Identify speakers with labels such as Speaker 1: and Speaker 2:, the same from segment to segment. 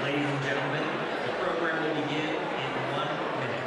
Speaker 1: Ladies and gentlemen, the program will begin in 1 minute.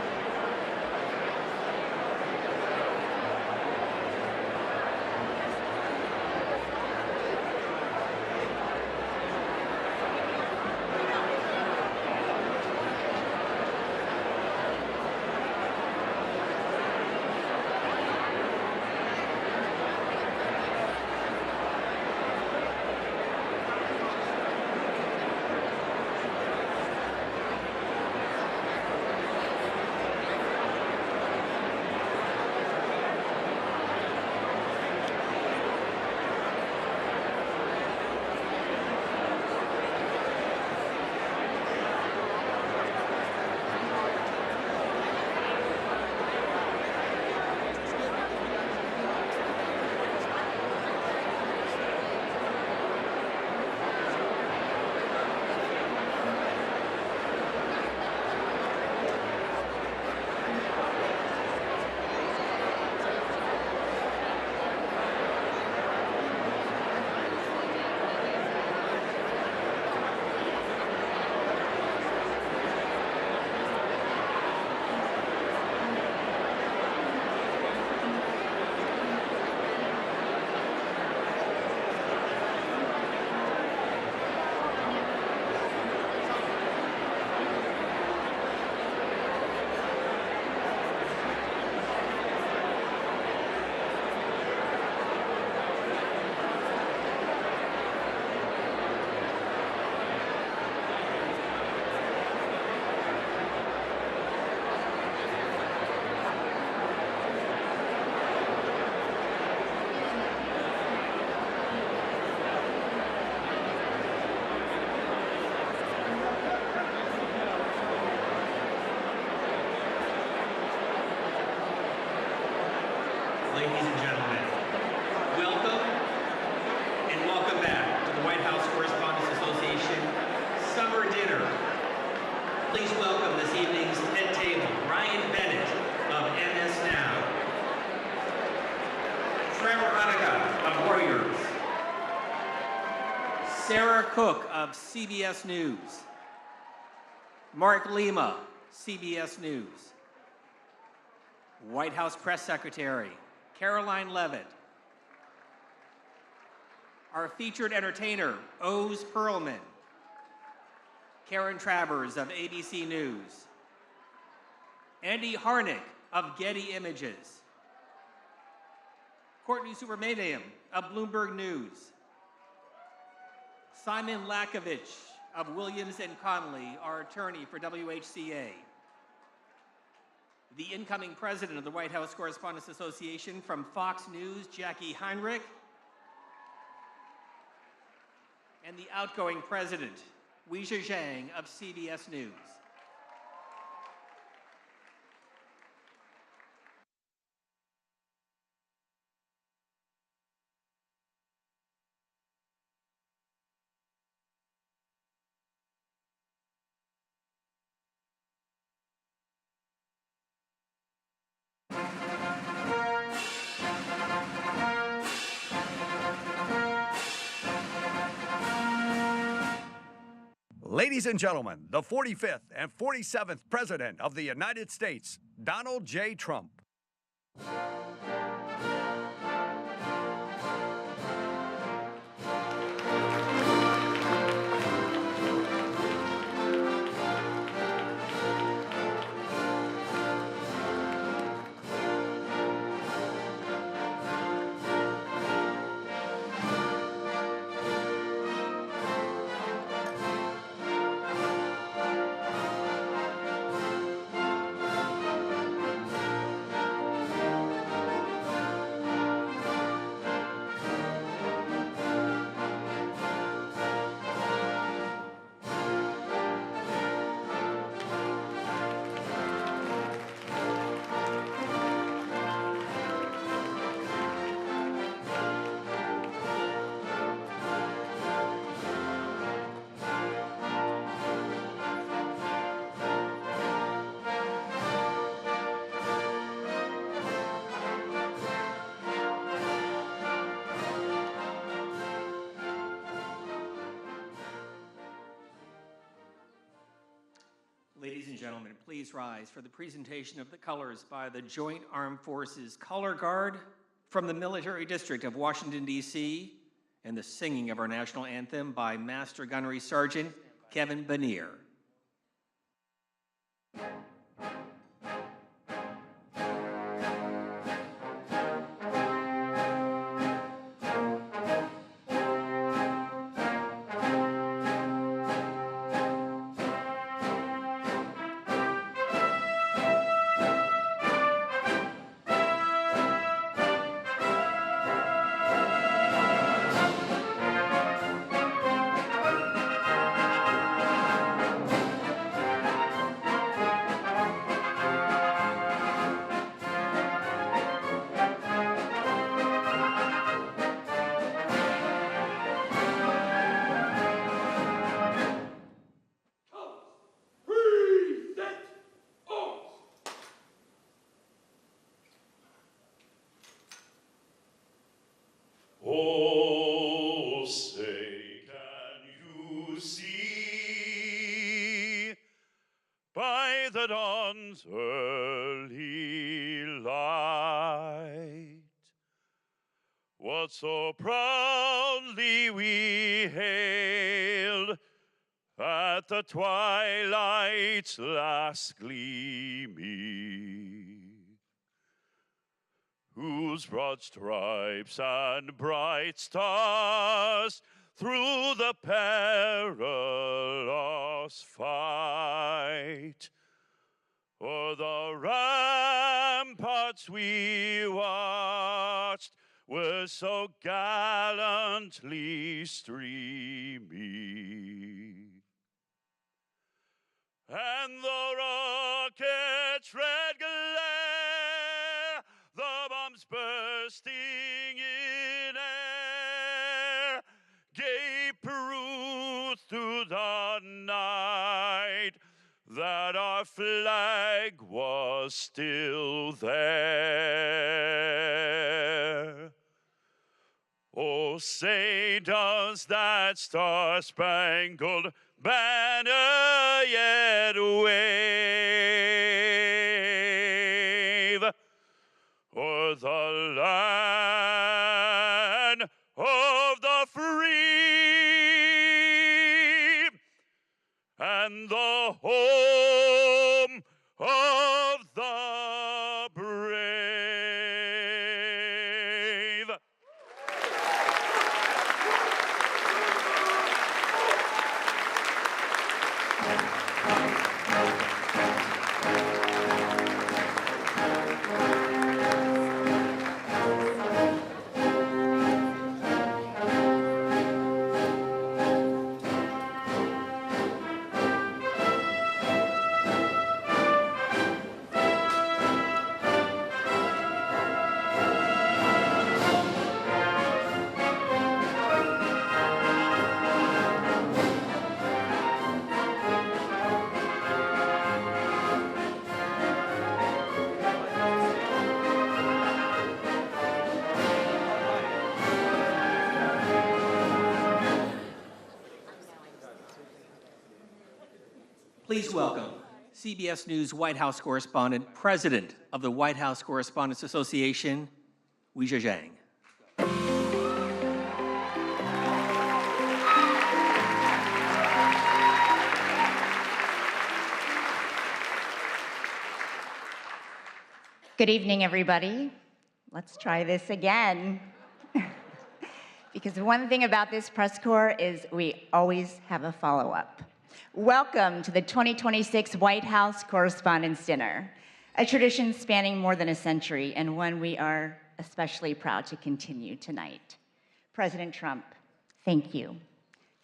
Speaker 1: Ladies and gentlemen, welcome back to the White House Correspondents Association Summer Dinner. Please welcome this evening's head table, Ryan Bennett of MS Now, Trevor Hanukkah of Warriors, Sarah Cook of CBS News, Mark Lima, CBS News, White House Press Secretary, Caroline Levitt, our featured entertainer, Oz Perlman, Karen Travers of ABC News, Andy Harnick of Getty Images, Courtney Supermedium of Bloomberg News, Simon Lakovich of Williams & Connolly, our attorney for WHCA, the incoming president of the White House Correspondents Association from Fox News, Jackie Heinrich, and the outgoing president, Weijia Zhang of CBS News.
Speaker 2: Ladies and gentlemen, the 45th and 47th President of the United States, Donald J. Trump.
Speaker 1: Ladies and gentlemen, please rise for the presentation of the colors by the Joint Armed Forces Color Guard from the Military District of Washington, D.C., and the singing of our national anthem by Master Gunnery Sergeant Kevin Benier.
Speaker 3: Oh, say, can you see by the dawn's early light what so proudly we hailed at the twilight's last gleaming, whose broad stripes and bright stars through the perilous fight o'er the ramparts we watched were so gallantly streaming, and the rocket's red glare, the bombs bursting in air, gave proof through the night that our flag was still there. Oh, say, does that star-spangled banner yet wave o'er the land of the free and the home of the brave?
Speaker 1: Please welcome CBS News White House correspondent, president of the White House Correspondents Association, Weijia Zhang.
Speaker 4: Good evening, everybody. Let's try this again. Because one thing about this press corps is we always have a follow-up. Welcome to the 2026 White House Correspondents' Dinner, a tradition spanning more than a century and one we are especially proud to continue tonight. President Trump, thank you.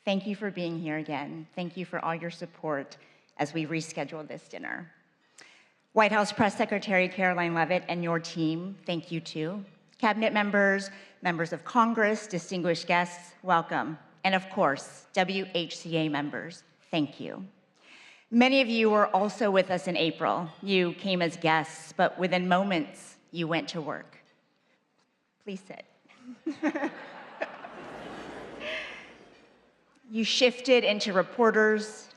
Speaker 4: Thank you for being here again. Thank you for all your support as we reschedule this dinner. White House Press Secretary Caroline Leavitt and your team, thank you too. Cabinet members, members of Congress, distinguished guests, welcome. And of course, WHCA members, thank you. Many of you were also with us in April. You came as guests, but within moments, you went to work. Please sit. You shifted into reporters,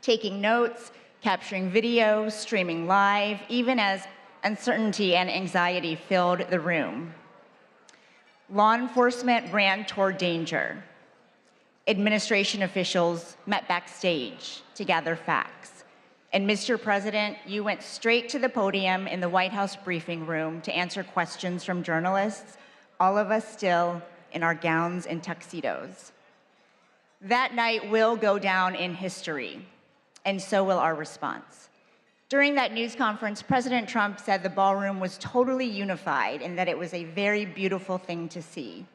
Speaker 4: taking notes, capturing video, streaming live, even as uncertainty and anxiety filled the room. Law enforcement ran toward danger. Administration officials met backstage to gather facts. And Mr. President, you went straight to the podium in the White House briefing room to answer questions from journalists, all of us still in our gowns and tuxedos. That night will go down in history, and so will our response. During that news conference, President Trump said the ballroom was totally unified and that it was a very beautiful thing to see.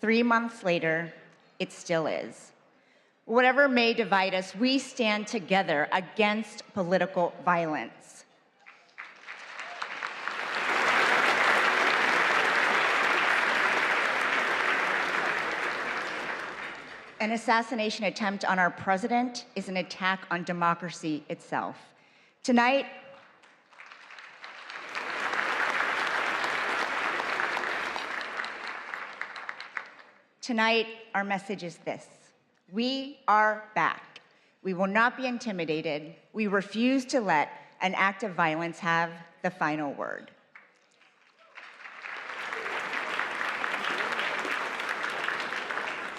Speaker 4: 3 months later, it still is. Whatever may divide us, we stand together against political violence. An assassination attempt on our president is an attack on democracy itself. Tonight, our message is this: we are back. We will not be intimidated. We refuse to let an act of violence have the final word.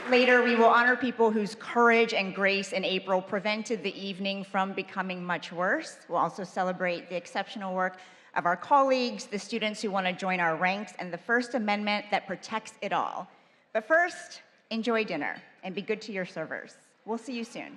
Speaker 4: Later, we will honor people whose courage and grace in April prevented the evening from becoming much worse. We'll also celebrate the exceptional work of our colleagues, the students who want to join our ranks, and the First Amendment that protects it all. But first, enjoy dinner and be good to your servers. We'll see you soon.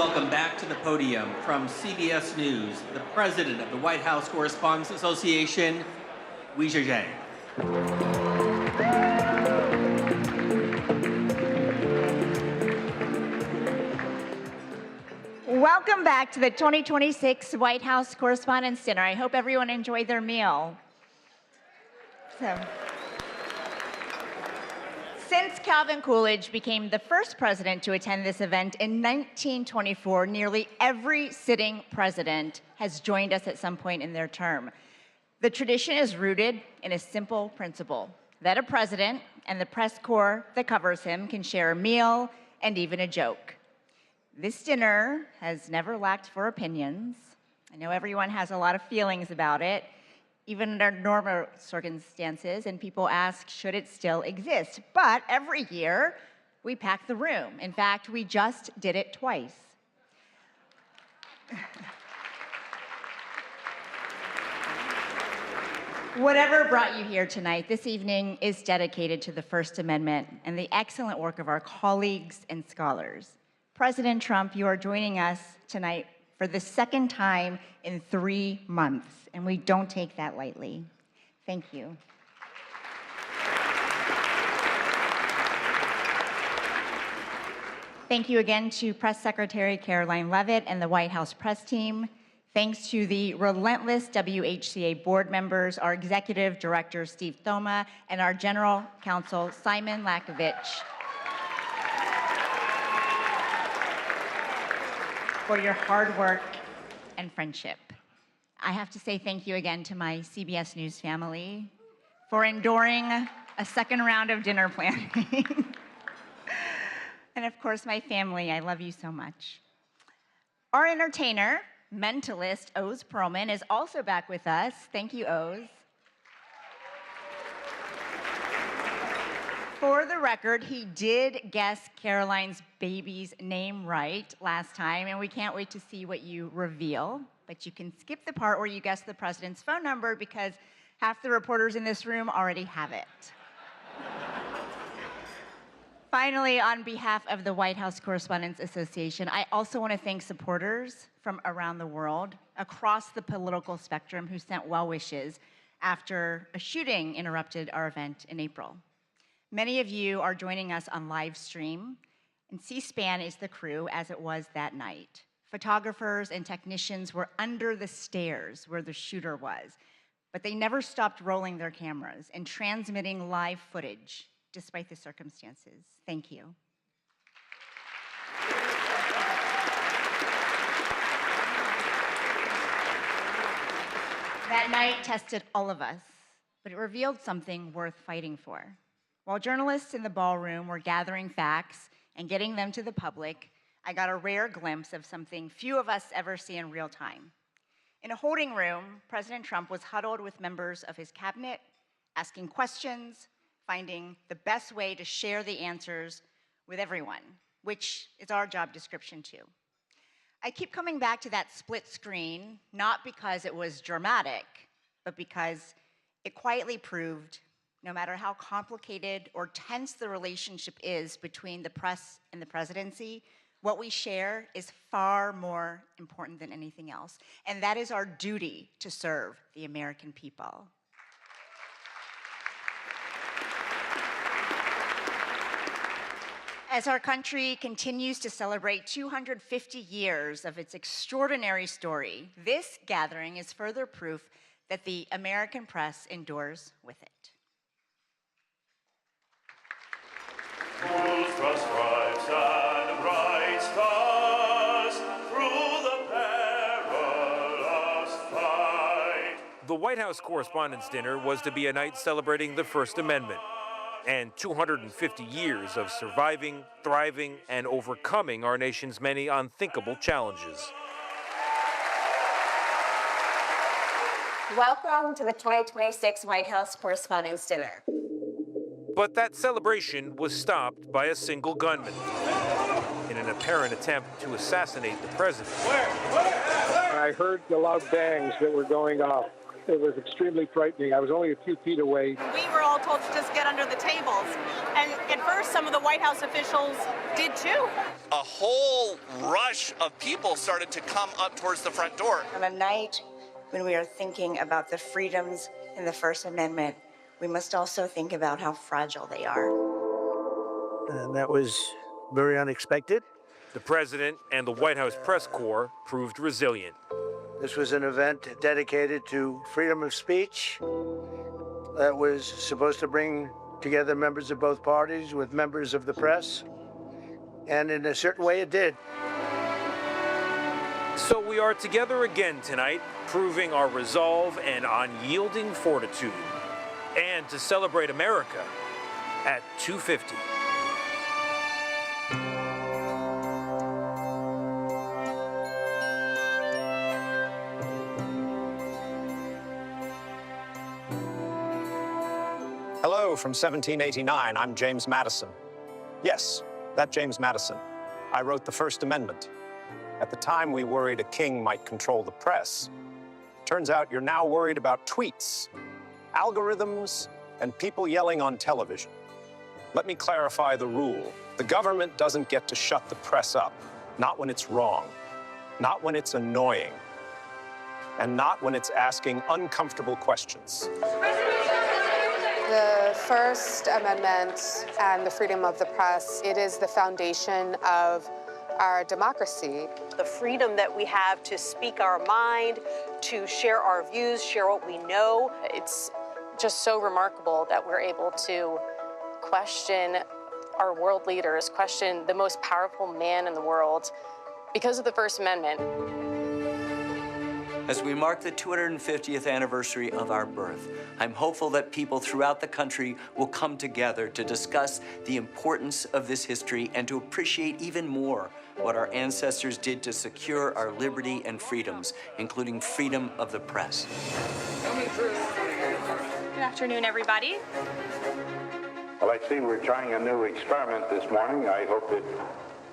Speaker 1: welcome back to the podium from CBS News, the president of the White House Correspondents Association, Wei Zhezhang.
Speaker 4: Welcome back to the 2026 White House Correspondents' Dinner. I hope everyone enjoyed their meal. Since Calvin Coolidge became the first president to attend this event in 1924, nearly every sitting president has joined us at some point in their term. The tradition is rooted in a simple principle, that a president and the press corps that covers him can share a meal and even a joke. This dinner has never lacked for opinions. I know everyone has a lot of feelings about it, even under normal circumstances, and people ask, should it still exist? But every year, we pack the room. In fact, we just did it twice. Whatever brought you here tonight, this evening is dedicated to the First Amendment and the excellent work of our colleagues and scholars. President Trump, you are joining us tonight for the second time in 3 months, and we don't take that lightly. Thank you. Thank you again to Press Secretary Caroline Leavitt and the White House press team. Thanks to the relentless WHCA board members, our executive director, Steve Thoma, and our general counsel, Simon Lakovich, for your hard work and friendship. I have to say thank you again to my CBS News family for enduring a second round of dinner planning. And of course, my family, I love you so much. Our entertainer, mentalist, Oz Perlman, is also back with us. Thank you, Oz. For the record, he did guess Caroline's baby's name right last time, and we can't wait to see what you reveal. But you can skip the part where you guess the president's phone number because half the reporters in this room already have it. Finally, on behalf of the White House Correspondents Association, I also want to thank supporters from around the world, across the political spectrum, who sent well wishes after a shooting interrupted our event in April. Many of you are joining us on live stream, and C-SPAN is the crew as it was that night. Photographers and technicians were under the stairs where the shooter was, but they never stopped rolling their cameras and transmitting live footage despite the circumstances. Thank you. That night tested all of us, but it revealed something worth fighting for. While journalists in the ballroom were gathering facts and getting them to the public, I got a rare glimpse of something few of us ever see in real time. In a holding room, President Trump was huddled with members of his cabinet, asking questions, finding the best way to share the answers with everyone, which is our job description too. I keep coming back to that split screen, not because it was dramatic, but because it quietly proved no matter how complicated or tense the relationship is between the press and the presidency, what we share is far more important than anything else. And that is our duty to serve the American people. As our country continues to celebrate 250 years of its extraordinary story, this gathering is further proof that the American press endures with it.
Speaker 3: Whose cross stripes and bright stars through the perilous fight.
Speaker 5: The White House Correspondents' Dinner was to be a night celebrating the First Amendment and 250 years of surviving, thriving, and overcoming our nation's many unthinkable challenges.
Speaker 6: Welcome to the 2026 White House Correspondents' Dinner.
Speaker 5: But that celebration was stopped by a single gunman in an apparent attempt to assassinate the president.
Speaker 7: I heard the loud bangs that were going off. It was extremely frightening. I was only a few feet away.
Speaker 4: We were all
Speaker 8: all told to just get under the tables. And at first, some of the White House officials did too.
Speaker 9: A whole rush of people started to come up towards the front door.
Speaker 4: On a night when we are thinking about the freedoms in the First Amendment, we must also think about how fragile they are.
Speaker 10: And that was very unexpected.
Speaker 5: The president and the White House press corps proved resilient.
Speaker 10: This was an event dedicated to freedom of speech that was supposed to bring together members of both parties with members of the press. And in a certain way, it did.
Speaker 5: So we are together again tonight, proving our resolve and unyielding fortitude. And to celebrate America at 2:50.
Speaker 11: Hello from 1789. I'm James Madison. Yes, that James Madison. I wrote the First Amendment. At the time, we worried a king might control the press. Turns out you're now worried about tweets, algorithms, and people yelling on television. Let me clarify the rule. The government doesn't get to shut the press up, not when it's wrong, not when it's annoying, and not when it's asking uncomfortable questions.
Speaker 12: The First Amendment and the freedom of the press, it is the foundation of our democracy.
Speaker 8: The freedom that we have to speak our mind, to share our views, share what we know.
Speaker 12: It's just so remarkable that we're able to question our world leaders, question the most powerful man in the world because of the First Amendment.
Speaker 13: As we mark the 250th anniversary of our birth, I'm hopeful that people throughout the country will come together to discuss the importance of this history and to appreciate even more what our ancestors did to secure our liberty and freedoms, including freedom of the press.
Speaker 12: Good afternoon, everybody.
Speaker 14: Well, I see we're trying a new experiment this morning. I hope it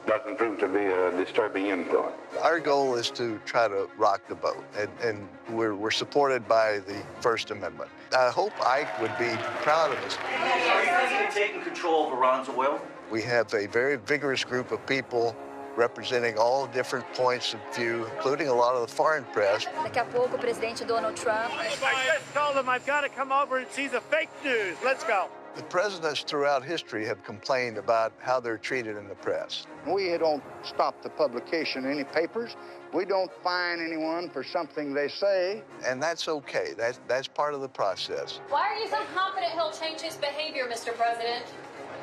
Speaker 14: doesn't prove to be a disturbing influence.
Speaker 15: Our goal is to try to rock the boat, and we're supported by the First Amendment. I hope Ike would be proud of us.
Speaker 13: Are you president taking control of Iran's oil?
Speaker 15: We have a very vigorous group of people representing all different points of view, including a lot of the foreign press.
Speaker 16: Daqui a pouco, o presidente Donald Trump.
Speaker 10: I just told him I've got to come over and see the fake news. Let's go.
Speaker 15: The presidents throughout history have complained about how they're treated in the press.
Speaker 17: We don't stop the publication of any papers. We don't fine anyone for something they say.
Speaker 15: And that's okay. That's part of the process.
Speaker 16: Why are you so confident he'll change his behavior, Mr. President?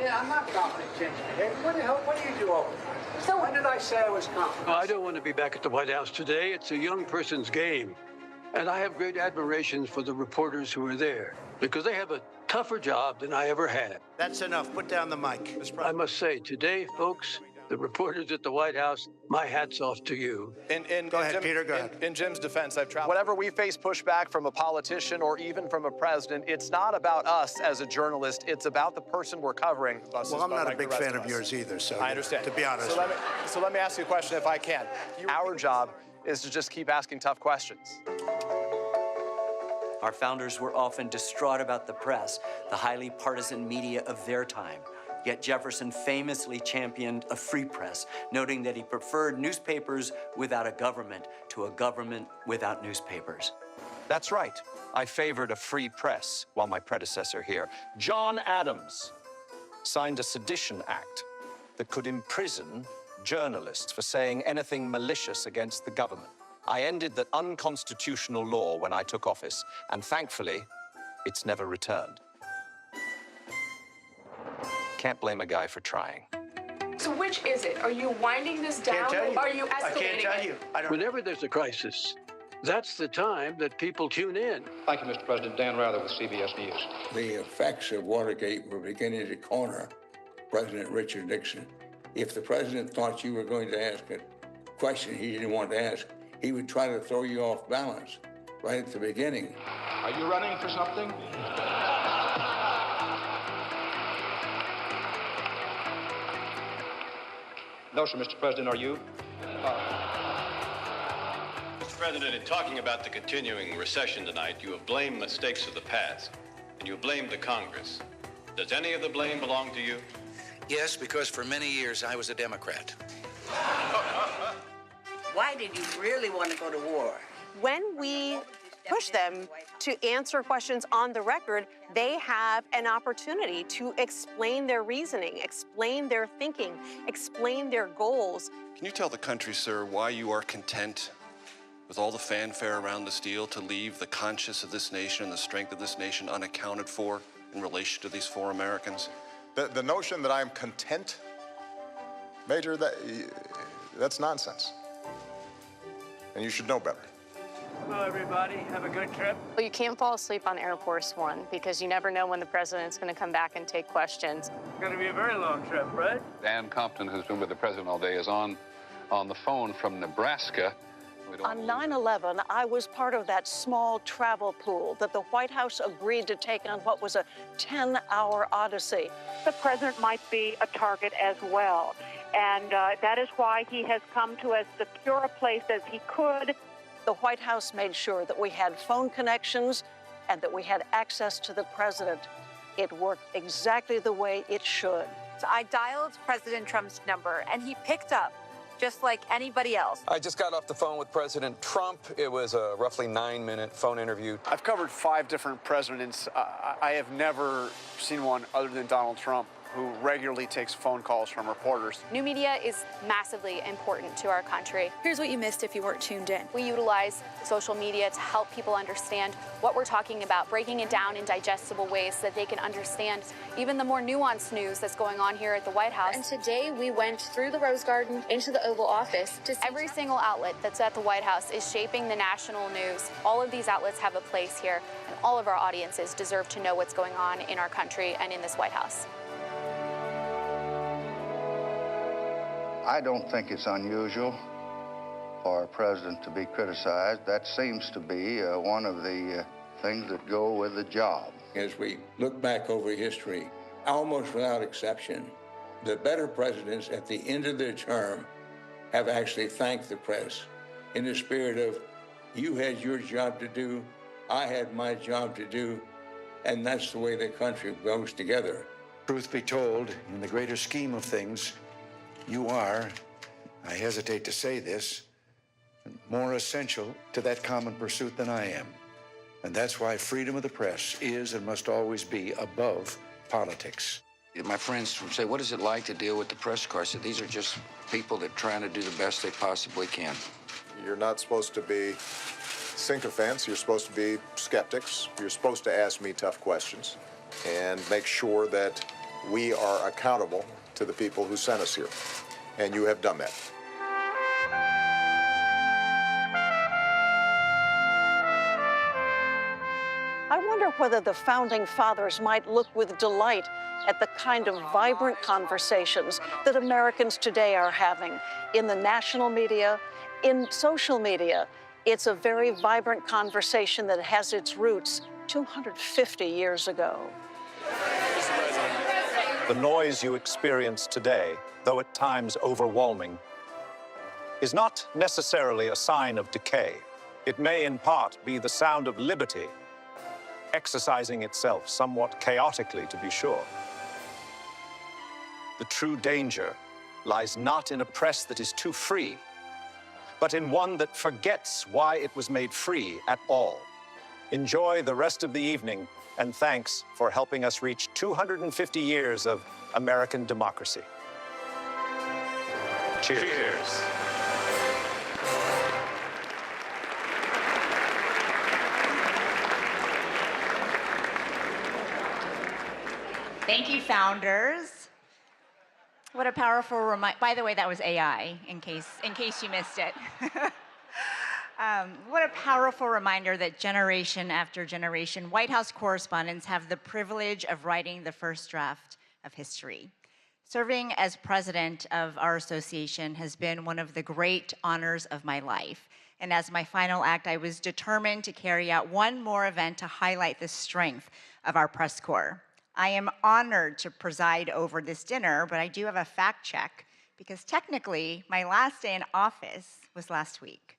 Speaker 17: Yeah, I'm not confident changing behavior. What do you do over there? So when did I say I was confident?
Speaker 18: I don't want to be back at the White House today. It's a young person's game. And I have great admiration for the reporters who are there because they have a tougher job than I ever had.
Speaker 10: That's enough. Put down the mic.
Speaker 18: I must say, today, folks, the reporters at the White House, my hat's off to you.
Speaker 10: Go ahead, Peter, go ahead.
Speaker 11: In Jim's defense, I've traveled. Whenever we face pushback from a politician or even from a president, it's not about us as a journalist. It's about the person we're covering.
Speaker 10: Well, I'm not a big fan of yours either, so
Speaker 11: I understand.
Speaker 10: To be honest.
Speaker 11: So let me ask you a question if I can. Our job is to just keep asking tough questions.
Speaker 13: Our founders were often distraught about the press, the highly partisan media of their time. Yet Jefferson famously championed a free press, noting that he preferred newspapers without a government to a government without newspapers.
Speaker 11: That's right. I favored a free press while my predecessor here, John Adams, signed a Sedition Act that could imprison journalists for saying anything malicious against the government. I ended that unconstitutional law when I took office, and thankfully, it's never returned. Can't blame a guy for trying.
Speaker 12: So which is it? Are you winding this down or are you escalating
Speaker 10: I can't tell you.
Speaker 18: Whenever there's a crisis, that's the time that people tune in.
Speaker 17: Thank you, Mr. President. Dan Rather with CBS News.
Speaker 14: The effects of Watergate were beginning to corner President Richard Nixon. If the president thought you were going to ask a question he didn't want to ask, he would try to throw you off balance right at the beginning.
Speaker 17: Are you running for something? No, sir, Mr. President, are you?
Speaker 19: Mr. President, in talking about the continuing recession tonight, you have blamed mistakes of the past. and you blame the Congress. Does any of the blame belong to you?
Speaker 20: Yes, because for many years I was a Democrat.
Speaker 6: Why did you really want to go to war?
Speaker 8: When we push them to answer questions on the record, they have an opportunity to explain their reasoning, explain their thinking, explain their goals.
Speaker 21: Can you tell the country, sir, why you are content with all the fanfare around this deal to leave the conscience of this nation and the strength of this nation unaccounted for in relation to these 4 Americans?
Speaker 22: The notion that I'm content, Major, that's nonsense. And you should know better.
Speaker 23: Hello, everybody. Have a good trip.
Speaker 12: Well, you can't fall asleep on Air Force One because you never know when the president's going to come back and take questions.
Speaker 23: It's going to be a very long trip, right?
Speaker 24: Dan Compton, who's been with the president all day, is on the phone from Nebraska.
Speaker 8: On 9/11, I was part of that small travel pool that the White House agreed to take on what was a 10-hour odyssey.
Speaker 25: The president might be a target as well, and that is why he has come to as secure a place as he could.
Speaker 8: The White House made sure that we had phone connections and that we had access to the president. It worked exactly the way it should.
Speaker 26: So I dialed President Trump's number, and he picked up, just like anybody else.
Speaker 27: I just got off the phone with President Trump. It was a roughly 9-minute phone interview.
Speaker 7: I've covered 5 different presidents. I have never seen one other than Donald Trump, who regularly takes phone calls from reporters.
Speaker 12: New media is massively important to our country.
Speaker 26: Here's what you missed if you weren't tuned in.
Speaker 12: We utilize social media to help people understand what we're talking about, breaking it down in digestible ways so that they can understand even the more nuanced news that's going on here at the White House.
Speaker 26: And today we went through the Rose Garden into the Oval Office to see
Speaker 12: every single outlet that's at the White House is shaping the national news. All of these outlets have a place here, and all of our audiences deserve to know what's going on in our country and in this White House.
Speaker 17: I don't think it's unusual for a president to be criticized. That seems to be one of the things that go with the job.
Speaker 14: As we look back over history, almost without exception, the better presidents at the end of their term have actually thanked the press in the spirit of, you had your job to do, I had my job to do, and that's the way the country goes together.
Speaker 28: Truth be told, in the greater scheme of things, you are, I hesitate to say this, more essential to that common pursuit than I am. And that's why freedom of the press is and must always be above politics.
Speaker 20: My friends say, what is it like to deal with the press corps? I said, these are just people that are trying to do the best they possibly can.
Speaker 22: You're not supposed to be sycophants. You're supposed to be skeptics. You're supposed to ask me tough questions and make sure that we are accountable to the people who sent us here, and you have done that.
Speaker 8: I wonder whether the Founding Fathers might look with delight at the kind of vibrant conversations that Americans today are having in the national media, in social media. It's a very vibrant conversation that has its roots 250 years ago.
Speaker 11: The noise you experience today, though at times overwhelming, is not necessarily a sign of decay. It may in part be the sound of liberty, exercising itself somewhat chaotically, to be sure. The true danger lies not in a press that is too free, but in one that forgets why it was made free at all. Enjoy the rest of the evening, and thanks for helping us reach 250 years of American democracy. Cheers. Cheers.
Speaker 4: Thank you, founders. What a powerful reminder. By the way, that was AI, in case you missed it. What a powerful reminder that generation after generation, White House correspondents have the privilege of writing the first draft of history. Serving as president of our association has been one of the great honors of my life. And as my final act, I was determined to carry out one more event to highlight the strength of our press corps. I am honored to preside over this dinner, but I do have a fact check because technically my last day in office was last week.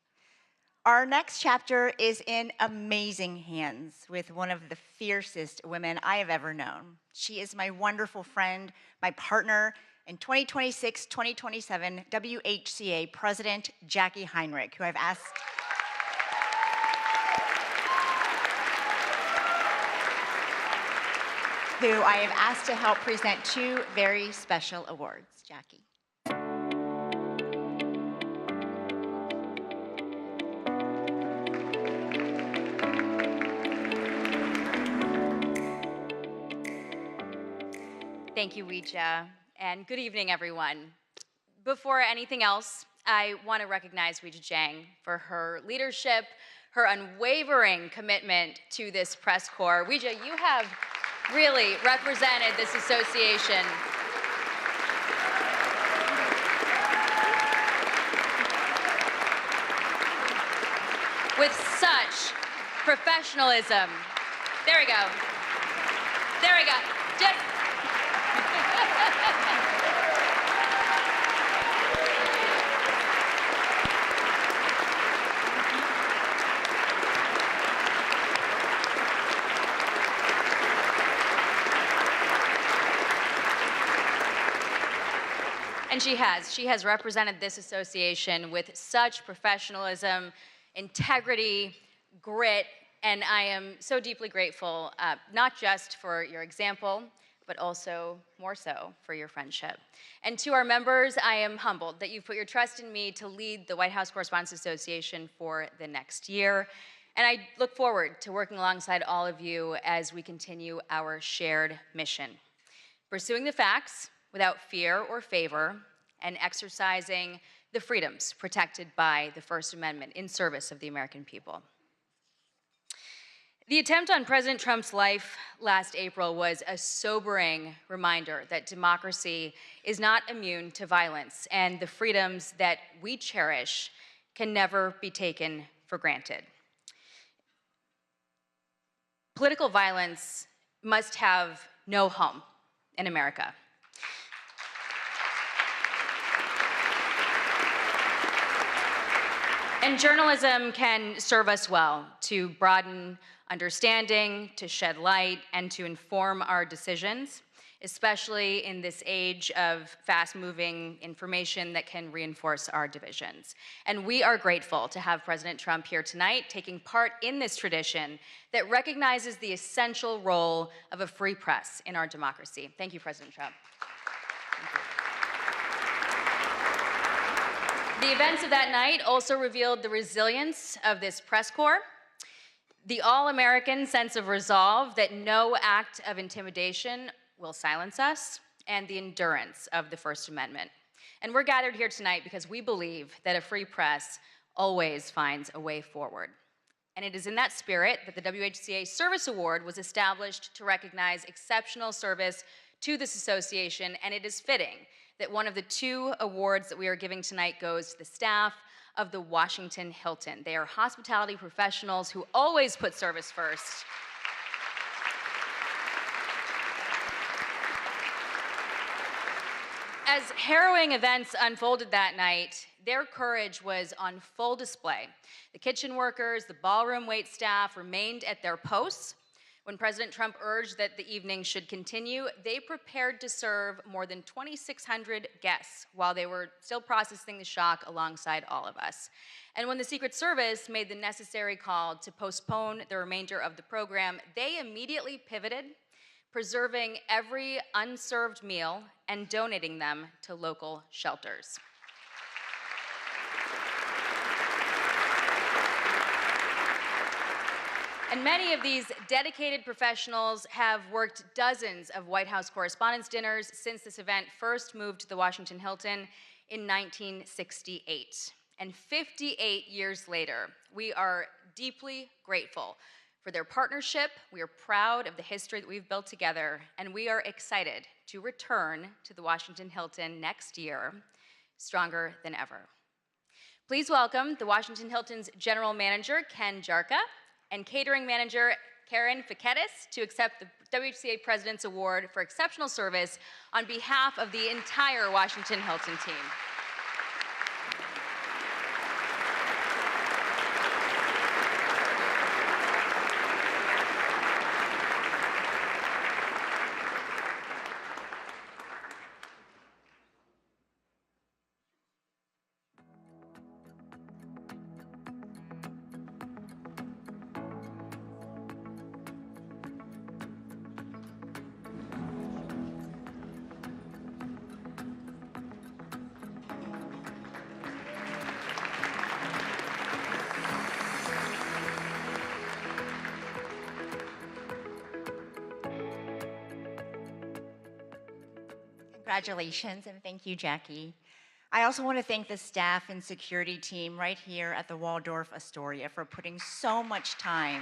Speaker 4: Our next chapter is in amazing hands with one of the fiercest women I have ever known. She is my wonderful friend, my partner, and 2026-2027 WHCA President Jackie Heinrich, who I have asked to help present two very special awards. Jackie.
Speaker 1: Thank you, Ouija, and good evening, everyone. Before anything else, I want to recognize Ouija Jiang for her leadership, her unwavering commitment to this press corps. Ouija, you have really represented this association with such professionalism. There we go. There we go. Just And she has represented this association with such professionalism, integrity, grit, and I am so deeply grateful, not just for your example, but also more so for your friendship. And to our members, I am humbled that you've put your trust in me to lead the White House Correspondents Association for the next year. And I look forward to working alongside all of you as we continue our shared mission. Pursuing the facts without fear or favor, and exercising the freedoms protected by the First Amendment in service of the American people. The attempt on President Trump's life last April was a sobering reminder that democracy is not immune to violence, and the freedoms that we cherish can never be taken for granted. Political violence must have no home in America. And journalism can serve us well to broaden understanding, to shed light, and to inform our decisions, especially in this age of fast-moving information that can reinforce our divisions. And we are grateful to have President Trump here tonight, taking part in this tradition that recognizes the essential role of a free press in our democracy. Thank you, President Trump. The events of that night also revealed the resilience of this press corps, the all-American sense of resolve that no act of intimidation will silence us, and the endurance of the First Amendment. And we're gathered here tonight because we believe that a free press always finds a way forward. And it is in that spirit that the WHCA Service Award was established to recognize exceptional service to this association, and it is fitting that one of the two awards that we are giving tonight goes to the staff of the Washington Hilton. They are hospitality professionals who always put service first. As harrowing events unfolded that night, their courage was on full display. The kitchen workers, the ballroom wait staff remained at their posts. When President Trump urged that the evening should continue, they prepared to serve more than 2,600 guests while they were still processing the shock alongside all of us. And when the Secret Service made the necessary call to postpone the remainder of the program, they immediately pivoted, preserving every unserved meal and donating them to local shelters. And many of these dedicated professionals have worked dozens of White House Correspondents' dinners since this event first moved to the Washington Hilton in 1968. And 58 years later, we are deeply grateful for their partnership. We are proud of the history that we've built together, and we are excited to return to the Washington Hilton next year, stronger than ever. Please welcome the Washington Hilton's General Manager, Ken Jarka, and Catering Manager, Karen Fiketis, to accept the WHCA President's Award for Exceptional Service on behalf of the entire Washington Hilton team.
Speaker 4: Congratulations, and thank you, Jackie. I also want to thank the staff and security team right here at the Waldorf Astoria for putting so much time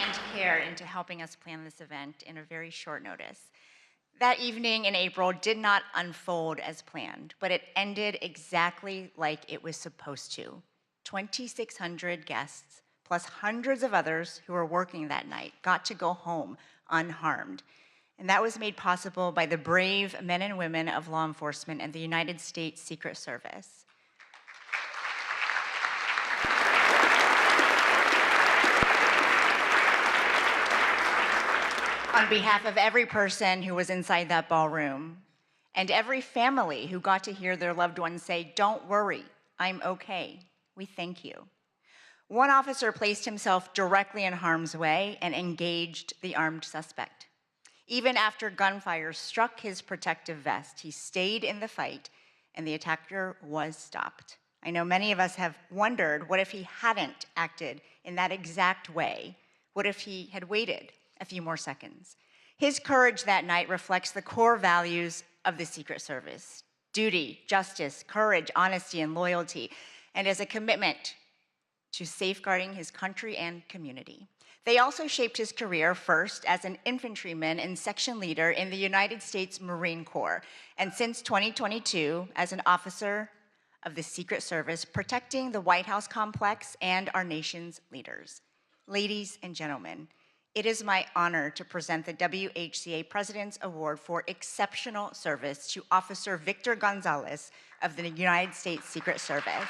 Speaker 4: and care into helping us plan this event in a very short notice. That evening in April did not unfold as planned, but it ended exactly like it was supposed to. 2,600 guests, plus hundreds of others who were working that night, got to go home unharmed. And that was made possible by the brave men and women of law enforcement and the United States Secret Service. On behalf of every person who was inside that ballroom, and every family who got to hear their loved ones say, "Don't worry, I'm okay," we thank you. One officer placed himself directly in harm's way and engaged the armed suspect. Even after gunfire struck his protective vest, he stayed in the fight, and the attacker was stopped. I know many of us have wondered, what if he hadn't acted in that exact way? What if he had waited a few more seconds? His courage that night reflects the core values of the Secret Service: duty, justice, courage, honesty, and loyalty, and as a commitment to safeguarding his country and community. They also shaped his career, first as an infantryman and section leader in the United States Marine Corps, and since 2022 as an officer of the Secret Service, protecting the White House complex and our nation's leaders. Ladies and gentlemen, it is my honor to present the WHCA President's Award for Exceptional Service to Officer Victor Gonzalez of the United States Secret Service.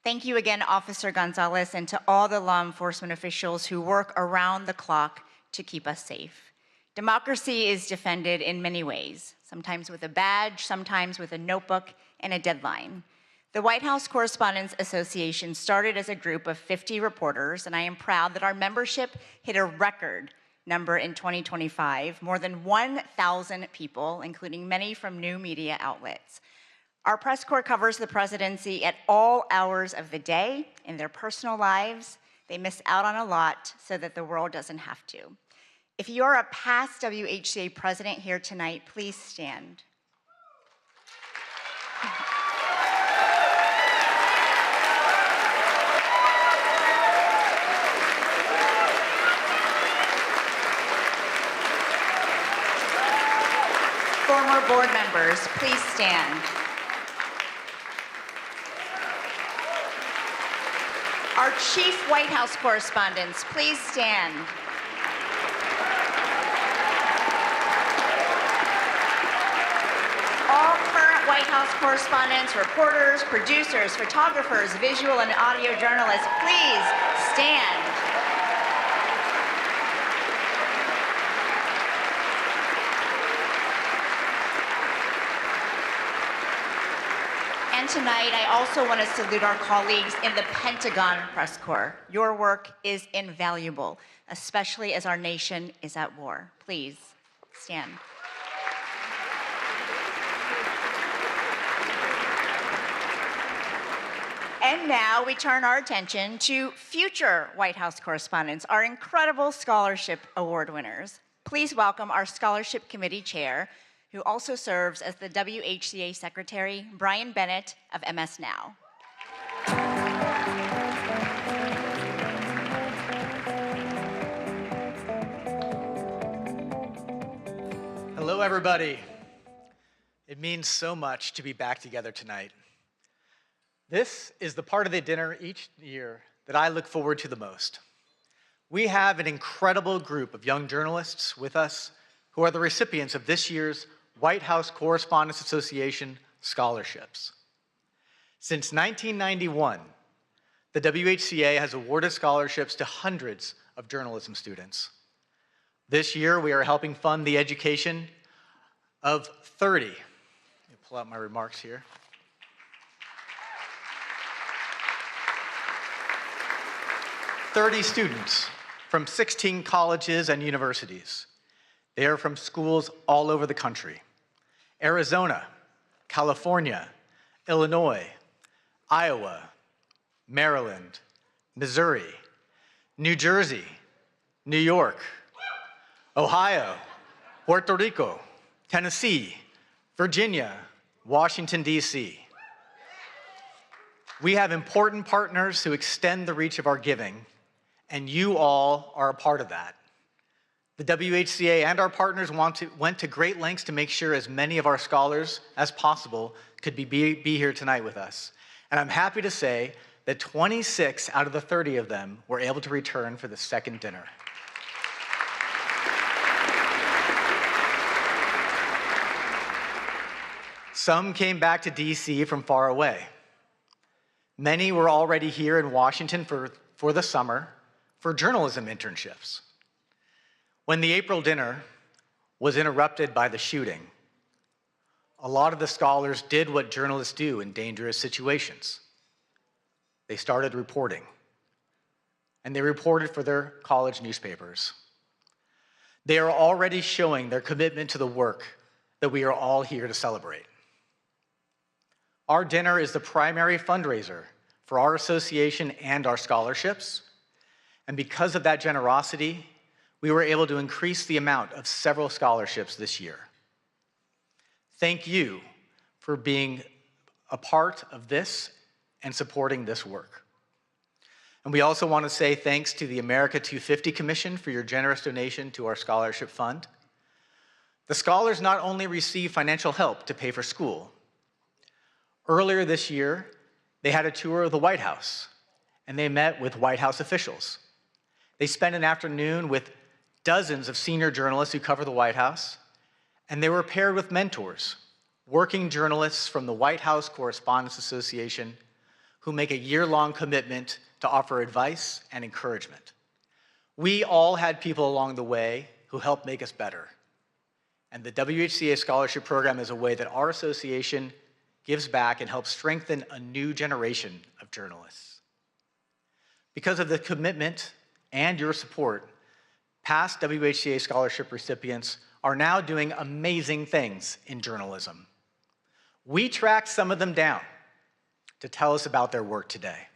Speaker 4: Thank you again, Officer Gonzalez, and to all the law enforcement officials who work around the clock to keep us safe. Democracy is defended in many ways, sometimes with a badge, sometimes with a notebook and a deadline. The White House Correspondents Association started as a group of 50 reporters, and I am proud that our membership hit a record number in 2025, more than 1,000 people, including many from new media outlets. Our press corps covers the presidency at all hours of the day. In their personal lives, they miss out on a lot so that the world doesn't have to. If you are a past WHCA president here tonight, please stand. Former board members, please stand. Our chief White House correspondents, please stand. All current White House correspondents, reporters, producers, photographers, visual and audio journalists, please stand. And tonight, I also want to salute our colleagues in the Pentagon Press Corps. Your work is invaluable, especially as our nation is at war. Please stand. And now we turn our attention to future White House correspondents, our incredible scholarship award winners. Please welcome our Scholarship Committee Chair, who also serves as the WHCA Secretary, Brian Bennett of MS Now.
Speaker 2: Hello, everybody. It means so much to be back together tonight. This is the part of the dinner each year that I look forward to the most. We have an incredible group of young journalists with us who are the recipients of this year's White House Correspondents Association scholarships. Since 1991, the WHCA has awarded scholarships to hundreds of journalism students. This year, we are helping fund the education of 30. Let me pull out my remarks here. 30 students from 16 colleges and universities. They are from schools all over the country: Arizona, California, Illinois, Iowa, Maryland, Missouri, New Jersey, New York, Ohio, Puerto Rico, Tennessee, Virginia, Washington, D.C. We have important partners who extend the reach of our giving, and you all are a part of that. The WHCA and our partners went to great lengths to make sure as many of our scholars as possible could be here tonight with us. And I'm happy to say that 26 out of the 30 of them were able to return for the second dinner. Some came back to DC from far away. Many were already here in Washington for the summer for journalism internships. When the April dinner was interrupted by the shooting, a lot of the scholars did what journalists do in dangerous situations. They started reporting, and they reported for their college newspapers. They are already showing their commitment to the work that we are all here to celebrate. Our dinner is the primary fundraiser for our association and our scholarships, and because of that generosity, we were able to increase the amount of several scholarships this year. Thank you for being a part of this and supporting this work. And we also want to say thanks to the America 250 Commission for your generous donation to our scholarship fund. The scholars not only receive financial help to pay for school. Earlier this year, they had a tour of the White House, and they met with White House officials. They spent an afternoon with dozens of senior journalists who cover the White House, and they were paired with mentors, working journalists from the White House Correspondents Association, who make a year-long commitment to offer advice and encouragement. We all had people along the way who helped make us better. And the WHCA Scholarship Program is a way that our association gives back and helps strengthen a new generation of journalists. Because of the commitment and your support, past WHCA scholarship recipients are now doing amazing things in journalism. We tracked some of them down to tell us about their work today.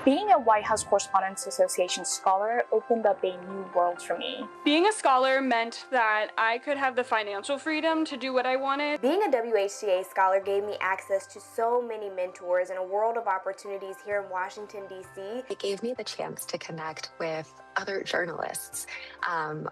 Speaker 3: Being a White House Correspondents Association scholar opened up a new world for me.
Speaker 5: Being a scholar meant that I could have the financial freedom to do what I wanted.
Speaker 9: Being a WHCA scholar gave me access to so many mentors and a world of opportunities here in Washington, D.C.
Speaker 10: It gave me the chance to connect with other journalists,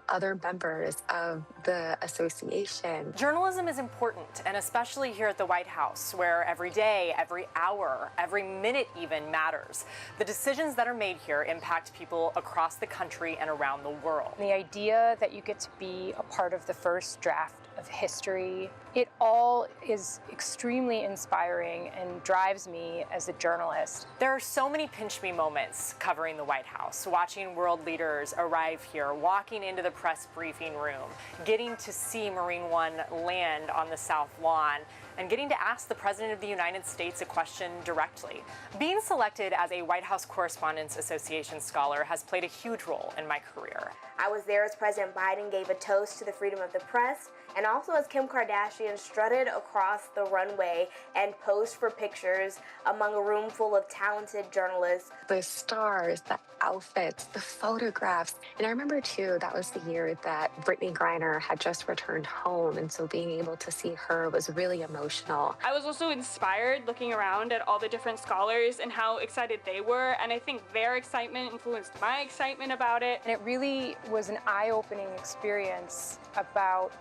Speaker 10: other members of the association.
Speaker 13: Journalism is important, and especially here at the White House, where every day, every hour, every minute even matters. The decisions that are made here impact people across the country and around the world.
Speaker 12: The idea that you get to be a part of the first draft of history, it all is extremely inspiring and drives me as a journalist.
Speaker 13: There are so many pinch me moments covering the White House, watching world leaders arrive here, walking into the press briefing room, getting to see Marine One land on the South Lawn, and getting to ask the President of the United States a question directly. Being selected as a White House Correspondents Association scholar has played a huge role in my career.
Speaker 9: I was there as President Biden gave a toast to the freedom of the press, and also as Kim Kardashian strutted across the runway and posed for pictures among a room full of talented journalists.
Speaker 10: The stars, the outfits, the photographs. And I remember too, that was the year that Brittany Griner had just returned home. And so being able to see her was really emotional.
Speaker 5: I was also inspired looking around at all the different scholars and how excited they were. And I think their excitement influenced my excitement about it.
Speaker 12: And it really was an eye-opening experience about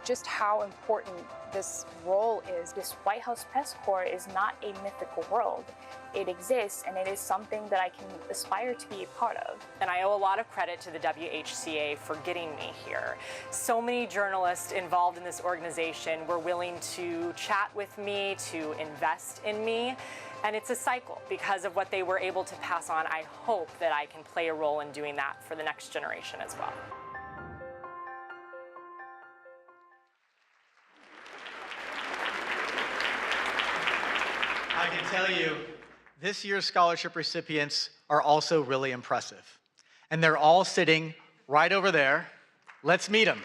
Speaker 3: just how important this role is. This White House press corps is not a mythical world. It exists, and it is something that I can aspire to be a part of.
Speaker 13: And I owe a lot of credit to the WHCA for getting me here. So many journalists involved in this organization were willing to chat with me, to invest in me. And it's a cycle because of what they were able to pass on. I hope that I can play a role in doing that for the next generation as well.
Speaker 2: I can tell you, this year's scholarship recipients are also really impressive. And they're all sitting right over there. Let's meet them.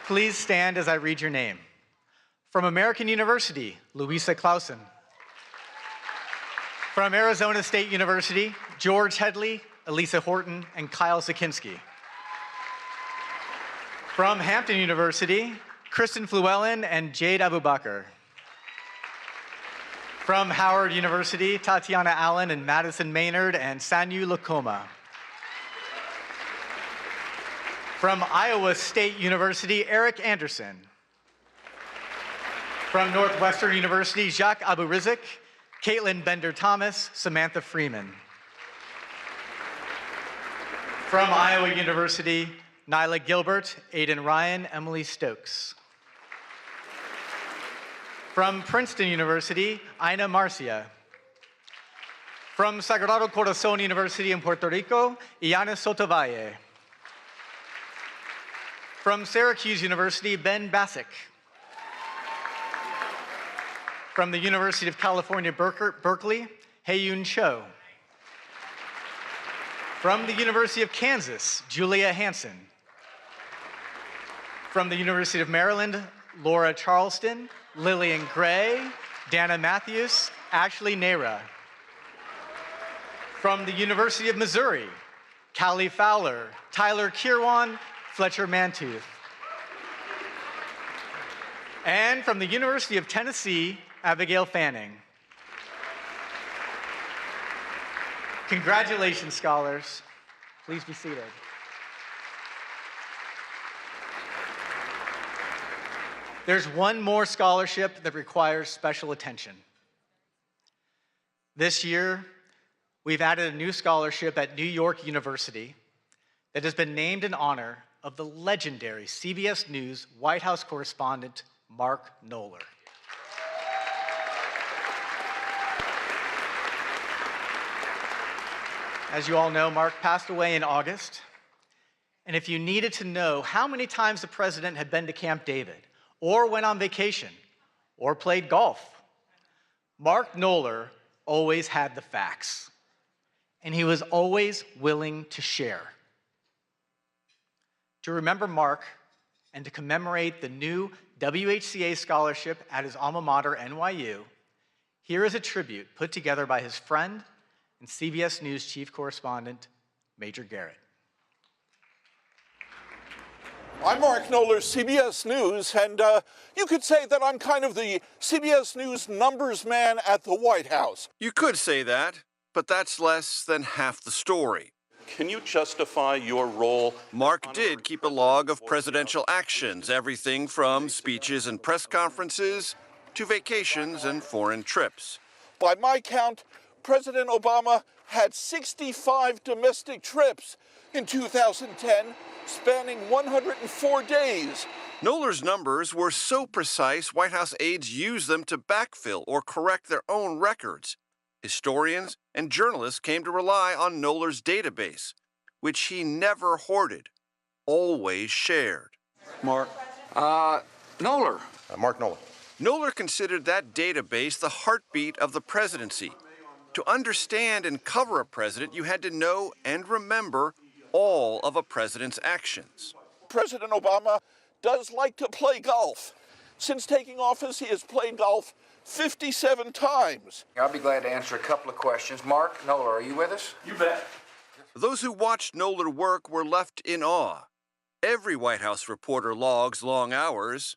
Speaker 2: Please stand as I read your name. From American University, Louisa Clausen. From Arizona State University, George Headley, Elisa Horton, and Kyle Sikinski. From Hampton University, Kristen Fluellen and Jade Abubakar. From Howard University, Tatiana Allen and Madison Maynard and Sanyu Lakoma. From Iowa State University, Eric Anderson. From Northwestern University, Jacques Aburizik, Caitlin Bender-Thomas, Samantha Freeman. From Iowa University, Nyla Gilbert, Aidan Ryan, Emily Stokes. From Princeton University, Ina Marcia. From Sagrado Corazon University in Puerto Rico, Iana Sotovalle. From Syracuse University, Ben Bassick. From the University of California, Berkeley, Hae-Yoon Cho. From the University of Kansas, Julia Hansen. From the University of Maryland, Laura Charleston, Lillian Gray, Dana Matthews, Ashley Nera. From the University of Missouri, Callie Fowler, Tyler Kirwan, Fletcher Mantooth. And from the University of Tennessee, Abigail Fanning. Congratulations, scholars. Please be seated. There's one more scholarship that requires special attention. This year, we've added a new scholarship at New York University that has been named in honor of the legendary CBS News White House correspondent, Mark Knoller. As you all know, Mark passed away in August. And if you needed to know how many times the president had been to Camp David, or went on vacation, or played golf, Mark Knoller always had the facts. And he was always willing to share. To remember Mark and to commemorate the new WHCA scholarship at his alma mater, NYU, here is a tribute put together by his friend and CBS News chief correspondent, Major Garrett.
Speaker 6: I'm Mark Knoller, CBS News, and you could say that I'm kind of the CBS News numbers man at the White House.
Speaker 15: You could say that, but that's less than half the story.
Speaker 6: Can you justify your role?
Speaker 15: Mark did keep a log of presidential actions, everything from speeches and press conferences to vacations and foreign trips.
Speaker 6: By my count, President Obama had 65 domestic trips in 2010, spanning 104 days.
Speaker 15: Knoller's numbers were so precise, White House aides used them to backfill or correct their own records. Historians and journalists came to rely on Knoller's database, which he never hoarded, always shared.
Speaker 20: Mark. Knoller.
Speaker 15: Mark Knoller. Knoller considered that database the heartbeat of the presidency. To understand and cover a president, you had to know and remember all of a president's actions.
Speaker 6: President Obama does like to play golf. Since taking office, he has played golf 57 times.
Speaker 20: I'll be glad to answer a couple of questions. Mark Knoller, are you with us?
Speaker 6: You bet.
Speaker 15: Those who watched Knoller work were left in awe. Every White House reporter logs long hours.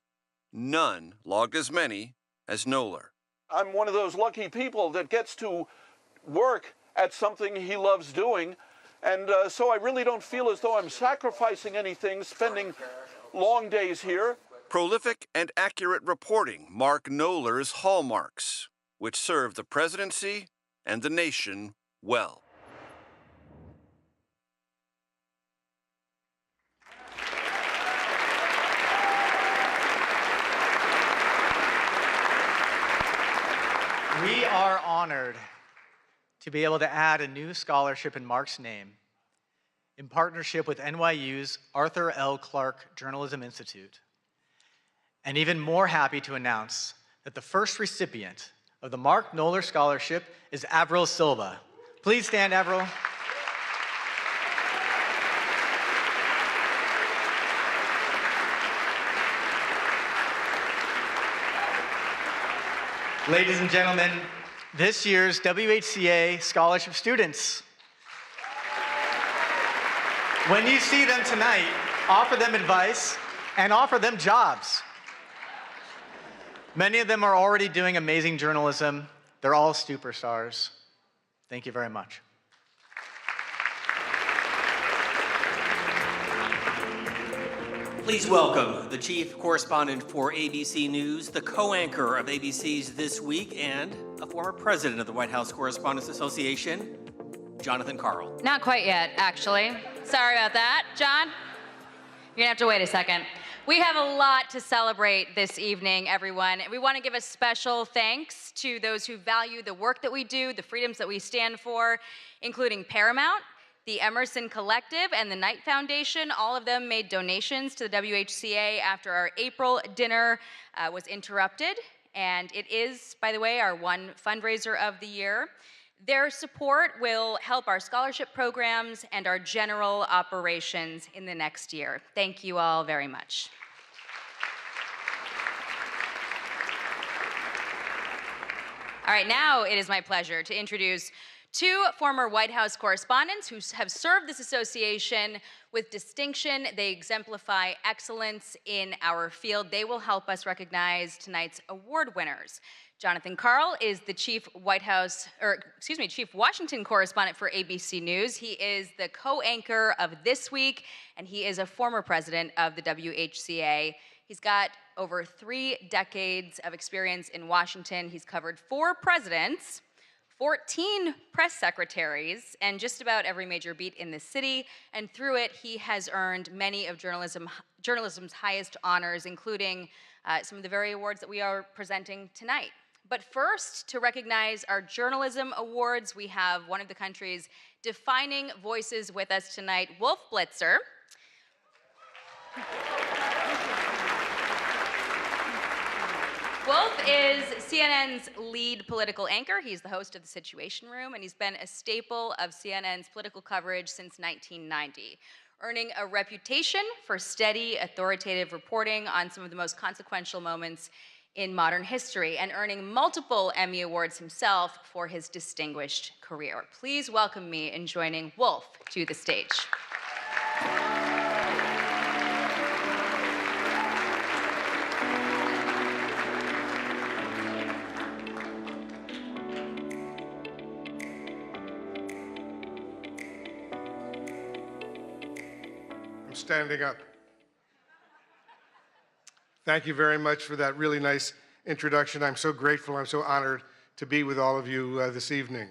Speaker 15: None logged as many as Knoller.
Speaker 6: I'm one of those lucky people that gets to work at something he loves doing, And so I really don't feel as though I'm sacrificing anything, spending long days here.
Speaker 15: Prolific and accurate reporting mark Knoller's hallmarks, which serve the presidency and the nation well.
Speaker 2: We are honored to be able to add a new scholarship in Mark's name in partnership with NYU's Arthur L. Clarke Journalism Institute. And even more happy to announce that the first recipient of the Mark Knoller Scholarship is Avril Silva. Please stand, Avril. Ladies and gentlemen, this year's WHCA Scholarship students. When you see them tonight, offer them advice and offer them jobs. Many of them are already doing amazing journalism. They're all superstars. Thank you very much.
Speaker 16: Please welcome the chief correspondent for ABC News, the co-anchor of ABC's This Week, and a former president of the White House Correspondents Association, Jonathan Karl.
Speaker 1: Not quite yet, actually. Sorry about that. John, you're gonna have to wait a second. We have a lot to celebrate this evening, everyone. We want to give a special thanks to those who value the work that we do, the freedoms that we stand for, including Paramount, the Emerson Collective, and the Knight Foundation. All of them made donations to the WHCA after our April dinner was interrupted. And it is, by the way, our one fundraiser of the year. Their support will help our scholarship programs and our general operations in the next year. Thank you all very much. All right, now it is my pleasure to introduce two former White House correspondents who have served this association with distinction. They exemplify excellence in our field. They will help us recognize tonight's award winners. Jonathan Karl is the chief Washington correspondent for ABC News. He is the co-anchor of This Week, and he is a former president of the WHCA. He's got over 3 decades of experience in Washington. He's covered 4 presidents, 14 press secretaries, and just about every major beat in the city. And through it, he has earned many of journalism's highest honors, including some of the very awards that we are presenting tonight. But first, to recognize our journalism awards, we have one of the country's defining voices with us tonight, Wolf Blitzer. Wolf is CNN's lead political anchor. He's the host of The Situation Room, and he's been a staple of CNN's political coverage since 1990, earning a reputation for steady, authoritative reporting on some of the most consequential moments in modern history, and earning multiple Emmy Awards himself for his distinguished career. Please welcome me in joining Wolf to the stage.
Speaker 18: I'm standing up. Thank you very much for that really nice introduction. I'm so grateful, I'm so honored to be with all of you this evening.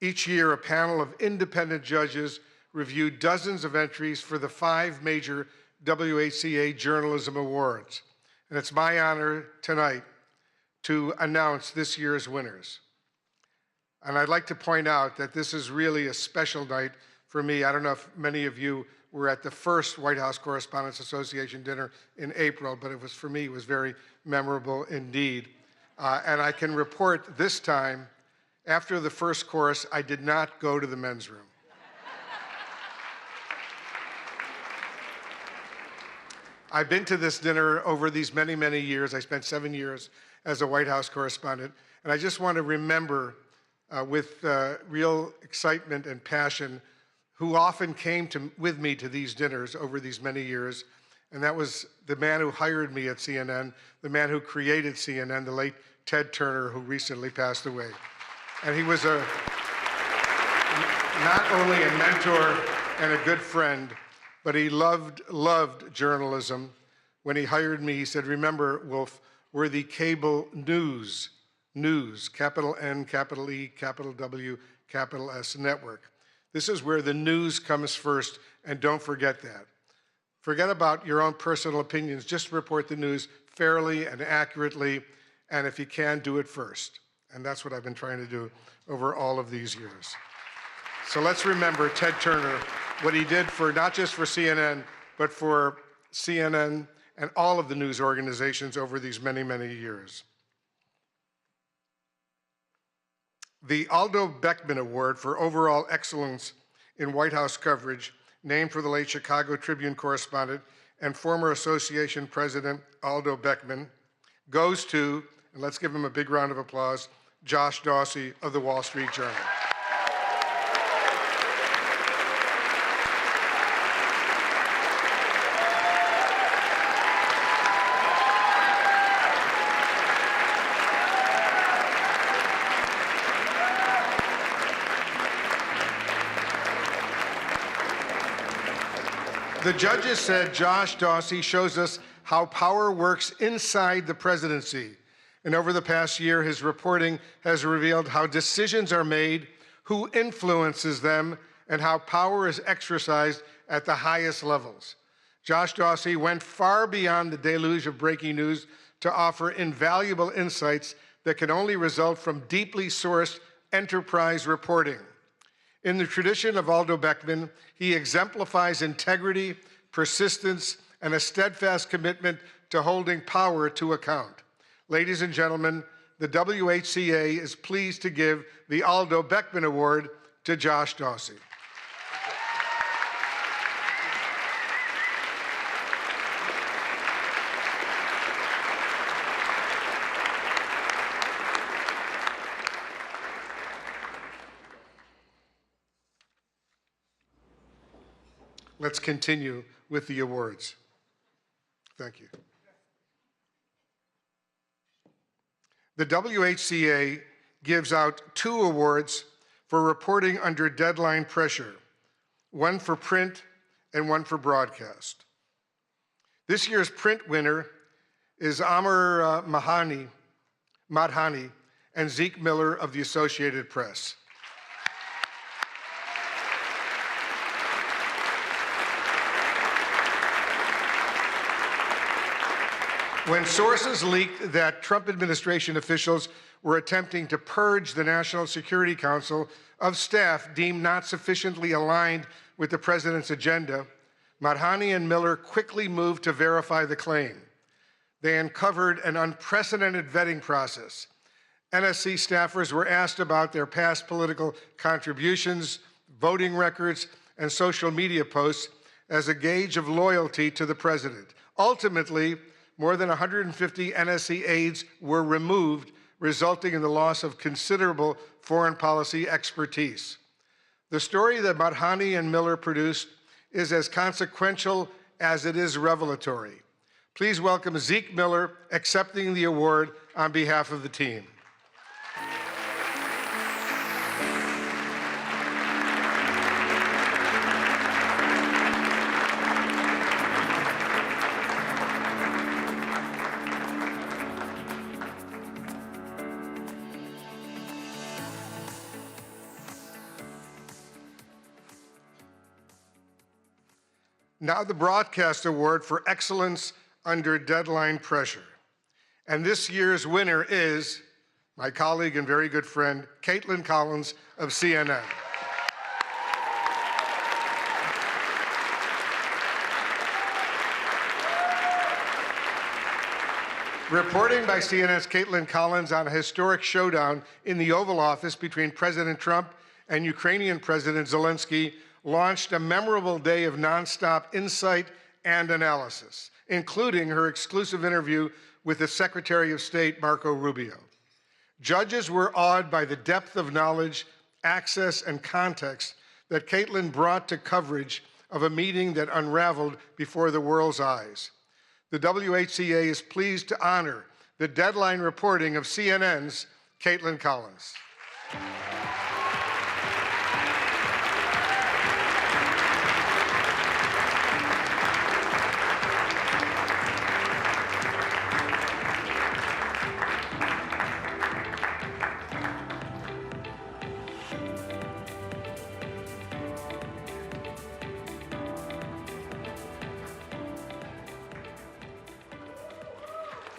Speaker 18: Each year, a panel of independent judges review dozens of entries for the 5 major WHCA Journalism Awards. And it's my honor tonight to announce this year's winners. And I'd like to point out that this is really a special night for me. I don't know if many of you were at the first White House Correspondents Association dinner in April, but it was, for me, it was very memorable indeed. And I can report this time, after the first course, I did not go to the men's room. I've been to this dinner over these many, many years. I spent 7 years as a White House correspondent, and I just want to remember with real excitement and passion who often came with me to these dinners over these many years, and that was the man who hired me at CNN, the man who created CNN, the late Ted Turner, who recently passed away. And he was a not only a mentor and a good friend, but he loved journalism. When he hired me, he said, remember, Wolf, we're the cable news, capital N, capital E, capital W, capital S network. This is where the news comes first, and don't forget that. Forget about your own personal opinions. Just report the news fairly and accurately, and if you can, do it first. And that's what I've been trying to do over all of these years. So let's remember Ted Turner, what he did for not just for CNN, but for CNN and all of the news organizations over these many, many years. The Aldo Beckman Award for Overall Excellence in White House Coverage, named for the late Chicago Tribune correspondent and former association president Aldo Beckman, goes to, and let's give him a big round of applause, Josh Dawsey of the Wall Street Journal. The judges said Josh Dawsey shows us how power works inside the presidency. And over the past year, his reporting has revealed how decisions are made, who influences them, and how power is exercised at the highest levels. Josh Dawsey went far beyond the deluge of breaking news to offer invaluable insights that can only result from deeply sourced enterprise reporting. In the tradition of Aldo Beckman, he exemplifies integrity, persistence, and a steadfast commitment to holding power to account. Ladies and gentlemen, the WHCA is pleased to give the Aldo Beckman Award to Josh Dawsey. Let's continue with the awards. Thank you. The WHCA gives out 2 awards for reporting under deadline pressure, one for print and one for broadcast. This year's print winner is Amr Madhani and Zeke Miller of the Associated Press. When sources leaked that Trump administration officials were attempting to purge the National Security Council of staff deemed not sufficiently aligned with the president's agenda, Madhani and Miller quickly moved to verify the claim. They uncovered an unprecedented vetting process. NSC staffers were asked about their past political contributions, voting records, and social media posts as a gauge of loyalty to the president. Ultimately, more than 150 NSC aides were removed, resulting in the loss of considerable foreign policy expertise. The story that Madhani and Miller produced is as consequential as it is revelatory. Please welcome Zeke Miller accepting the award on behalf of the team. Now the Broadcast Award for Excellence Under Deadline Pressure. And this year's winner is my colleague and very good friend, Caitlin Collins of CNN. Reporting by CNN's Caitlin Collins on a historic showdown in the Oval Office between President Trump and Ukrainian President Zelensky launched a memorable day of nonstop insight and analysis, including her exclusive interview with the Secretary of State, Marco Rubio. Judges were awed by the depth of knowledge, access, and context that Caitlin brought to coverage of a meeting that unraveled before the world's eyes. The WHCA is pleased to honor the deadline reporting of CNN's Caitlin Collins.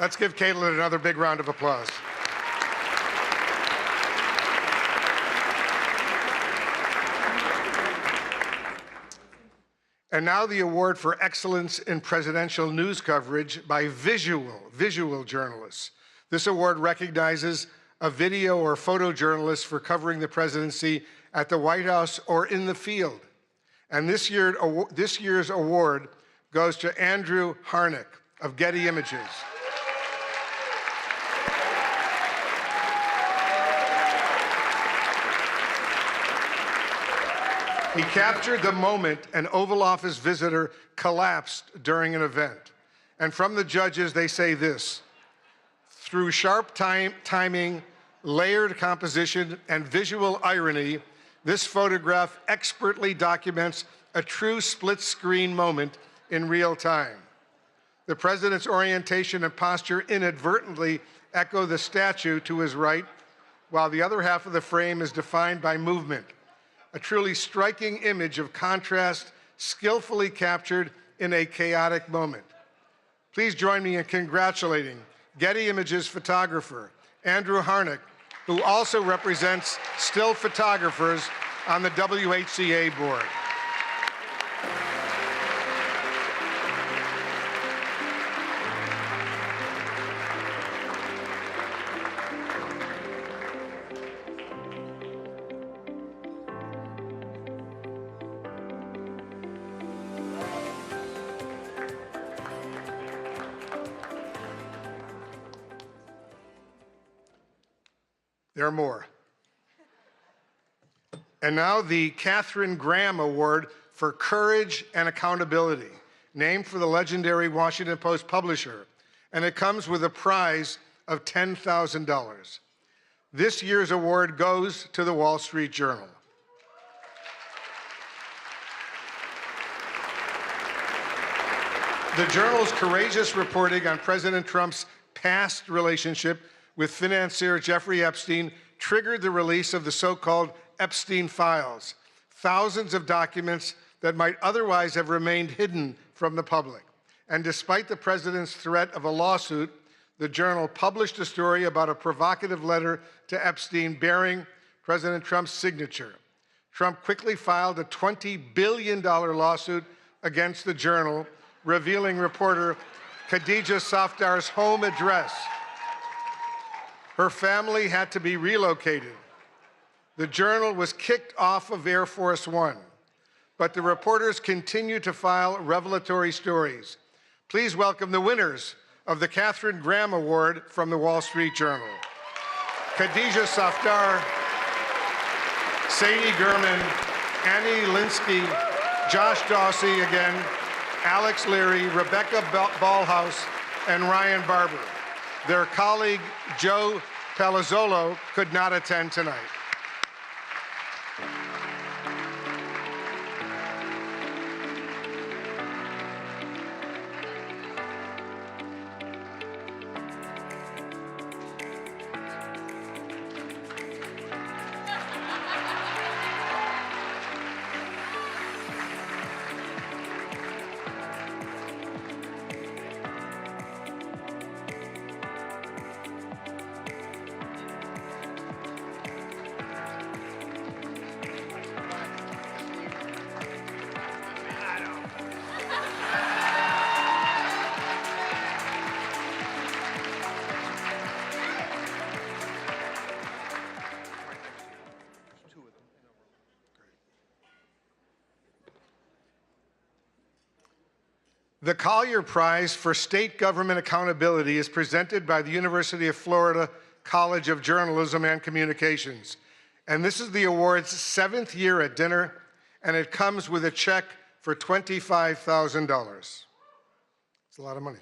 Speaker 18: Let's give Caitlin another big round of applause. And now the award for excellence in presidential news coverage by visual journalists. This award recognizes a video or photojournalist for covering the presidency at the White House or in the field. And this year's award goes to Andrew Harnick of Getty Images. He captured the moment an Oval Office visitor collapsed during an event. And from the judges, they say this: through sharp timing, layered composition, and visual irony, this photograph expertly documents a true split-screen moment in real time. The president's orientation and posture inadvertently echo the statue to his right, while the other half of the frame is defined by movement. A truly striking image of contrast, skillfully captured in a chaotic moment. Please join me in congratulating Getty Images photographer Andrew Harnick, who also represents still photographers on the WHCA board. There are more. And now the Katharine Graham Award for Courage and Accountability, named for the legendary Washington Post publisher, and it comes with a prize of $10,000. This year's award goes to the Wall Street Journal. The Journal's courageous reporting on President Trump's past relationship with financier Jeffrey Epstein triggered the release of the so-called Epstein files, thousands of documents that might otherwise have remained hidden from the public. And despite the president's threat of a lawsuit, the Journal published a story about a provocative letter to Epstein bearing President Trump's signature. Trump quickly filed a $20 billion lawsuit against the Journal, revealing reporter Khadija Safdar's home address. Her family had to be relocated. The Journal was kicked off of Air Force One, but the reporters continue to file revelatory stories. Please welcome the winners of the Katharine Graham Award from the Wall Street Journal: Khadija Safdar, Sadie Gurman, Annie Linsky, Josh Dawsey again, Alex Leary, Rebecca Ballhaus, and Ryan Barber. Their colleague, Joe Palazzolo, could not attend tonight. The Collier Prize for State Government Accountability is presented by the University of Florida College of Journalism and Communications. And this is the award's 7th year at dinner, and it comes with a check for $25,000. It's a lot of money.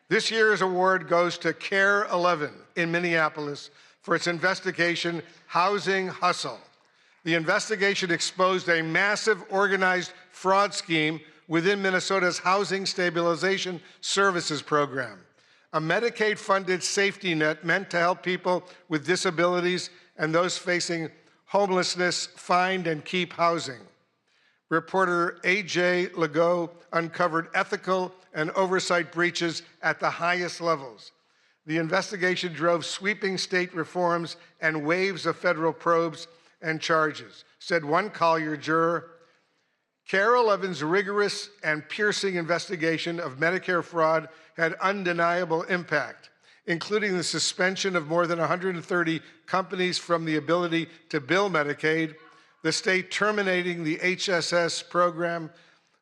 Speaker 18: This year's award goes to CARE 11 in Minneapolis for its investigation, Housing Hustle. The investigation exposed a massive organized fraud scheme within Minnesota's Housing Stabilization Services Program, a Medicaid-funded safety net meant to help people with disabilities and those facing homelessness find and keep housing. Reporter A.J. Legault uncovered ethical and oversight breaches at the highest levels. The investigation drove sweeping state reforms and waves of federal probes and charges, said one Collier juror. KARE 11's rigorous and piercing investigation of Medicare fraud had undeniable impact, including the suspension of more than 130 companies from the ability to bill Medicaid, the state terminating the HSS program,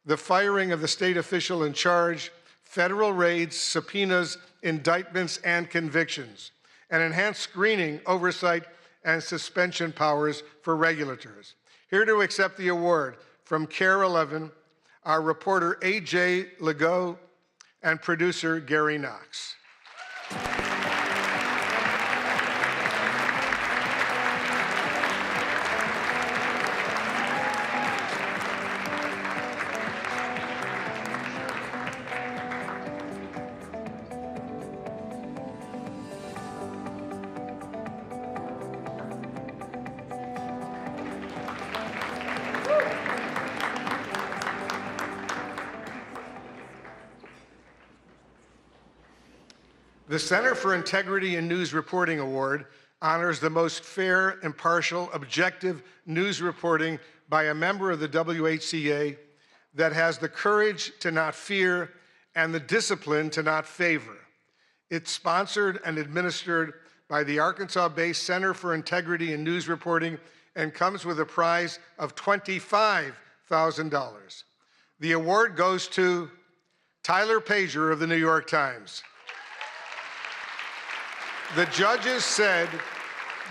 Speaker 18: the firing of the state official in charge, federal raids, subpoenas, indictments, and convictions, and enhanced screening, oversight, and suspension powers for regulators. Here to accept the award from KARE 11, our reporter A.J. Legault and producer Gary Knox. The Center for Integrity in News Reporting Award honors the most fair, impartial, objective news reporting by a member of the WHCA that has the courage to not fear and the discipline to not favor. It's sponsored and administered by the Arkansas-based Center for Integrity in News Reporting and comes with a prize of $25,000. The award goes to Tyler Pager of the New York Times. The judges said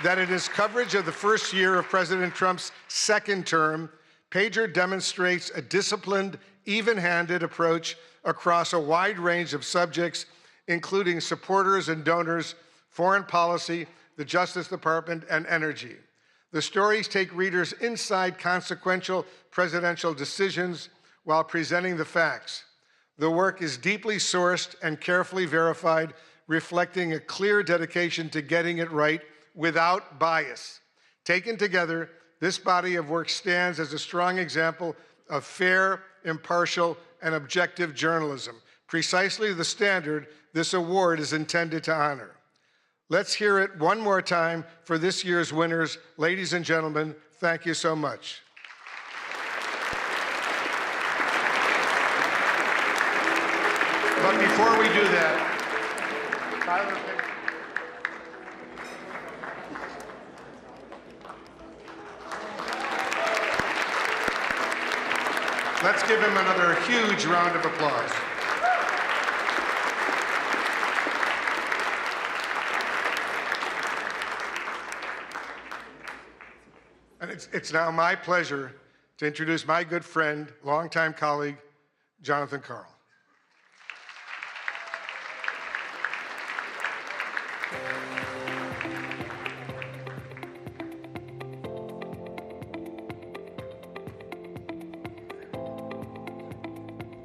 Speaker 18: that in his coverage of the first year of President Trump's second term, Pager demonstrates a disciplined, even-handed approach across a wide range of subjects, including supporters and donors, foreign policy, the Justice Department, and energy. The stories take readers inside consequential presidential decisions while presenting the facts. The work is deeply sourced and carefully verified, reflecting a clear dedication to getting it right without bias. Taken together, this body of work stands as a strong example of fair, impartial, and objective journalism, precisely the standard this award is intended to honor. Let's hear it one more time for this year's winners. Ladies and gentlemen, thank you so much. But before we do that, Tyler, let's give him another huge round of applause. And it's now my pleasure to introduce my good friend, longtime colleague, Jonathan Karl.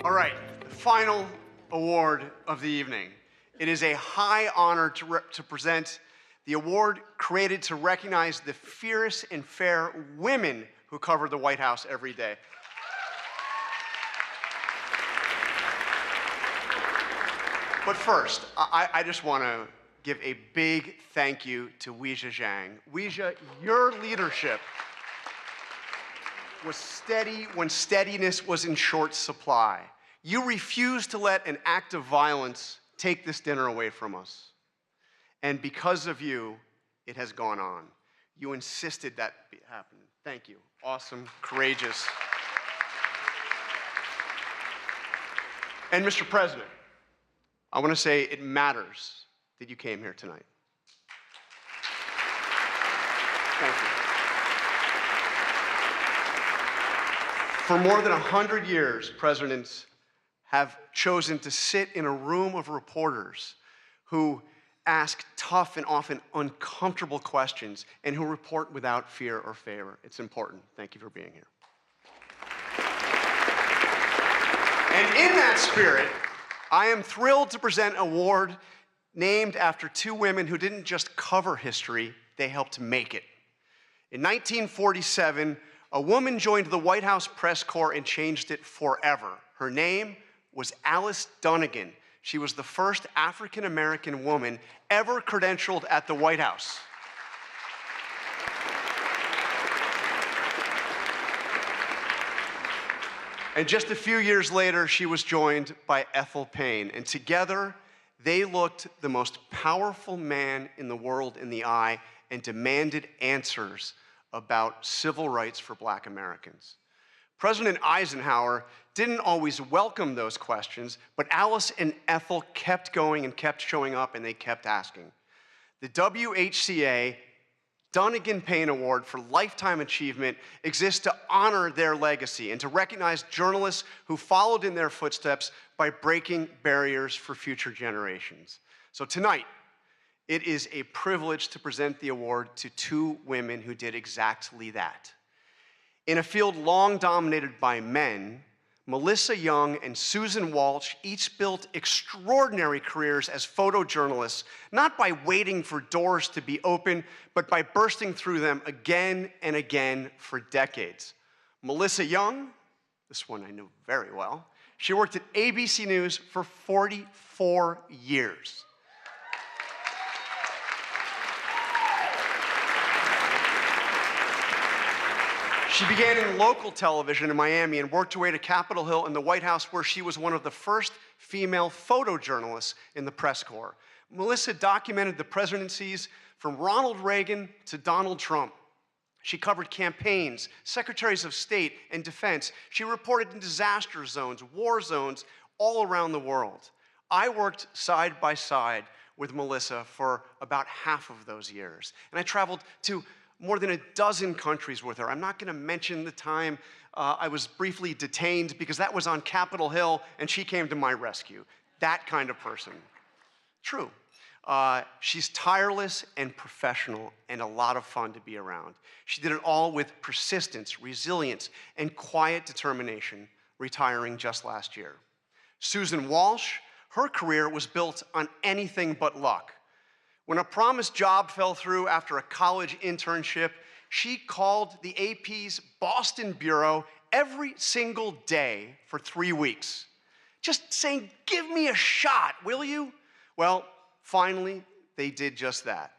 Speaker 7: All right, the final award of the evening. It is a high honor to present the award created to recognize the fierce and fair women who cover the White House every day. But first, I just want to give a big thank you to Weijia Zhang. Weijia, your leadership was steady when steadiness was in short supply. You refused to let an act of violence take this dinner away from us. And because of you, it has gone on. You insisted that happen. Thank you. Awesome, courageous. And Mr. President, I want to say it matters that you came here tonight. Thank you. For more than 100 years, presidents have chosen to sit in a room of reporters who ask tough and often uncomfortable questions and who report without fear or favor. It's important. Thank you for being here. And in that spirit, I am thrilled to present an award named after two women who didn't just cover history, they helped make it. In 1947, A woman joined the White House press corps and changed it forever. Her name was Alice Dunnigan. She was the first African-American woman ever credentialed at the White House. And just a few years later, she was joined by Ethel Payne, and together they looked the most powerful man in the world in the eye and demanded answers about civil rights for Black Americans. President Eisenhower didn't always welcome those questions, but Alice and Ethel kept going and kept showing up, and they kept asking. The WHCA Dunnigan Payne Award for Lifetime Achievement exists to honor their legacy and to recognize journalists who followed in their footsteps by breaking barriers for future generations. So tonight, it is a privilege to present the award to two women who did exactly that. In a field long dominated by men, Melissa Young and Susan Walsh each built extraordinary careers as photojournalists, not by waiting for doors to be open, but by bursting through them again and again for decades. Melissa Young, this one I know very well, she worked at ABC News for 44 years. She began in local television in Miami and worked her way to Capitol Hill in the White House, where she was one of the first female photojournalists in the press corps. Melissa documented the presidencies from Ronald Reagan to Donald Trump. She covered campaigns, secretaries of state, and defense. She reported in disaster zones, war zones, all around the world. I worked side by side with Melissa for about half of those years, and I traveled to more than a dozen countries with her. I'm not gonna mention the time I was briefly detained because that was on Capitol Hill and she came to my rescue. That kind of person. True. She's tireless and professional and a lot of fun to be around. She did it all with persistence, resilience, and quiet determination, retiring just last year. Susan Walsh, her career was built on anything but luck. When a promised job fell through after a college internship, she called the AP's Boston bureau every single day for 3 weeks, just saying, "Give me a shot, will you?" Well, finally, they did just that.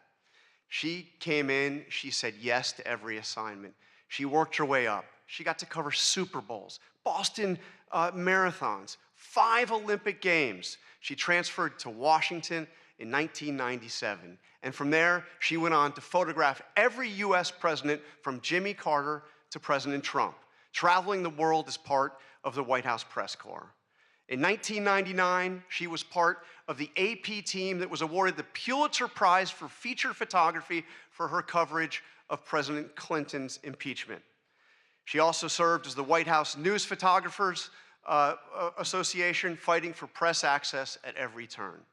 Speaker 7: She came in, she said yes to every assignment. She worked her way up. She got to cover Super Bowls, Boston marathons, 5 Olympic Games. She transferred to Washington in 1997. And from there, she went on to photograph every US president from Jimmy Carter to President Trump, traveling the world as part of the White House press corps. In 1999, she was part of the AP team that was awarded the Pulitzer Prize for feature photography for her coverage of President Clinton's impeachment. She also served as the White House News Photographers Association, fighting for press access at every turn.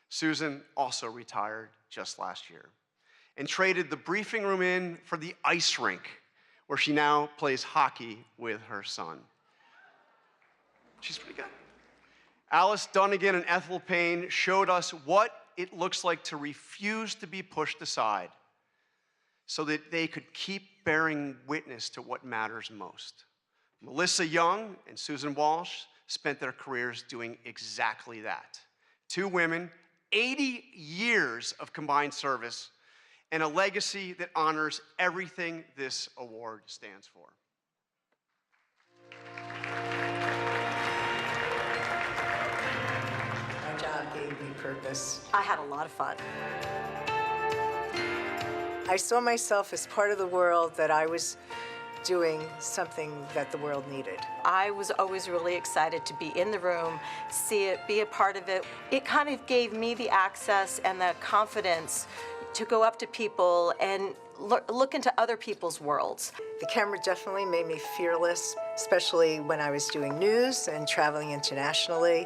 Speaker 7: Susan also retired just last year and traded the briefing room in for the ice rink, where she now plays hockey with her son. She's pretty good. Alice Dunnigan and Ethel Payne showed us what it looks like to refuse to be pushed aside so that they could keep bearing witness to what matters most. Melissa Young and Susan Walsh spent their careers doing exactly that. Two women, 80 years of combined service, and a legacy that honors everything this award stands for.
Speaker 17: My job gave me purpose. I had a lot of fun. I saw myself as part of the world, that I was doing something that the world needed. I was always really excited to be in the room, see it, be a part of it. It kind of gave me the access and the confidence to go up to people and look into other people's worlds. The camera definitely made me fearless, especially when I was doing news and traveling internationally.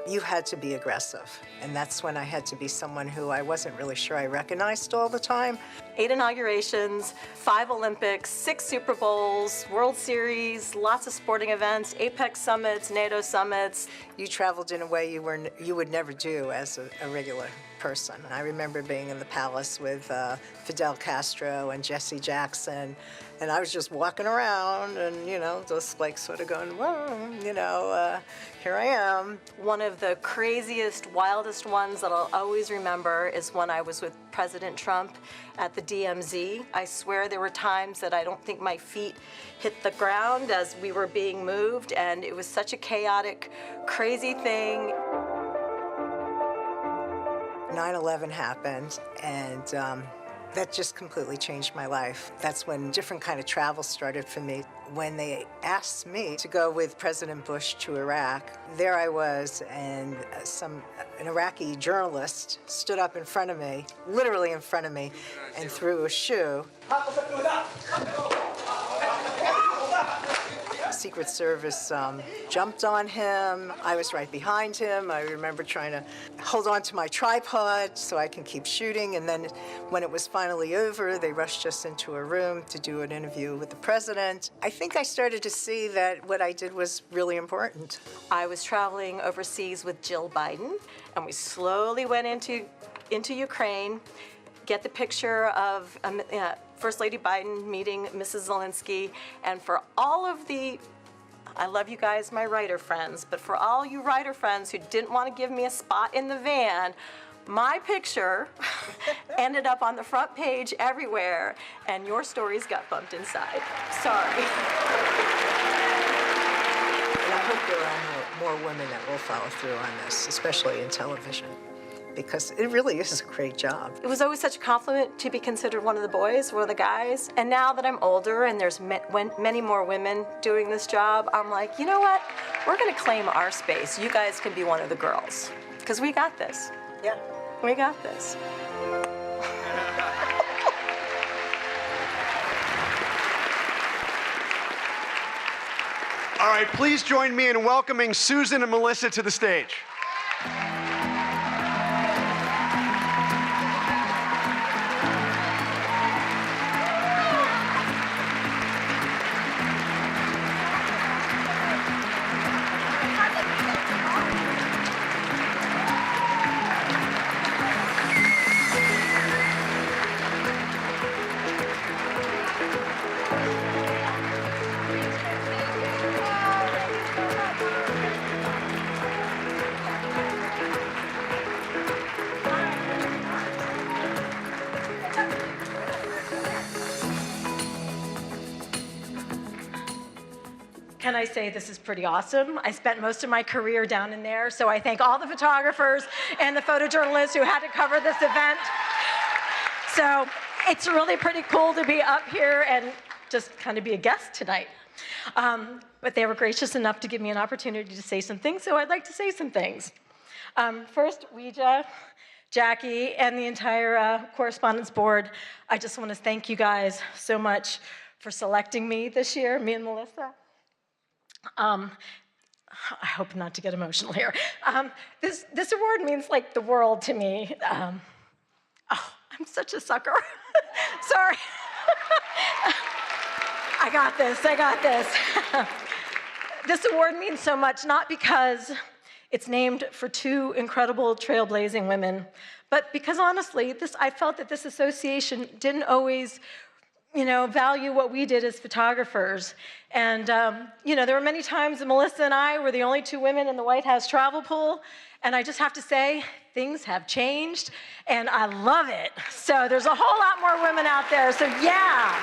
Speaker 17: You had to be aggressive, and that's when I had to be someone who I wasn't really sure I recognized all the time. 8 inaugurations, 5 Olympics, 6 Super Bowls, World Series, lots of sporting events, APEC summits, NATO summits. You traveled in a way you would never do as a regular person. I remember being in the palace with Fidel Castro and Jesse Jackson, and I was just walking around and, you know, just like sort of going, whoa, you know, here I am.
Speaker 14: One of the craziest, wildest ones that I'll always remember is when I was with President Trump at the DMZ. I swear there were times that I don't think my feet hit the ground as we were being moved, and it was such a chaotic, crazy thing.
Speaker 17: 9/11 happened, and that just completely changed my life. That's when different kind of travel started for me. When they asked me to go with President Bush to Iraq, there I was, and an Iraqi journalist stood up in front of me, literally in front of me, and threw a shoe. Secret Service jumped on him. I was right behind him. I remember trying to hold on to my tripod so I can keep shooting. And then when it was finally over, they rushed us into a room to do an interview with the president. I think I started to see that what I did was really important.
Speaker 14: I was traveling overseas with Jill Biden, and we slowly went into Ukraine, get the picture of First Lady Biden meeting Mrs. Zelensky, and for all of the, I love you guys, my writer friends, but for all you writer friends who didn't want to give me a spot in the van, my picture ended up on the front page everywhere, and your stories got bumped inside. Sorry.
Speaker 17: And I hope there are more women that will follow through on this, especially in television, because it really is a great job.
Speaker 14: It was always such a compliment to be considered one of the boys, one of the guys. And now that I'm older and there's many more women doing this job, I'm like, you know what? We're gonna claim our space. You guys can be one of the girls, because we got this.
Speaker 17: Yeah.
Speaker 14: We got this.
Speaker 7: All right, please join me in welcoming Susan and Melissa to the stage.
Speaker 14: Can I say this is pretty awesome? I spent most of my career down in there, so I thank all the photographers and the photojournalists who had to cover this event. So it's really pretty cool to be up here and just kind of be a guest tonight. But they were gracious enough to give me an opportunity to say some things, so I'd like to say some things. First, Ouija, Jackie, and the entire Correspondents board, I just want to thank you guys so much for selecting me this year, me and Melissa. I hope not to get emotional here. This award means like the world to me. Oh, I'm such a sucker. Sorry. I got this. This award means so much, not because it's named for two incredible trailblazing women, but because honestly, I felt that this association didn't always value what we did as photographers. And, there were many times that Melissa and I were the only two women in the White House travel pool, and I just have to say, things have changed, and I love it. So there's a whole lot more women out there, so yeah.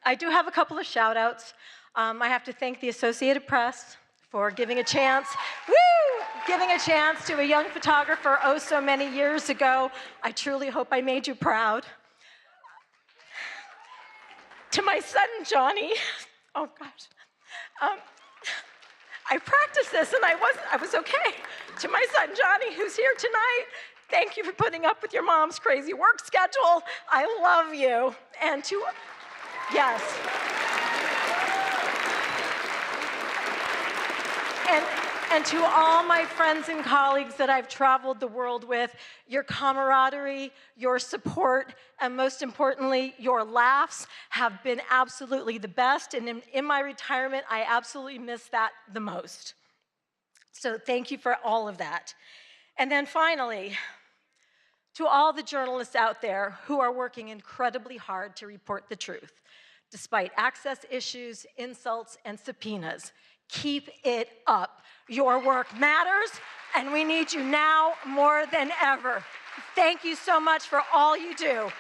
Speaker 14: I do have a couple of shout outs. I have to thank the Associated Press for giving a chance, to a young photographer oh so many years ago. I truly hope I made you proud. To my son, Johnny, oh gosh. I practiced this and I was okay. To my son, Johnny, who's here tonight, thank you for putting up with your mom's crazy work schedule. I love you. And yes. And to all my friends and colleagues that I've traveled the world with, your camaraderie, your support, and most importantly, your laughs have been absolutely the best. And in my retirement, I absolutely miss that the most. So thank you for all of that. And then finally, to all the journalists out there who are working incredibly hard to report the truth, despite access issues, insults, and subpoenas, keep it up. Your work matters, and we need you now more than ever. Thank you so much for all you do.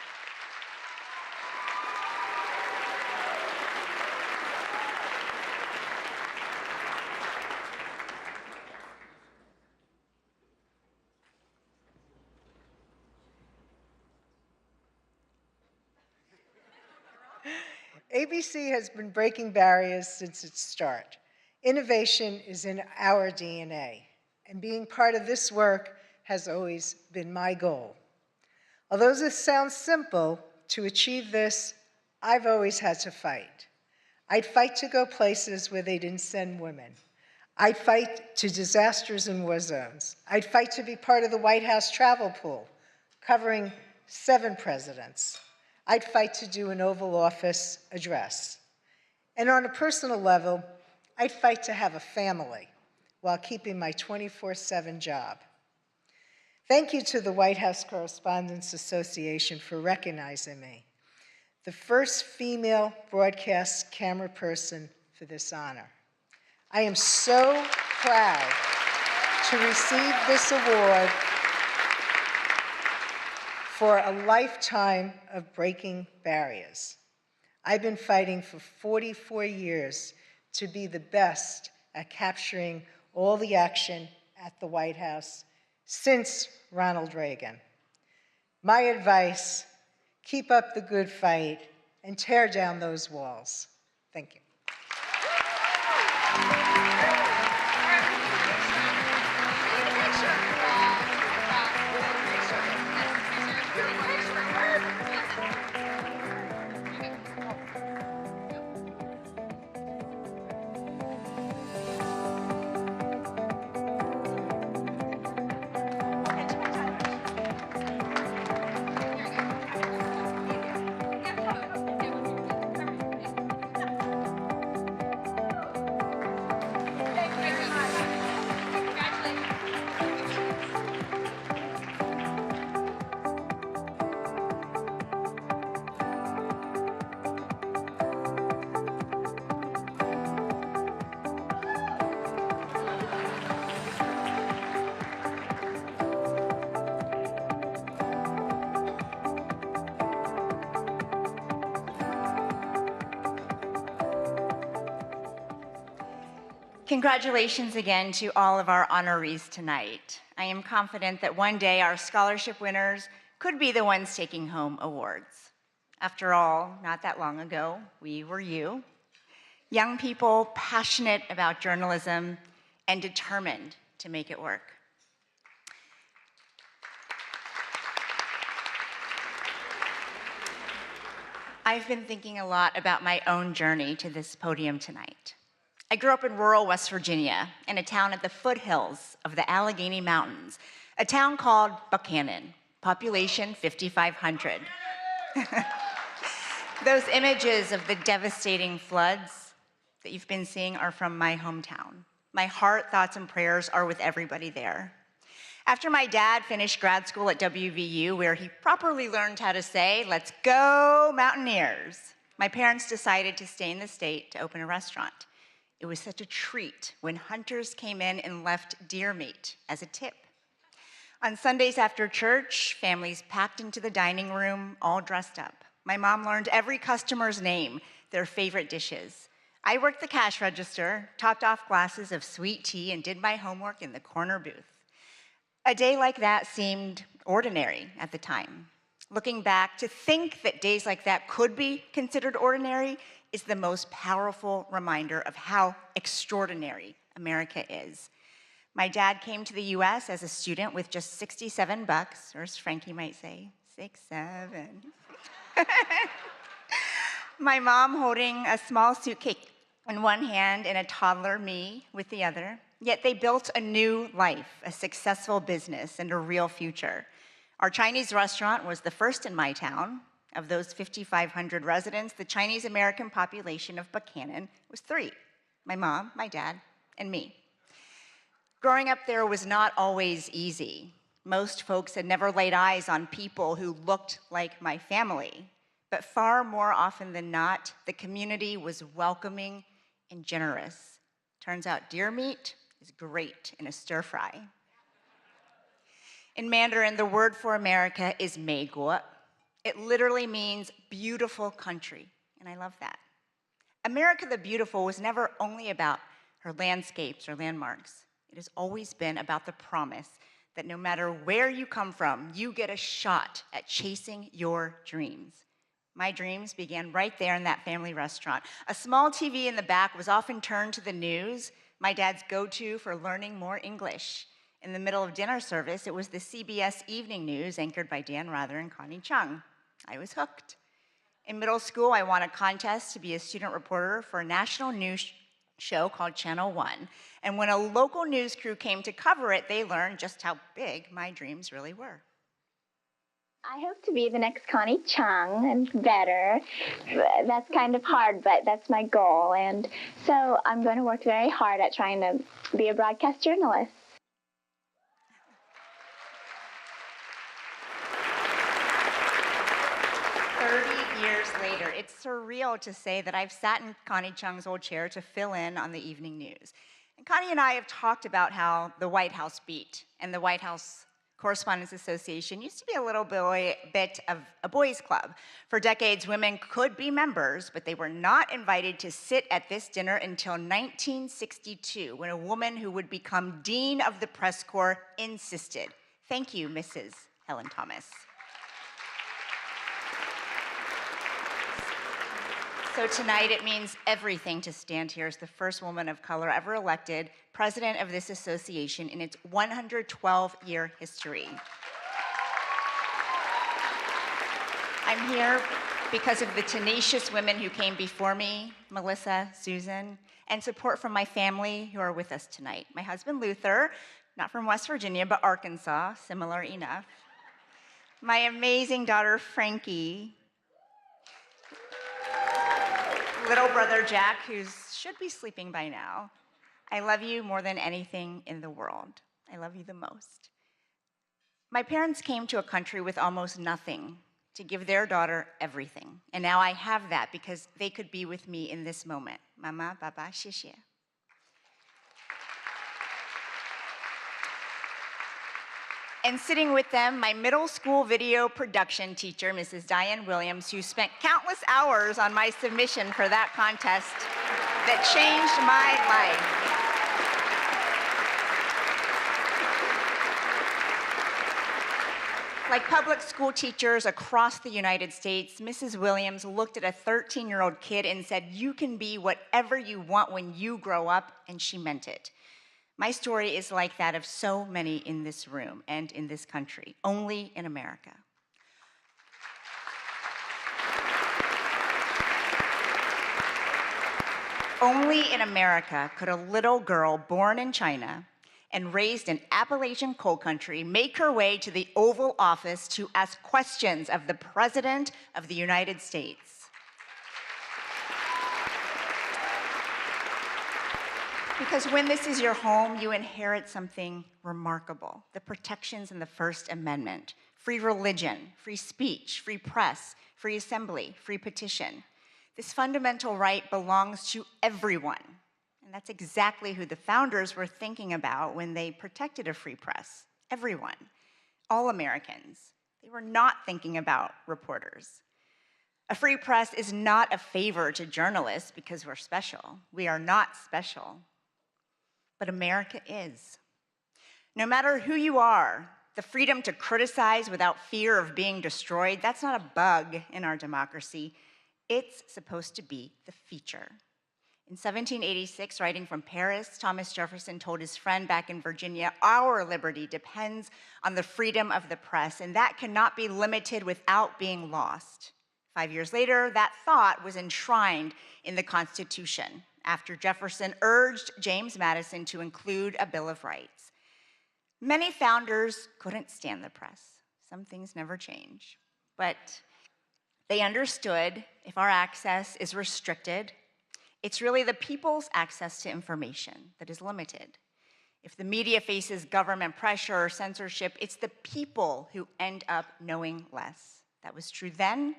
Speaker 19: ABC has been breaking barriers since its start. Innovation is in our DNA, and being part of this work has always been my goal. Although this sounds simple, to achieve this, I've always had to fight. I'd fight to go places where they didn't send women. I'd fight to disasters in war zones. I'd fight to be part of the White House travel pool, covering 7 presidents. I'd fight to do an Oval Office address. And on a personal level, I'd fight to have a family while keeping my 24/7 job. Thank you to the White House Correspondents Association for recognizing me, the first female broadcast camera person for this honor. I am so proud to receive this award for a lifetime of breaking barriers. I've been fighting for 44 years to be the best at capturing all the action at the White House since Ronald Reagan. My advice, keep up the good fight and tear down those walls. Thank you.
Speaker 4: Congratulations again to all of our honorees tonight. I am confident that one day our scholarship winners could be the ones taking home awards. After all, not that long ago, we were you. Young people passionate about journalism and determined to make it work. I've been thinking a lot about my own journey to this podium tonight. I grew up in rural West Virginia, in a town at the foothills of the Allegheny Mountains, a town called Buchanan, population 5,500. Those images of the devastating floods that you've been seeing are from my hometown. My heart, thoughts, and prayers are with everybody there. After my dad finished grad school at WVU, where he properly learned how to say, "Let's go Mountaineers," my parents decided to stay in the state to open a restaurant. It was such a treat when hunters came in and left deer meat as a tip. On Sundays after church, families packed into the dining room, all dressed up. My mom learned every customer's name, their favorite dishes. I worked the cash register, topped off glasses of sweet tea, and did my homework in the corner booth. A day like that seemed ordinary at the time. Looking back, to think that days like that could be considered ordinary is the most powerful reminder of how extraordinary America is. My dad came to the US as a student with just $67, or as Frankie might say, 6-7. My mom holding a small suitcase in one hand and a toddler, me, with the other. Yet they built a new life, a successful business, and a real future. Our Chinese restaurant was the first in my town. Of those 5,500 residents, the Chinese American population of Buchanan was 3, my mom, my dad, and me. Growing up there was not always easy. Most folks had never laid eyes on people who looked like my family. But far more often than not, the community was welcoming and generous. Turns out deer meat is great in a stir fry. In Mandarin, the word for America is 美国. It literally means beautiful country, and I love that. America the Beautiful was never only about her landscapes or landmarks. It has always been about the promise that no matter where you come from, you get a shot at chasing your dreams. My dreams began right there in that family restaurant. A small TV in the back was often turned to the news, my dad's go-to for learning more English. In the middle of dinner service, it was the CBS Evening News anchored by Dan Rather and Connie Chung. I was hooked. In middle school, I won a contest to be a student reporter for a national news show called Channel 1. And when a local news crew came to cover it, they learned just how big my dreams really were.
Speaker 21: I hope to be the next Connie Chung and better. That's kind of hard, but that's my goal. And so I'm going to work very hard at trying to be a broadcast journalist.
Speaker 4: Years later, it's surreal to say that I've sat in Connie Chung's old chair to fill in on the evening news. And Connie and I have talked about how the White House beat and the White House Correspondents Association used to be a little bit of a boys' club. For decades, women could be members, but they were not invited to sit at this dinner until 1962, when a woman who would become Dean of the Press Corps insisted. Thank you, Mrs. Helen Thomas. So tonight, it means everything to stand here as the first woman of color ever elected president of this association in its 112-year history. I'm here because of the tenacious women who came before me, Melissa, Susan, and support from my family who are with us tonight. My husband, Luther, not from West Virginia, but Arkansas, similar enough. My amazing daughter, Frankie, little brother Jack, who should be sleeping by now. I love you more than anything in the world. I love you the most. My parents came to a country with almost nothing to give their daughter everything. And now I have that because they could be with me in this moment. Mama, Baba, Xie. And sitting with them, my middle school video production teacher, Mrs. Diane Williams, who spent countless hours on my submission for that contest that changed my life. Like public school teachers across the United States, Mrs. Williams looked at a 13-year-old kid and said, "You can be whatever you want when you grow up," and she meant it. My story is like that of so many in this room and in this country, only in America. Only in America could a little girl born in China and raised in Appalachian coal country make her way to the Oval Office to ask questions of the President of the United States. Because when this is your home, you inherit something remarkable. The protections in the First Amendment: free religion, free speech, free press, free assembly, free petition. This fundamental right belongs to everyone. And that's exactly who the founders were thinking about when they protected a free press. Everyone, all Americans. They were not thinking about reporters. A free press is not a favor to journalists because we're special. We are not special. But America is. No matter who you are, the freedom to criticize without fear of being destroyed, that's not a bug in our democracy. It's supposed to be the feature. In 1786, writing from Paris, Thomas Jefferson told his friend back in Virginia, "Our liberty depends on the freedom of the press, and that cannot be limited without being lost." 5 years later, that thought was enshrined in the Constitution, after Jefferson urged James Madison to include a Bill of Rights. Many founders couldn't stand the press. Some things never change. But they understood if our access is restricted, it's really the people's access to information that is limited. If the media faces government pressure or censorship, it's the people who end up knowing less. That was true then,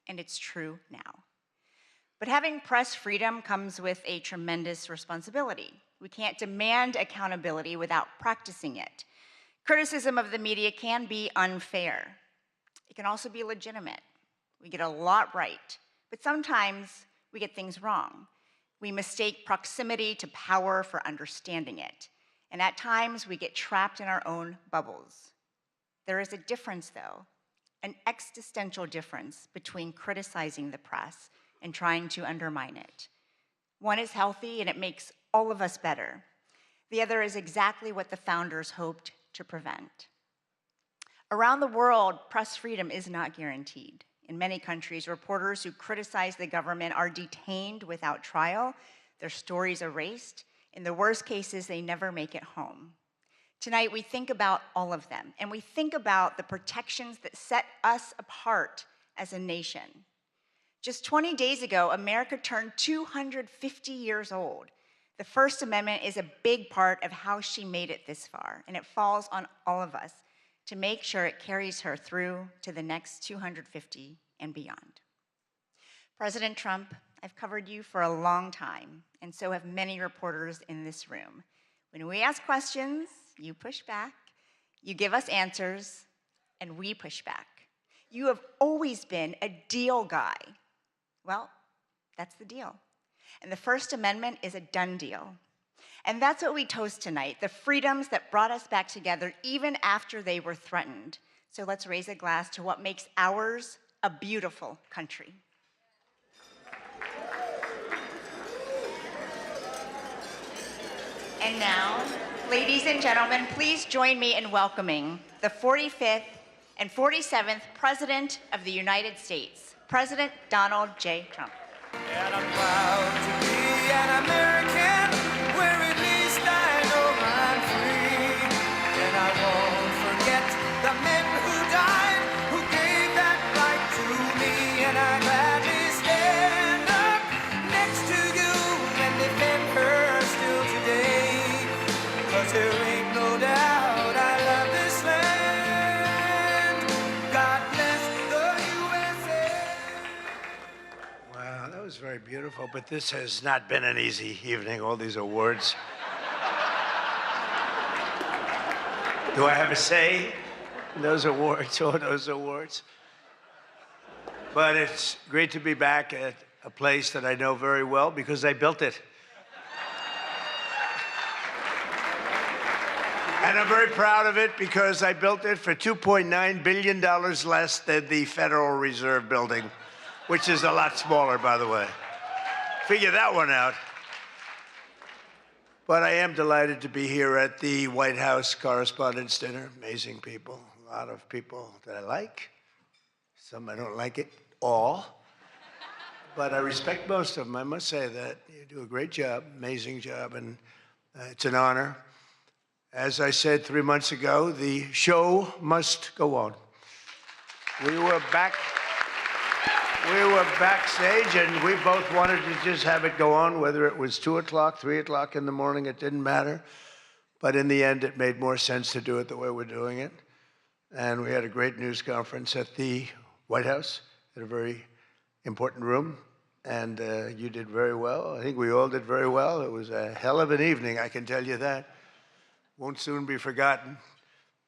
Speaker 4: and it's true now. But having press freedom comes with a tremendous responsibility. We can't demand accountability without practicing it. Criticism of the media can be unfair. It can also be legitimate. We get a lot right, but sometimes we get things wrong. We mistake proximity to power for understanding it. And at times, we get trapped in our own bubbles. There is a difference, though, an existential difference between criticizing the press and trying to undermine it. One is healthy, and it makes all of us better. The other is exactly what the founders hoped to prevent. Around the world, press freedom is not guaranteed. In many countries, reporters who criticize the government are detained without trial, their stories erased. In the worst cases, they never make it home. Tonight, we think about all of them, and we think about the protections that set us apart as a nation. Just 20 days ago, America turned 250 years old. The First Amendment is a big part of how she made it this far, and it falls on all of us to make sure it carries her through to the next 250 and beyond. President Trump, I've covered you for a long time, and so have many reporters in this room. When we ask questions, you push back, you give us answers, and we push back. You have always been a deal guy. Well, that's the deal. And the First Amendment is a done deal. And that's what we toast tonight, the freedoms that brought us back together even after they were threatened. So let's raise a glass to what makes ours a beautiful country. And now, ladies and gentlemen, please join me in welcoming the 45th and 47th President of the United States, President Donald J. Trump.
Speaker 8: And I'm proud to be an American, where at least I know I'm free. And I won't forget the men who died, who gave that right to me. And I gladly stand up next to you and defend her still today. 'Cause there ain't no doubt I love this land. God bless the USA.
Speaker 22: Wow, that was very beautiful, but this has not been an easy evening, all these awards. Do I have a say in those awards, all those awards? But it's great to be back at a place that I know very well because I built it. And I'm very proud of it because I built it for $2.9 billion less than the Federal Reserve building, which is a lot smaller, by the way. Figure that one out. But I am delighted to be here at the White House Correspondents' Dinner. Amazing people, a lot of people that I like. Some I don't like it all. But I respect most of them, I must say that. You do a great job, amazing job, and it's an honor. As I said 3 months ago, the show must go on. We were backstage, and we both wanted to just have it go on, whether it was 2 o'clock, 3 o'clock in the morning, it didn't matter. But in the end, it made more sense to do it the way we're doing it. And we had a great news conference at the White House, in a very important room. And you did very well. I think we all did very well. It was a hell of an evening, I can tell you that. Won't soon be forgotten.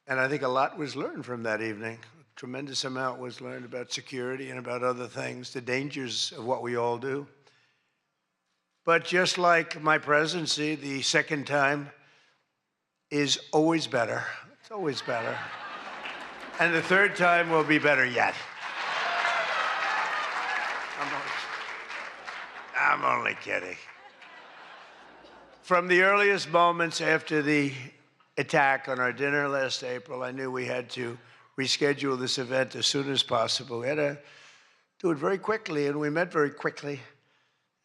Speaker 22: And I think a lot was learned from that evening. A tremendous amount was learned about security and about other things, the dangers of what we all do. But just like my presidency, the second time is always better. It's always better. And the third time will be better yet. I'm only kidding. From the earliest moments after the attack on our dinner last April, I knew we had to reschedule this event as soon as possible. We had to do it very quickly, and we met very quickly,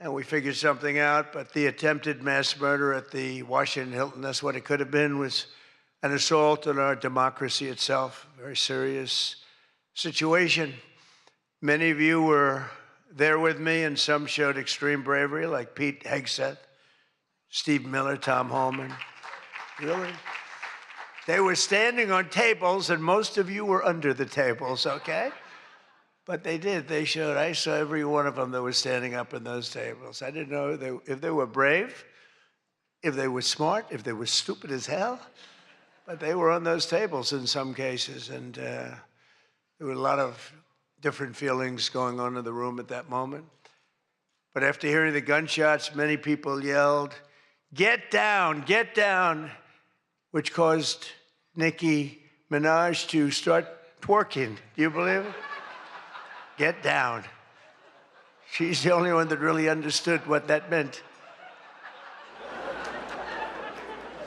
Speaker 22: and we figured something out. But the attempted mass murder at the Washington Hilton, that's what it could have been, was an assault on our democracy itself, a very serious situation. Many of you were there with me, and some showed extreme bravery, like Pete Hegseth, Steve Miller, Tom Holman. Really? They were standing on tables, and most of you were under the tables, okay? But they did. They showed. I saw every one of them that was standing up in those tables. I didn't know if they were brave, if they were smart, if they were stupid as hell. But they were on those tables in some cases, and there were a lot of different feelings going on in the room at that moment. But after hearing the gunshots, many people yelled, "Get down, get down," which caused Nicki Minaj to start twerking. Do you believe it? Get down. She's the only one that really understood what that meant.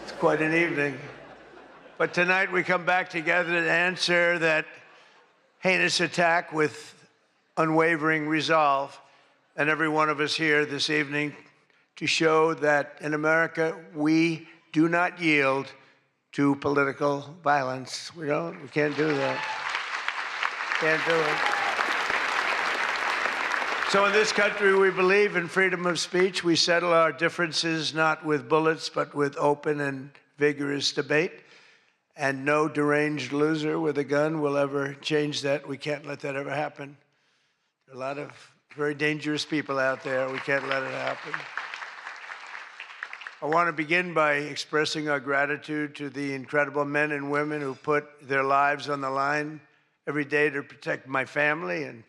Speaker 22: It's quite an evening. But tonight we come back together to answer that heinous attack with unwavering resolve. And every one of us here this evening to show that in America, we do not yield to political violence. We can't do that. Can't do it. So in this country, we believe in freedom of speech. We settle our differences not with bullets, but with open and vigorous debate. And no deranged loser with a gun will ever change that. We can't let that ever happen. There are a lot of very dangerous people out there. We can't let it happen. I want to begin by expressing our gratitude to the incredible men and women who put their lives on the line every day to protect my family and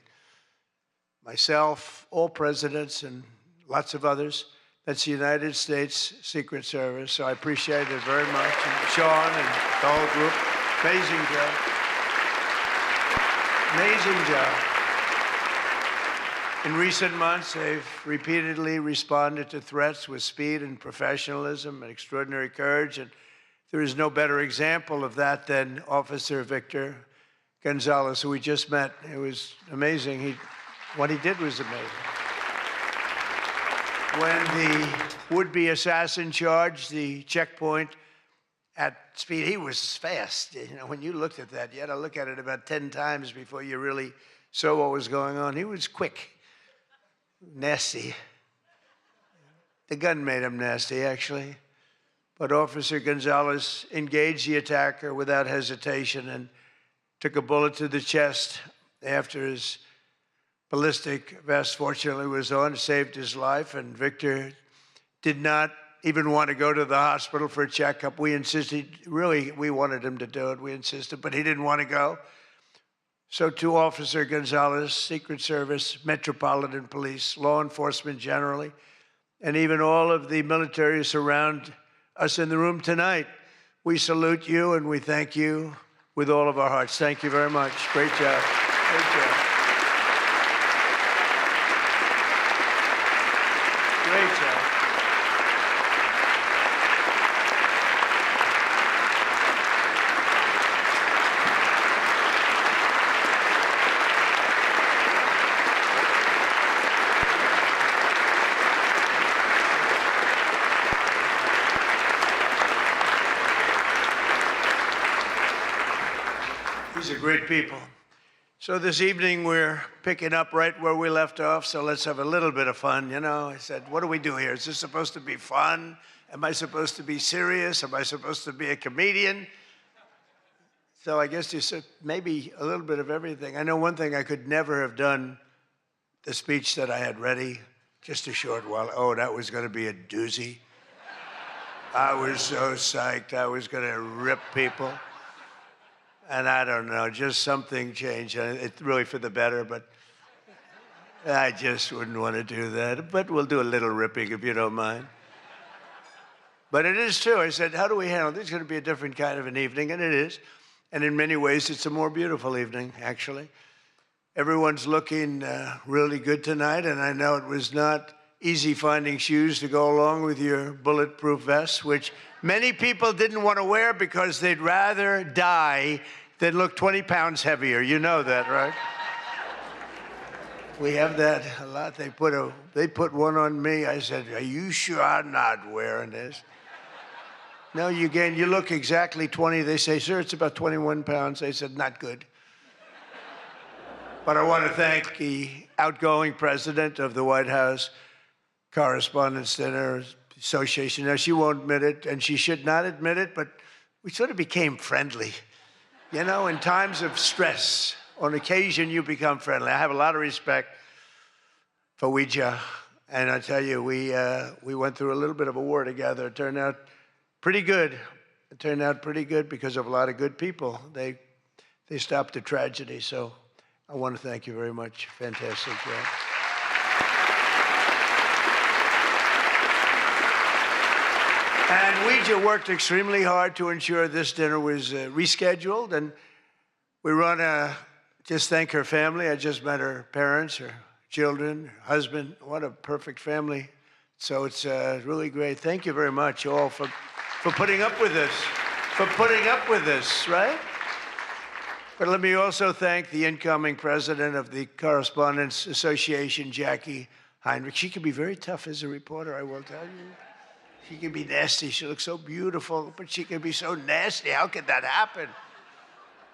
Speaker 22: myself, all presidents, and lots of others. That's the United States Secret Service, so I appreciate it very much. And Sean and the whole group, amazing job. Amazing job. In recent months, they've repeatedly responded to threats with speed and professionalism and extraordinary courage, and there is no better example of that than Officer Victor Gonzalez, who we just met. It was amazing. What he did was amazing. When the would-be assassin charged the checkpoint at speed, he was fast. You know, when you looked at that, you had to look at it about 10 times before you really saw what was going on. He was quick. Nasty. The gun made him nasty, actually. But Officer Gonzalez engaged the attacker without hesitation and took a bullet to the chest after his ballistic vest, fortunately, was on, saved his life. And Victor did not even want to go to the hospital for a checkup. We insisted, really, we wanted him to do it. We insisted, but he didn't want to go. So to Officer Gonzalez, Secret Service, Metropolitan Police, law enforcement generally, and even all of the military surround us in the room tonight, we salute you and we thank you with all of our hearts. Thank you very much. Great job. Great job. Great job. These are great people. So this evening we're picking up right where we left off, so let's have a little bit of fun, you know. I said, what do we do here? Is this supposed to be fun? Am I supposed to be serious? Am I supposed to be a comedian? So I guess you said maybe a little bit of everything. I know one thing, I could never have done the speech that I had ready just a short while. Oh, that was going to be a doozy. I was so psyched. I was going to rip people. And I don't know, just something changed. It's really for the better, but I just wouldn't want to do that. But we'll do a little ripping if you don't mind. But it is true. I said, how do we handle this? It's going to be a different kind of an evening, and it is. And in many ways, it's a more beautiful evening, actually. Everyone's looking really good tonight, and I know it was not easy finding shoes to go along with your bulletproof vests, which many people didn't want to wear because they'd rather die than look 20 pounds heavier. You know that, right? We have that a lot. They put one on me. I said, are you sure I'm not wearing this? No, you look exactly 20. They say, sir, it's about 21 pounds. I said, not good. But I want to thank the outgoing president of the White House Correspondents' Dinner, Association. Now, she won't admit it, and she should not admit it, but we sort of became friendly. You know, in times of stress, on occasion, you become friendly. I have a lot of respect for Ouija, and I tell you, we went through a little bit of a war together. It turned out pretty good. It turned out pretty good because of a lot of good people. They stopped the tragedy, so I want to thank you very much. Fantastic job. And Ouija worked extremely hard to ensure this dinner was rescheduled, and we want to just thank her family. I just met her parents, her children, her husband. What a perfect family. So it's really great. Thank you very much, all, for putting up with this, right? But let me also thank the incoming president of the Correspondents Association, Jackie Heinrich. She can be very tough as a reporter, I will tell you. She can be nasty. She looks so beautiful, but she can be so nasty. How could that happen?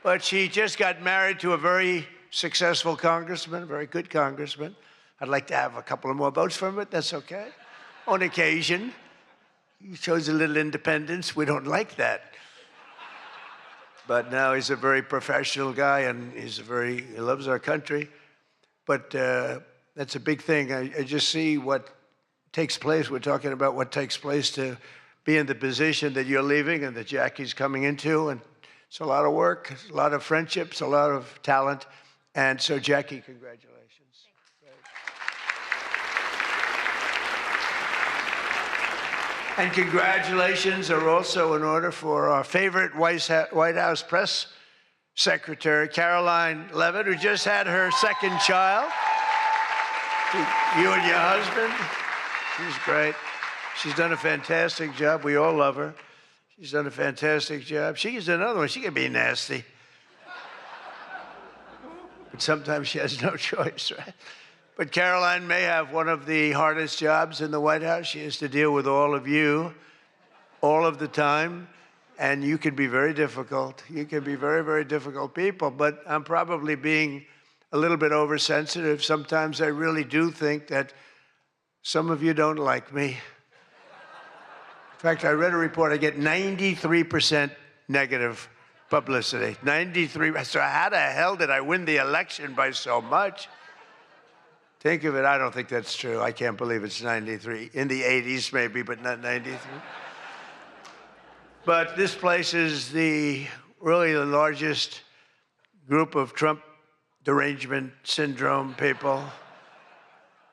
Speaker 22: But she just got married to a very successful congressman, a very good congressman. I'd like to have a couple of more votes from it. That's okay. On occasion, he shows a little independence. We don't like that. But now he's a very professional guy, and he loves our country. But that's a big thing. I just see what takes place. We're talking about what takes place to be in the position that you're leaving and that Jackie's coming into. And it's a lot of work, a lot of friendships, a lot of talent. And so, Jackie, congratulations. And congratulations are also in order for our favorite White House press secretary, Caroline Levitt, who just had her second child. You and your husband. She's great. She's done a fantastic job. We all love her. She's done a fantastic job. She's another one. She can be nasty. But sometimes she has no choice, right? But Caroline may have one of the hardest jobs in the White House. She has to deal with all of you all of the time. And you can be very difficult. You can be very, very difficult people. But I'm probably being a little bit oversensitive. Sometimes I really do think that some of you don't like me. In fact, I read a report, I get 93% negative publicity. 93%. So how the hell did I win the election by so much? Think of it, I don't think that's true. I can't believe it's 93. In the 80s maybe, but not 93. But this place is really the largest group of Trump derangement syndrome people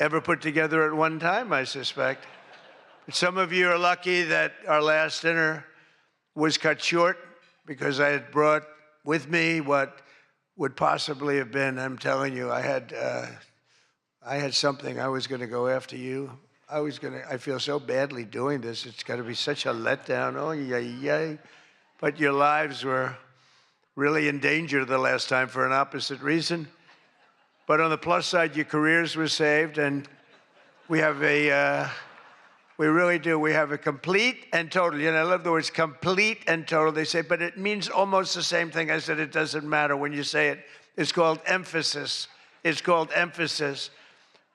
Speaker 22: ever put together at one time, I suspect. Some of you are lucky that our last dinner was cut short because I had brought with me what would possibly have been, I'm telling you, I had something. I was going to go after you. I feel so badly doing this. It's got to be such a letdown. Oh, yay. But your lives were really in danger the last time for an opposite reason. But on the plus side, your careers were saved, and we have we really do. We have a complete and total. You know, I love the words complete and total. They say, but it means almost the same thing. I said, it doesn't matter when you say it. It's called emphasis. It's called emphasis.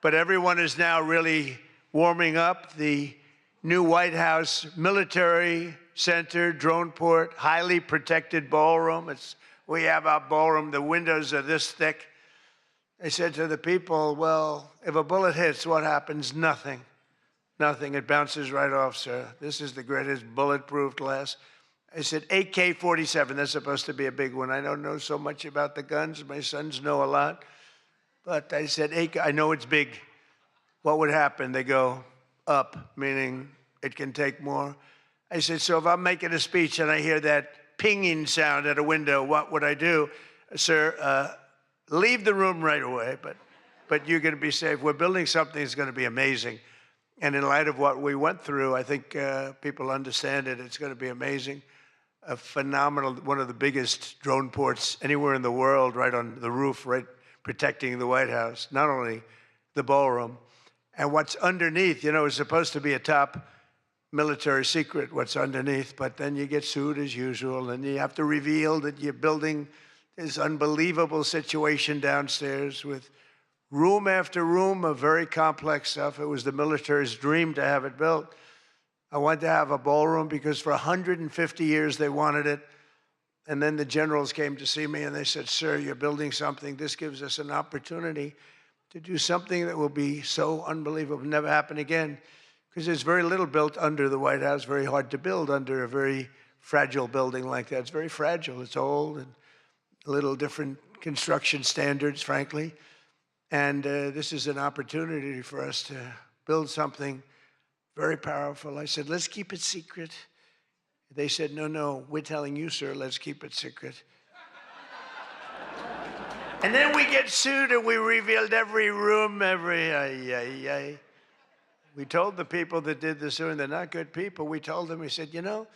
Speaker 22: But everyone is now really warming up. The new White House military center, drone port, highly protected ballroom. We have our ballroom. The windows are this thick. I said to the people, well, if a bullet hits, what happens? Nothing. Nothing. It bounces right off, sir. This is the greatest bulletproof glass. I said, AK-47, that's supposed to be a big one. I don't know so much about the guns. My sons know a lot. But I said, I know it's big. What would happen? They go up, meaning it can take more. I said, so if I'm making a speech and I hear that pinging sound at a window, what would I do? Sir, leave the room right away, but you're going to be safe. We're building something that's going to be amazing. And in light of what we went through, I think people understand it. It's going to be amazing. A phenomenal, one of the biggest drone ports anywhere in the world, right on the roof, right protecting the White House, not only the ballroom. And what's underneath, you know, is supposed to be a top military secret, what's underneath, but then you get sued as usual, and you have to reveal that you're building this unbelievable situation downstairs with room after room of very complex stuff. It was the military's dream to have it built. I wanted to have a ballroom because for 150 years they wanted it. And then the generals came to see me and they said, sir, you're building something. This gives us an opportunity to do something that will be so unbelievable, never happen again. Because there's very little built under the White House, very hard to build under a very fragile building like that. It's very fragile, it's old, and a little different construction standards, frankly. And this is an opportunity for us to build something very powerful. I said, let's keep it secret. They said, no, no, we're telling you, sir, let's keep it secret. And then we get sued and we revealed every room, We told the people that did the suing, they're not good people. We told them, we said, you know,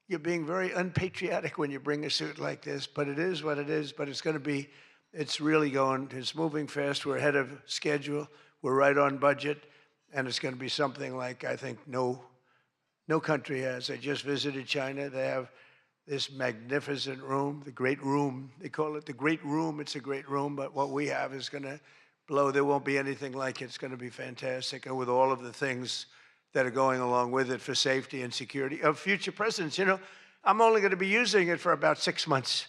Speaker 22: you're being very unpatriotic when you bring a suit like this, but it is what it is, but it's going to be, it's really going, it's moving fast. We're ahead of schedule. We're right on budget. And it's going to be something like, I think, no country has. I just visited China. They have this magnificent room, the Great Room. They call it the Great Room. It's a great room, but what we have is going to blow. There won't be anything like it. It's going to be fantastic. And with all of the things that are going along with it for safety and security of future presidents. You know, I'm only going to be using it for about 6 months,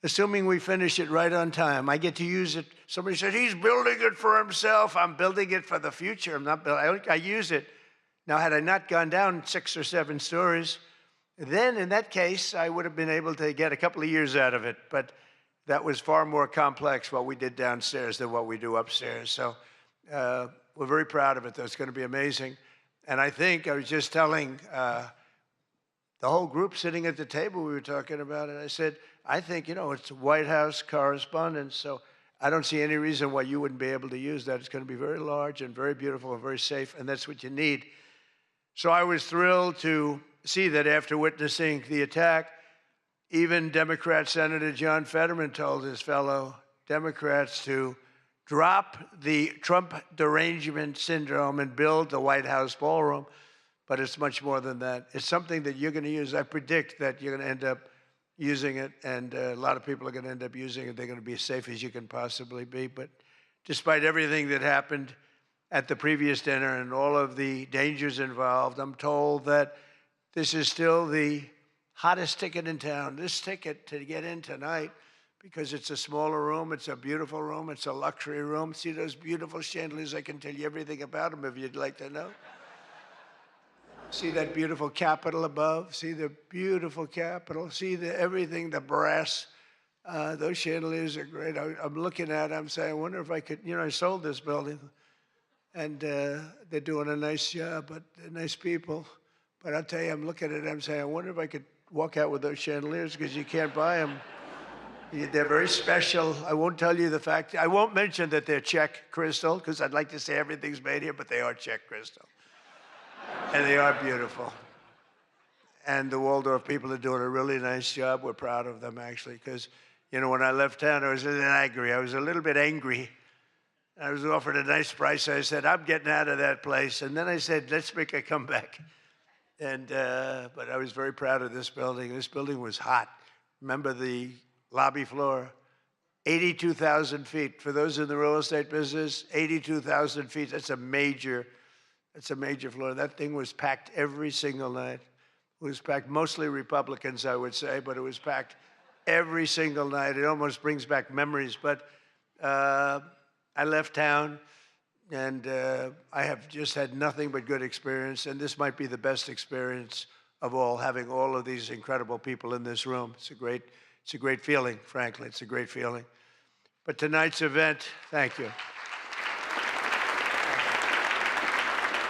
Speaker 22: assuming we finish it right on time. I get to use it. Somebody said, he's building it for himself. I'm building it for the future. I'm not building, I use it. Now, had I not gone down 6 or 7 stories, then in that case, I would have been able to get a couple of years out of it. But that was far more complex what we did downstairs than what we do upstairs. So we're very proud of it, though. It's going to be amazing. And I think I was just telling the whole group sitting at the table, we were talking about it. I said, I think, you know, it's White House Correspondents, so I don't see any reason why you wouldn't be able to use that. It's going to be very large and very beautiful and very safe, and that's what you need. So I was thrilled to see that after witnessing the attack, even Democrat Senator John Fetterman told his fellow Democrats to drop the Trump derangement syndrome and build the White House ballroom. But it's much more than that. It's something that you're going to use. I predict that you're going to end up using it, and a lot of people are going to end up using it. They're going to be as safe as you can possibly be. But despite everything that happened at the previous dinner and all of the dangers involved, I'm told that this is still the hottest ticket in town. This ticket to get in tonight, because it's a smaller room, it's a beautiful room, it's a luxury room. See those beautiful chandeliers? I can tell you everything about them if you'd like to know. See that beautiful Capitol above? See the beautiful Capitol? See everything, the brass. Those chandeliers are great. I'm looking at them, I'm saying, I wonder if I could, you know, I sold this building, and they're doing a nice job, but they're nice people. But I'll tell you, I'm looking at them, I'm saying, I wonder if I could walk out with those chandeliers, because you can't buy them. They're very special. I won't tell you the fact. I won't mention that they're Czech crystal, because I'd like to say everything's made here, but they are Czech crystal. And they are beautiful. And the Waldorf people are doing a really nice job. We're proud of them, actually, because, you know, when I left town, I was a little angry. I was a little bit angry. I was offered a nice price. I said, I'm getting out of that place. And then I said, let's make a comeback. And but I was very proud of this building. This building was hot. Remember the lobby floor? 82,000 feet. For those in the real estate business, 82,000 feet. That's a major floor. That thing was packed every single night. It was packed, mostly Republicans, I would say, but it was packed every single night. It almost brings back memories. But I left town, and I have just had nothing but good experience. And this might be the best experience of all, having all of these incredible people in this room. It's a great feeling, frankly. It's a great feeling. But tonight's event, thank you.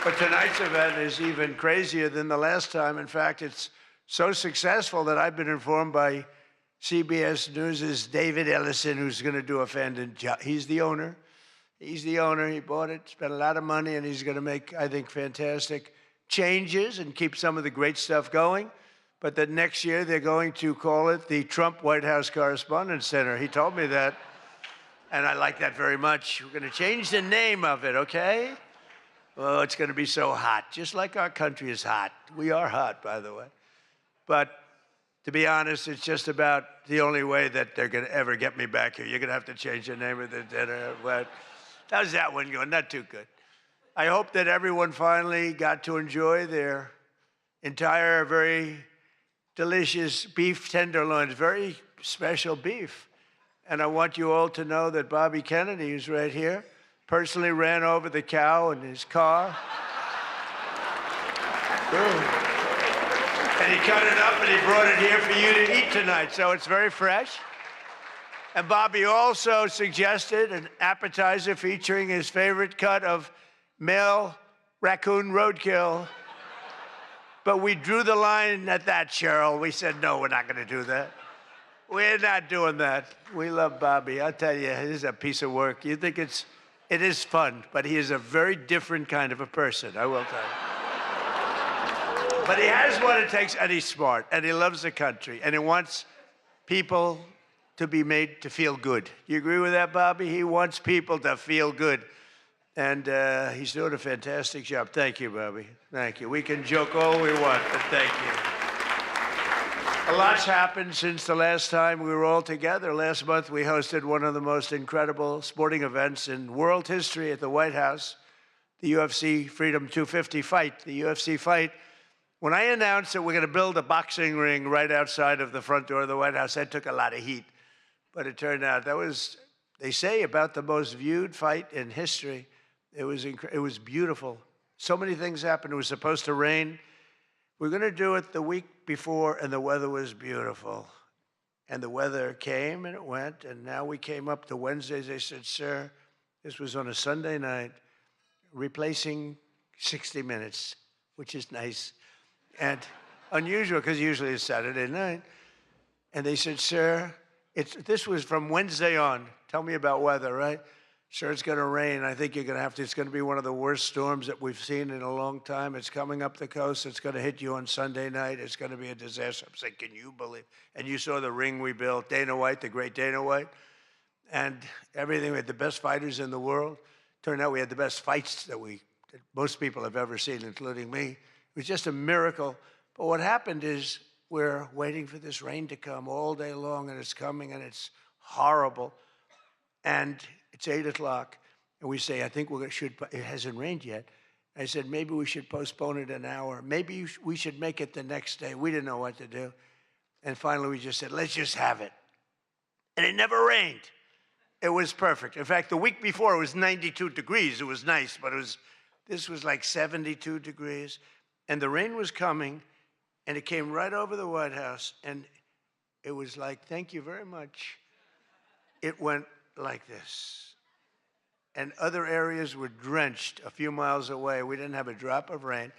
Speaker 22: But tonight's event is even crazier than the last time. In fact, it's so successful that I've been informed by CBS News' David Ellison, who's going to do a fantastic job. He's the owner. He's the owner. He bought it, spent a lot of money, and he's going to make, I think, fantastic changes and keep some of the great stuff going. But that next year they're going to call it the Trump White House Correspondents Center. He told me that, and I like that very much. We're going to change the name of it, okay? Oh, it's going to be so hot, just like our country is hot. We are hot, by the way. But to be honest, it's just about the only way that they're going to ever get me back here. You're going to have to change the name of the dinner. But how's that one going? Not too good. I hope that everyone finally got to enjoy their entire very delicious beef tenderloins, very special beef. And I want you all to know that Bobby Kennedy, who's right here, personally ran over the cow in his car. And he cut it up and he brought it here for you to eat tonight. So it's very fresh. And Bobby also suggested an appetizer featuring his favorite cut of male raccoon roadkill. But we drew the line at that, Cheryl. We said, no, we're not going to do that. We're not doing that. We love Bobby. I'll tell you, it is a piece of work. You think it is fun, but he is a very different kind of a person, I will tell you. But he has what it takes, and he's smart, and he loves the country, and he wants people to be made to feel good. You agree with that, Bobby? He wants people to feel good. And he's doing a fantastic job. Thank you, Bobby. Thank you. We can joke all we want, but thank you. A lot's happened since the last time we were all together. Last month, we hosted one of the most incredible sporting events in world history at the White House, the UFC Freedom 250 fight. The UFC fight, when I announced that we're going to build a boxing ring right outside of the front door of the White House, that took a lot of heat. But it turned out that was, they say, about the most viewed fight in history. It was beautiful. So many things happened. It was supposed to rain. We were going to do it the week before, and the weather was beautiful. And the weather came, and it went, and now we came up to Wednesdays. They said, sir, this was on a Sunday night, replacing 60 Minutes, which is nice and unusual, because usually it's Saturday night. And they said, sir, this was from Wednesday on. Tell me about weather, right? Sure, it's going to rain. I think you're going to have to. It's going to be one of the worst storms that we've seen in a long time. It's coming up the coast. It's going to hit you on Sunday night. It's going to be a disaster. I'm saying, can you believe? And you saw the ring we built, Dana White, the great Dana White, and everything. We had the best fighters in the world. Turned out we had the best fights that most people have ever seen, including me. It was just a miracle. But what happened is we're waiting for this rain to come all day long, and it's coming, and it's horrible. And it's 8 o'clock, and we say, I think it hasn't rained yet. I said, maybe we should postpone it an hour. Maybe we should make it the next day. We didn't know what to do. And finally, we just said, let's just have it. And it never rained. It was perfect. In fact, the week before, it was 92 degrees. It was nice, but this was like 72 degrees. And the rain was coming, and it came right over the White House, and it was like, thank you very much. It went like this. And other areas were drenched a few miles away. We didn't have a drop of rain.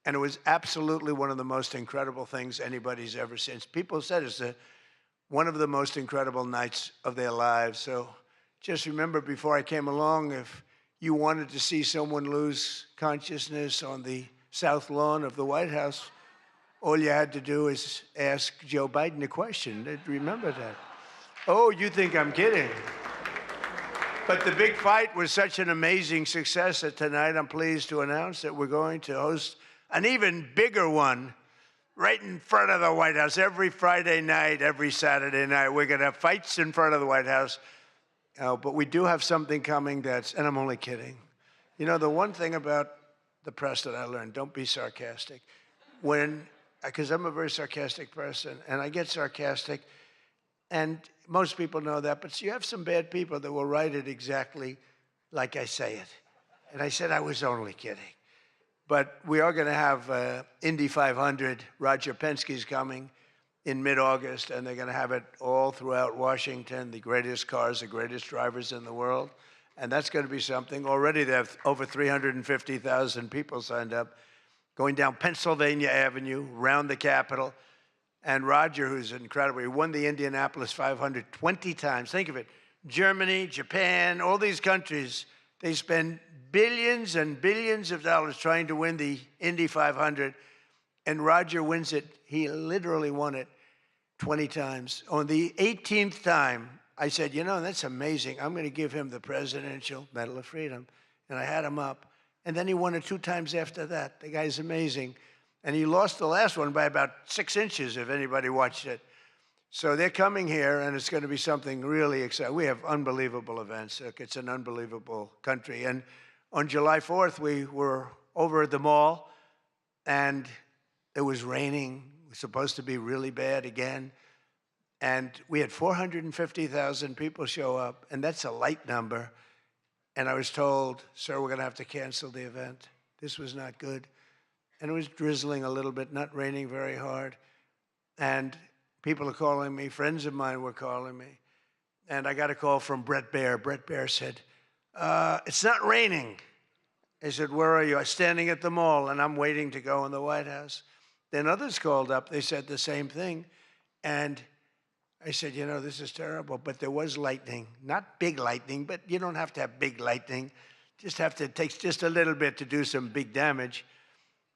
Speaker 22: And it was absolutely one of the most incredible things anybody's ever seen. People said it's one of the most incredible nights of their lives. So just remember, before I came along, if you wanted to see someone lose consciousness on the south lawn of the White House, all you had to do is ask Joe Biden a question. Remember that. Oh, you think I'm kidding. But the big fight was such an amazing success that tonight I'm pleased to announce that we're going to host an even bigger one right in front of the White House. Every Friday night, every Saturday night, we're going to have fights in front of the White House. But we do have something coming and I'm only kidding. You know, the one thing about the press that I learned, don't be sarcastic. Because I'm a very sarcastic person, and I get sarcastic, and most people know that, but you have some bad people that will write it exactly like I say it. And I said I was only kidding. But we are going to have Indy 500. Roger Penske's coming in mid-August, and they're going to have it all throughout Washington, the greatest cars, the greatest drivers in the world. And that's going to be something. Already they have over 350,000 people signed up, going down Pennsylvania Avenue, around the Capitol. And Roger, who's incredible, he won the Indianapolis 500 20 times. Think of it. Germany, Japan, all these countries, they spend billions and billions of dollars trying to win the Indy 500. And Roger wins it. He literally won it 20 times. On the 18th time, I said, you know, that's amazing. I'm going to give him the Presidential Medal of Freedom. And I had him up. And then he won it 2 times after that. The guy's amazing. And he lost the last one by about 6 inches, if anybody watched it. So they're coming here, and it's going to be something really exciting. We have unbelievable events. It's an unbelievable country. And on July 4th, we were over at the mall, and It was raining. It was supposed to be really bad again. And we had 450,000 people show up, and that's a light number. And I was told, sir, we're going to have to cancel the event. This was not good. And it was drizzling a little bit, not raining very hard. And people are calling me, friends of mine were calling me. And I got a call from Brett Baer. Brett Baer said, it's not raining. I said, where are you? I'm standing at the mall, and I'm waiting to go in the White House. Then others called up. They said the same thing. And I said, you know, this is terrible. But there was lightning. Not big lightning, but you don't have to have big lightning. It takes just a little bit to do some big damage.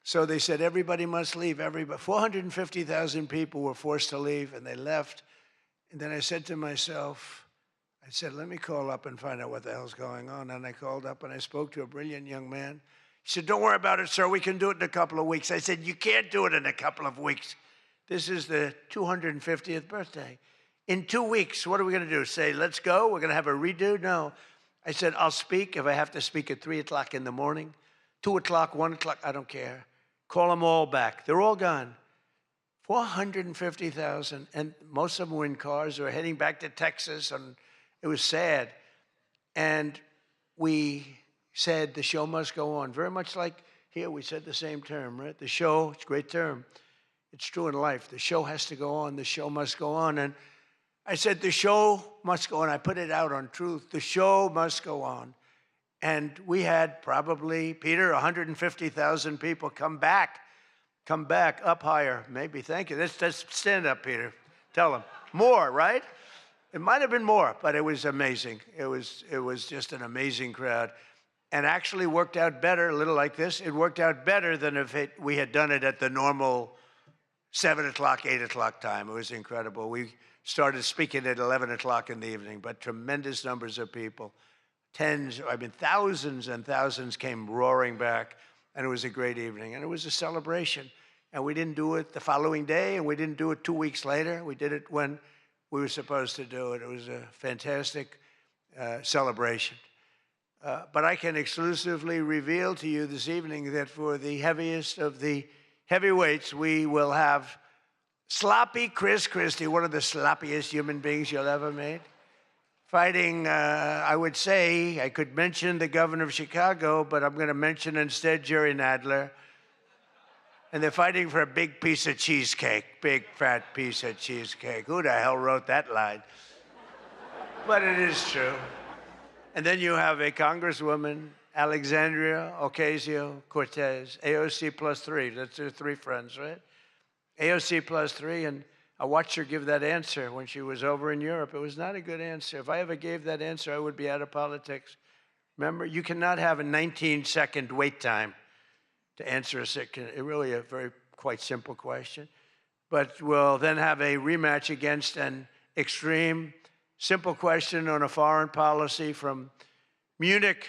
Speaker 22: So they said, everybody must leave. 450,000 people were forced to leave, and they left. And then I said to myself, I said, let me call up and find out what the hell's going on. And I called up and I spoke to a brilliant young man. He said, don't worry about it, sir. We can do it in a couple of weeks. I said, you can't do it in a couple of weeks. This is the 250th birthday. In 2 weeks, what are we going to do? Say, let's go? We're going to have a redo? No. I said, I'll speak if I have to speak at 3 o'clock in the morning, 2 o'clock, 1 o'clock. I don't care. Call them all back. They're all gone. 450,000, and most of them were in cars. They were heading back to Texas, and it was sad. And we said the show must go on. Very much like here, we said the same term, right? The show, it's a great term. It's true in life. The show has to go on. The show must go on. And I said, the show must go on. I put it out on Truth. The show must go on. And we had probably, Peter, 150,000 people come back, up higher, maybe. Thank you. Let's stand up, Peter. Tell them. More, right? It might have been more, but it was amazing. It was just an amazing crowd. And actually worked out better, a little like this. It worked out better than if we had done it at the normal 7 o'clock, 8 o'clock time. It was incredible. We started speaking at 11 o'clock in the evening, but tremendous numbers of people. Thousands and thousands came roaring back, and it was a great evening. And it was a celebration. And we didn't do it the following day, and we didn't do it 2 weeks later. We did it when we were supposed to do it. It was a fantastic celebration. But I can exclusively reveal to you this evening that for the heaviest of the heavyweights, we will have sloppy Chris Christie, one of the sloppiest human beings you'll ever meet, fighting, I would say, I could mention the governor of Chicago, but I'm going to mention instead Jerry Nadler. And they're fighting for a big piece of cheesecake, big fat piece of cheesecake. Who the hell wrote that line? But it is true. And then you have a Congresswoman, Alexandria Ocasio-Cortez, AOC plus 3. That's her 3 friends, right? AOC plus 3, and I watched her give that answer when she was over in Europe. It was not a good answer. If I ever gave that answer, I would be out of politics. Remember, you cannot have a 19-second wait time to answer really a very quite simple question. But we'll then have a rematch against an extreme, simple question on a foreign policy from Munich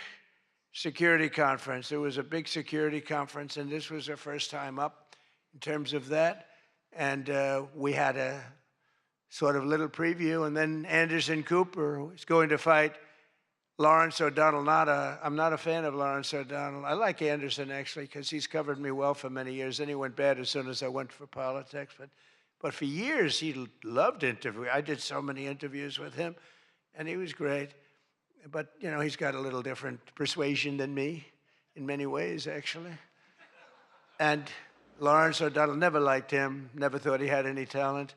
Speaker 22: Security Conference. It was a big security conference, and this was our first time up in terms of that. And we had a sort of little preview, and then Anderson Cooper is going to fight Lawrence O'Donnell. I'm not a fan of Lawrence O'Donnell. I like Anderson, actually, because he's covered me well for many years. Then he went bad as soon as I went for politics. But for years, he loved interviewing. I did so many interviews with him, and he was great. But, you know, he's got a little different persuasion than me in many ways, actually. And Lawrence O'Donnell, never liked him, never thought he had any talent.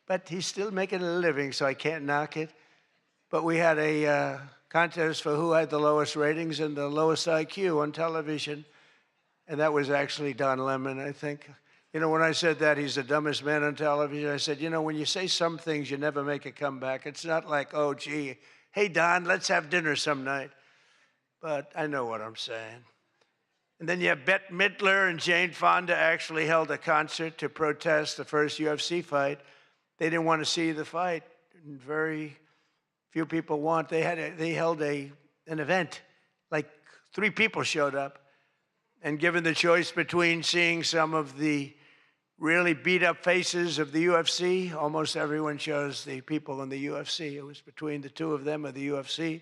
Speaker 22: But he's still making a living, so I can't knock it. But we had a contest for who had the lowest ratings and the lowest IQ on television. And that was actually Don Lemon, I think. You know, when I said that he's the dumbest man on television, I said, you know, when you say some things, you never make a comeback. It's not like, oh, gee, hey, Don, let's have dinner some night. But I know what I'm saying. And then you have Bette Midler and Jane Fonda actually held a concert to protest the first UFC fight. They didn't want to see the fight. Very few people want. They held an event. Like 3 people showed up. And given the choice between seeing some of the really beat-up faces of the UFC, almost everyone chose the people in the UFC. It was between the 2 of them of the UFC.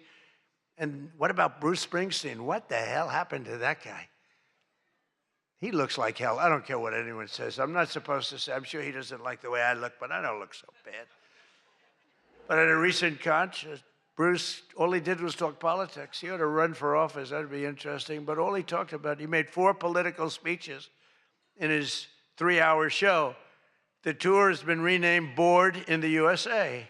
Speaker 22: And what about Bruce Springsteen? What the hell happened to that guy? He looks like hell. I don't care what anyone says. I'm not supposed to say. I'm sure he doesn't like the way I look, but I don't look so bad. But at a recent concert, Bruce, all he did was talk politics. He ought to run for office. That'd be interesting. But all he talked about, he made 4 political speeches in his 3-hour show. The tour has been renamed Bored in the USA.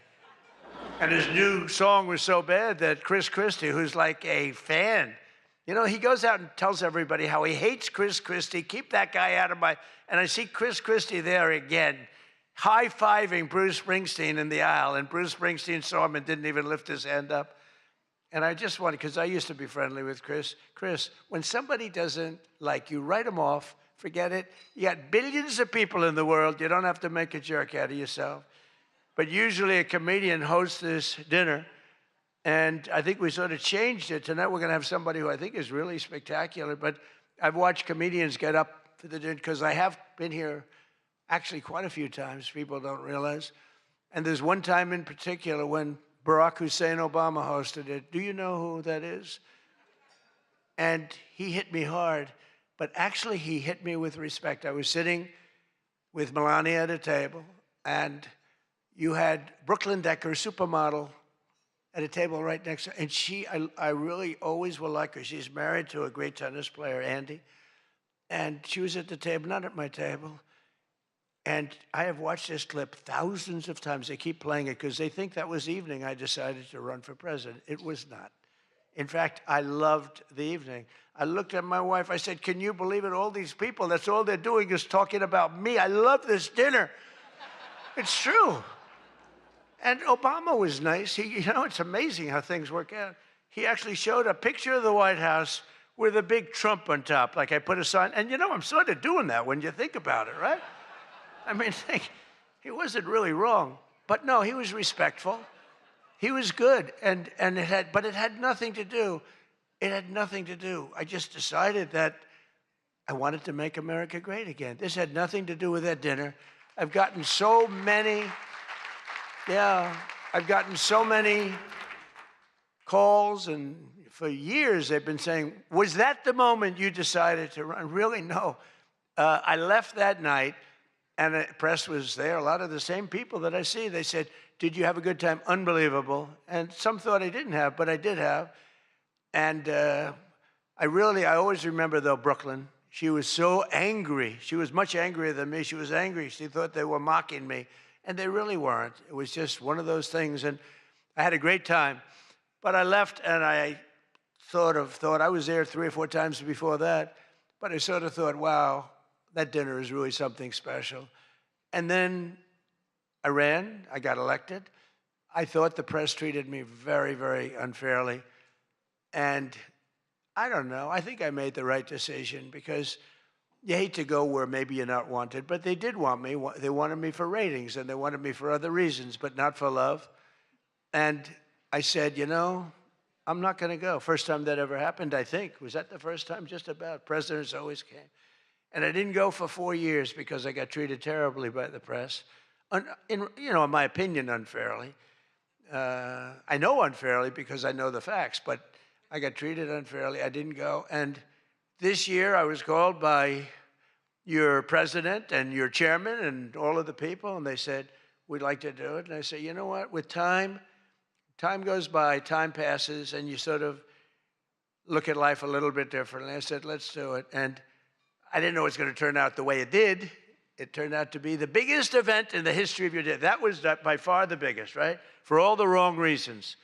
Speaker 22: And his new song was so bad that Chris Christie, who's like a fan, you know, he goes out and tells everybody how he hates Chris Christie. Keep that guy out of my... And I see Chris Christie there again, high-fiving Bruce Springsteen in the aisle. And Bruce Springsteen saw him and didn't even lift his hand up. And I just wanted, because I used to be friendly with Chris. Chris, when somebody doesn't like you, write them off. Forget it. You got billions of people in the world. You don't have to make a jerk out of yourself. But usually a comedian hosts this dinner. And I think we sort of changed it. Tonight we're going to have somebody who I think is really spectacular. But I've watched comedians get up for the dinner because I have been here actually quite a few times. People don't realize. And there's one time in particular when Barack Hussein Obama hosted it. Do you know who that is? And he hit me hard. But actually he hit me with respect. I was sitting with Melania at a table. And you had Brooklyn Decker, supermodel, at a table right next to her. And I really always will like her. She's married to a great tennis player, Andy. And she was at the table, not at my table. And I have watched this clip thousands of times. They keep playing it because they think that was the evening I decided to run for president. It was not. In fact, I loved the evening. I looked at my wife. I said, can you believe it? All these people, that's all they're doing is talking about me. I love this dinner. It's true. And Obama was nice. You know, it's amazing how things work out. He actually showed a picture of the White House with a big Trump on top, like I put a sign. And you know, I'm sort of doing that when you think about it, right? I mean, he wasn't really wrong. But no, he was respectful. He was good. But it had nothing to do. It had nothing to do. I just decided that I wanted to make America great again. This had nothing to do with that dinner. I've gotten so many... Yeah, I've gotten so many calls, and for years they've been saying, was that the moment you decided to run? Really, no. I left that night, and the press was there. A lot of the same people that I see, they said, did you have a good time? Unbelievable. And some thought I didn't have, but I did have. And I always remember, though, Brooklyn. She was so angry. She was much angrier than me. She was angry. She thought they were mocking me. And they really weren't. It was just one of those things. And I had a great time. But I left, and I thought, I was there 3 or 4 times before that. But I sort of thought, wow, that dinner is really something special. And then I ran. I got elected. I thought the press treated me very, very unfairly. And I don't know. I think I made the right decision because you hate to go where maybe you're not wanted, but they did want me. They wanted me for ratings, and they wanted me for other reasons, but not for love. And I said, you know, I'm not going to go. First time that ever happened, I think. Was that the first time? Just about. Presidents always came. And I didn't go for 4 years because I got treated terribly by the press. In my opinion, unfairly. I know unfairly because I know the facts, but I got treated unfairly. I didn't go. And this year, I was called by your president and your chairman and all of the people, and they said, we'd like to do it. And I said, you know what? With time goes by, time passes, and you sort of look at life a little bit differently. I said, let's do it. And I didn't know it was going to turn out the way it did. It turned out to be the biggest event in the history of your day. That was by far the biggest, right? For all the wrong reasons.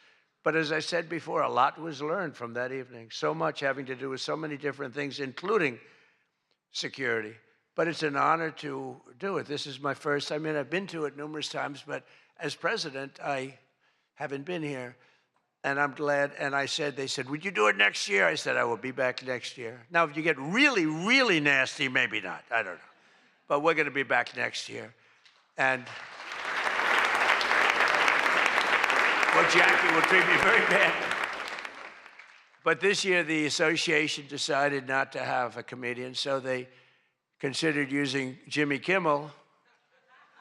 Speaker 22: But as I said before, a lot was learned from that evening. So much having to do with so many different things, including security. But it's an honor to do it. This is my first. I mean, I've been to it numerous times, but as president, I haven't been here. And I'm glad. And they said, would you do it next year? I said, I will be back next year. Now, if you get really, really nasty, maybe not. I don't know. But we're going to be back next year. And well, Jackie will treat me very bad. But this year, the association decided not to have a comedian, so they considered using Jimmy Kimmel,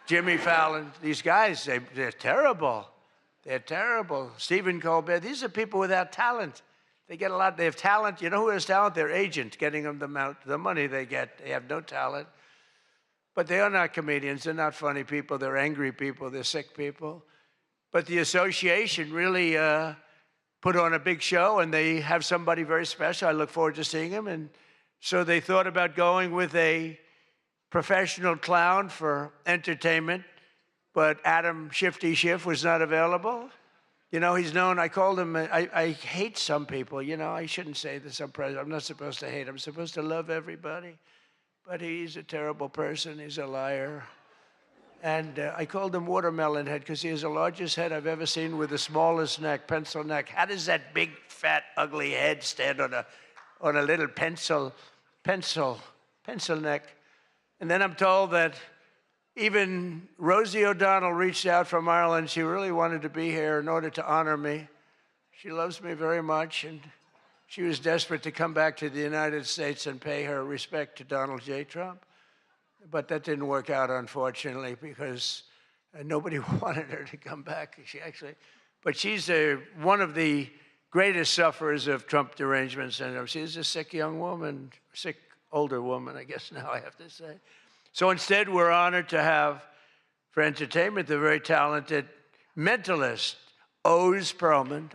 Speaker 22: Jimmy Fallon. These guys, they're terrible. They're terrible. Stephen Colbert. These are people without talent. They get a lot. They have talent. You know who has talent? Their agent, getting them the money they get. They have no talent. But they are not comedians. They're not funny people. They're angry people. They're sick people. But the association really put on a big show, and they have somebody very special. I look forward to seeing him. And so they thought about going with a professional clown for entertainment, but Adam Shifty Schiff was not available. You know, he's known, I called him, I hate some people, you know, I shouldn't say this, I'm not supposed to hate, I'm supposed to love everybody, but he's a terrible person, he's a liar. And I called him Watermelon Head because he has the largest head I've ever seen with the smallest neck, pencil neck. How does that big, fat, ugly head stand on a little pencil neck? And then I'm told that even Rosie O'Donnell reached out from Ireland. She really wanted to be here in order to honor me. She loves me very much, and she was desperate to come back to the United States and pay her respect to Donald J. Trump. But that didn't work out, unfortunately, because nobody wanted her to come back. But she's one of the greatest sufferers of Trump derangement syndrome. She's a sick young woman, sick older woman, I guess now I have to say. So instead, we're honored to have, for entertainment, the very talented mentalist, Oz Perlman.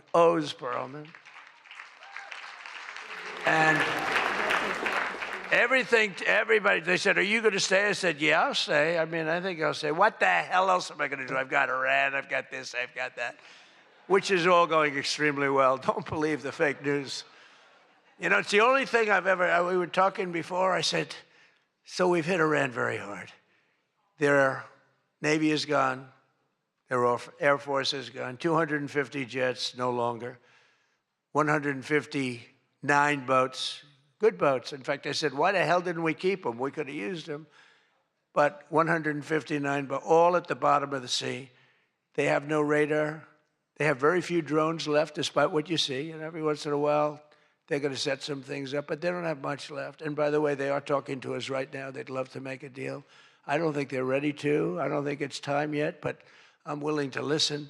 Speaker 22: And everybody, they said, are you going to stay? I said, yeah, I'll stay. I mean, I think I'll stay. What the hell else am I going to do? I've got Iran, I've got this, I've got that, which is all going extremely well. Don't believe the fake news. You know, it's the only thing we were talking before, I said, so we've hit Iran very hard. Their Navy is gone. Their Air Force is gone. 250 jets, no longer. 159 boats, good boats. In fact, I said, why the hell didn't we keep them? We could have used them. But 159, but all at the bottom of the sea. They have no radar. They have very few drones left, despite what you see. And every once in a while, they're going to set some things up, but they don't have much left. And by the way, they are talking to us right now. They'd love to make a deal. I don't think they're ready to. I don't think it's time yet, but I'm willing to listen.